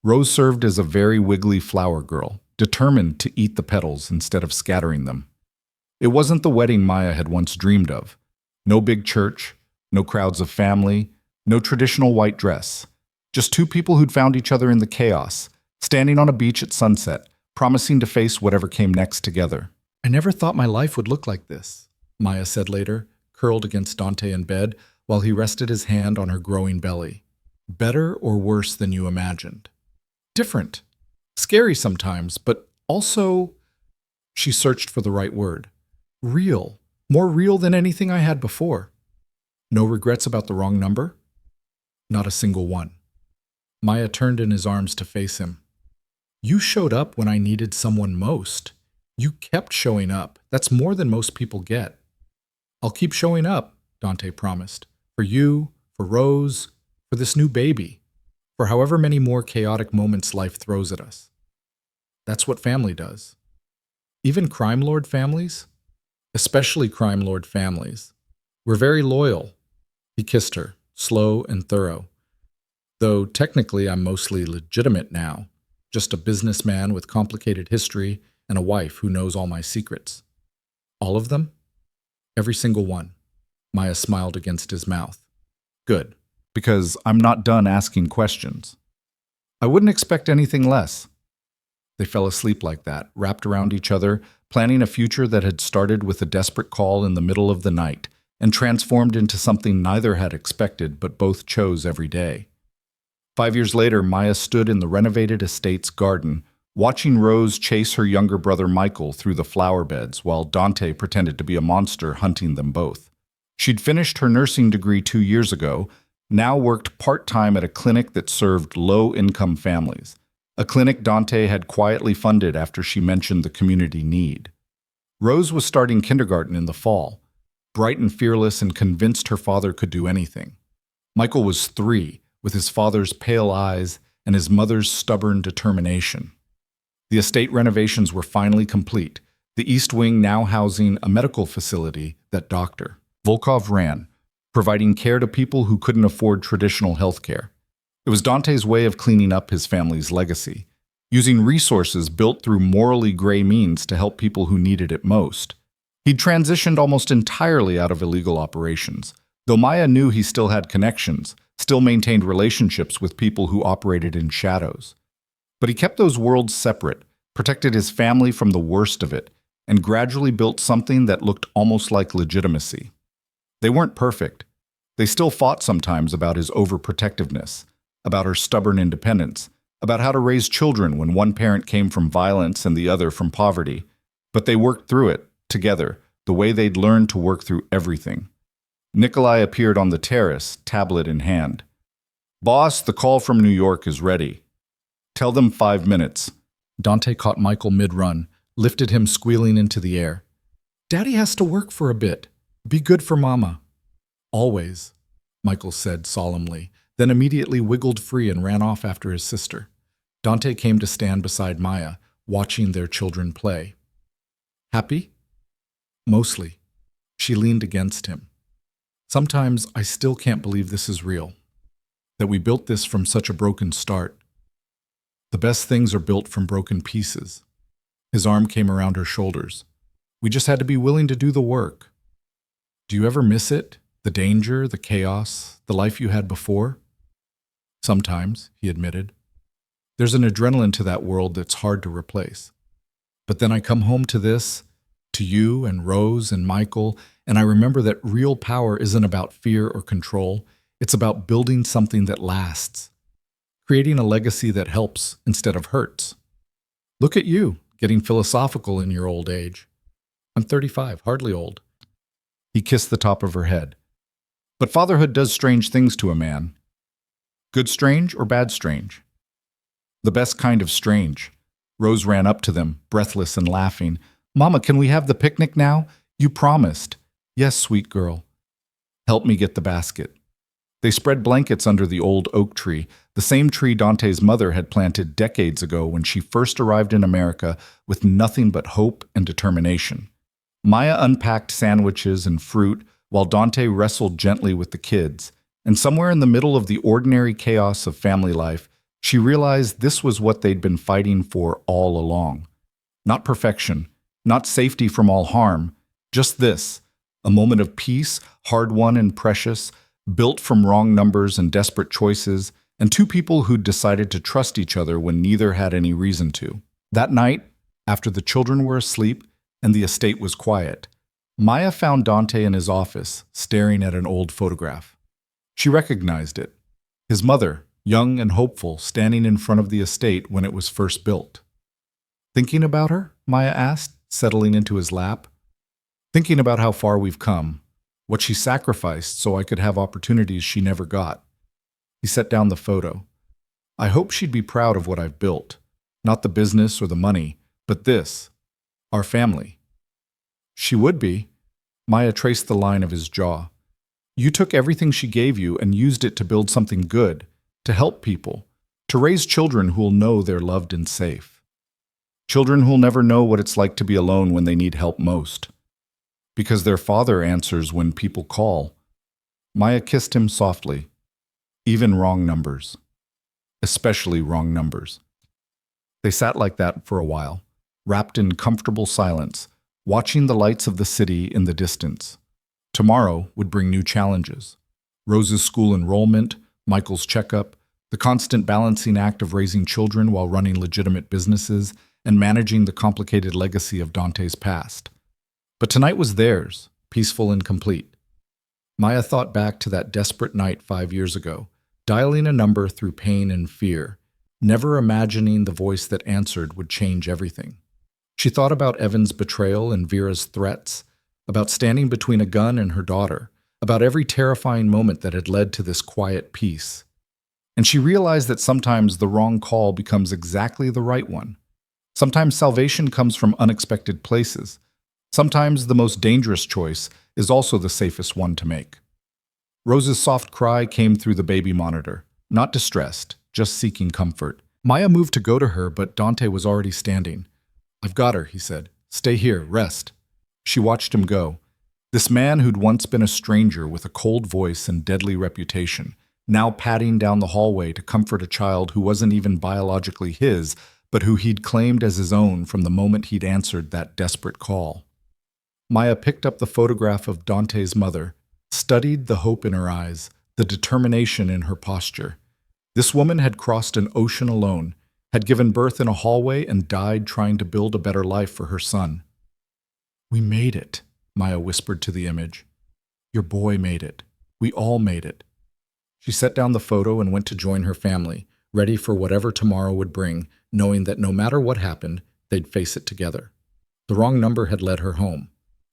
Rose served as a very wiggly flower girl, determined to eat the petals instead of scattering them. It wasn't the wedding Maya had once dreamed of. No big church, no crowds of family, no traditional white dress. Just two people who'd found each other in the chaos, standing on a beach at sunset, promising to face whatever came next together. I never thought my life would look like this, Maya said later, curled against Dante in bed while he rested his hand on her growing belly. Better or worse than you imagined? Different. Scary sometimes, but also, she searched for the right word. Real. More real than anything I had before. No regrets about the wrong number? Not a single one. Maya turned in his arms to face him. You showed up when I needed someone most. You kept showing up. That's more than most people get. I'll keep showing up, Dante promised. For you, for Rose, for this new baby, for however many more chaotic moments life throws at us. That's what family does. Even crime lord families, especially crime lord families, we're very loyal. He kissed her, slow and thorough. Though technically I'm mostly legitimate now, just a businessman with complicated history and a wife who knows all my secrets. All of them? Every single one. Maya smiled against his mouth. Good. Because I'm not done asking questions. I wouldn't expect anything less. They fell asleep like that, wrapped around each other, planning a future that had started with a desperate call in the middle of the night and transformed into something neither had expected but both chose every day. 5 years later, Maya stood in the renovated estate's garden, watching Rose chase her younger brother Michael through the flower beds while Dante pretended to be a monster hunting them both. She'd finished her nursing degree 2 years ago, now worked part-time at a clinic that served low-income families, a clinic Dante had quietly funded after she mentioned the community need. Rose was starting kindergarten in the fall, bright and fearless and convinced her father could do anything. Michael was 3, with his father's pale eyes and his mother's stubborn determination. The estate renovations were finally complete, the East Wing now housing a medical facility that Dr. Volkov ran, providing care to people who couldn't afford traditional health care. It was Dante's way of cleaning up his family's legacy, using resources built through morally gray means to help people who needed it most. He'd transitioned almost entirely out of illegal operations, though Maya knew he still had connections, still maintained relationships with people who operated in shadows. But he kept those worlds separate, protected his family from the worst of it, and gradually built something that looked almost like legitimacy. They weren't perfect. They still fought sometimes about his overprotectiveness, about her stubborn independence, about how to raise children when one parent came from violence and the other from poverty. But they worked through it, together, the way they'd learned to work through everything. Nikolai appeared on the terrace, tablet in hand. "Boss, the call from New York is ready. Tell them 5 minutes." Dante caught Michael mid-run, lifted him squealing into the air. Daddy has to work for a bit. Be good for Mama. Always, Michael said solemnly, then immediately wiggled free and ran off after his sister. Dante came to stand beside Maya, watching their children play. Happy? Mostly. She leaned against him. Sometimes I still can't believe this is real, that we built this from such a broken start. The best things are built from broken pieces. His arm came around her shoulders. We just had to be willing to do the work. Do you ever miss it? The danger, the chaos, the life you had before? Sometimes, he admitted. There's an adrenaline to that world that's hard to replace. But then I come home to this, to you and Rose and Michael, and I remember that real power isn't about fear or control. It's about building something that lasts, creating a legacy that helps instead of hurts. Look at you, getting philosophical in your old age. I'm 35, hardly old. He kissed the top of her head. But fatherhood does strange things to a man. Good strange or bad strange? The best kind of strange. Rose ran up to them, breathless and laughing. "Mama, can we have the picnic now? You promised." Yes, sweet girl. Help me get the basket. They spread blankets under the old oak tree, the same tree Dante's mother had planted decades ago when she first arrived in America with nothing but hope and determination. Maya unpacked sandwiches and fruit while Dante wrestled gently with the kids, and somewhere in the middle of the ordinary chaos of family life, she realized this was what they'd been fighting for all along. Not perfection, not safety from all harm, just this, a moment of peace, hard-won and precious, built from wrong numbers and desperate choices, and two people who'd decided to trust each other when neither had any reason to. That night, after the children were asleep and the estate was quiet, Maya found Dante in his office, staring at an old photograph. She recognized it. His mother, young and hopeful, standing in front of the estate when it was first built. Thinking about her? Maya asked, settling into his lap. Thinking about how far we've come, what she sacrificed so I could have opportunities she never got. He set down the photo. I hope she'd be proud of what I've built. Not the business or the money, but this, our family. She would be. Maya traced the line of his jaw. You took everything she gave you and used it to build something good, to help people, to raise children who'll know they're loved and safe. Children who'll never know what it's like to be alone when they need help most. Because their father answers when people call. Maya kissed him softly. Even wrong numbers. Especially wrong numbers. They sat like that for a while, wrapped in comfortable silence, watching the lights of the city in the distance. Tomorrow would bring new challenges. Rose's school enrollment, Michael's checkup, the constant balancing act of raising children while running legitimate businesses, and managing the complicated legacy of Dante's past. But tonight was theirs, peaceful and complete. Maya thought back to that desperate night 5 years ago, dialing a number through pain and fear, never imagining the voice that answered would change everything. She thought about Evan's betrayal and Vera's threats, about standing between a gun and her daughter, about every terrifying moment that had led to this quiet peace. And she realized that sometimes the wrong call becomes exactly the right one. Sometimes salvation comes from unexpected places. Sometimes the most dangerous choice is also the safest one to make. Rose's soft cry came through the baby monitor, not distressed, just seeking comfort. Maya moved to go to her, but Dante was already standing. I've got her, he said. Stay here, rest. She watched him go. This man who'd once been a stranger with a cold voice and deadly reputation, now padding down the hallway to comfort a child who wasn't even biologically his, but who he'd claimed as his own from the moment he'd answered that desperate call. Maya picked up the photograph of Dante's mother, studied the hope in her eyes, the determination in her posture. This woman had crossed an ocean alone, had given birth in a hallway and died trying to build a better life for her son. We made it, Maya whispered to the image. Your boy made it. We all made it. She set down the photo and went to join her family, ready for whatever tomorrow would bring, knowing that no matter what happened, they'd face it together. The wrong number had led her home.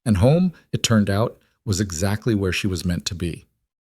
And home, it turned out, was exactly where she was meant to be.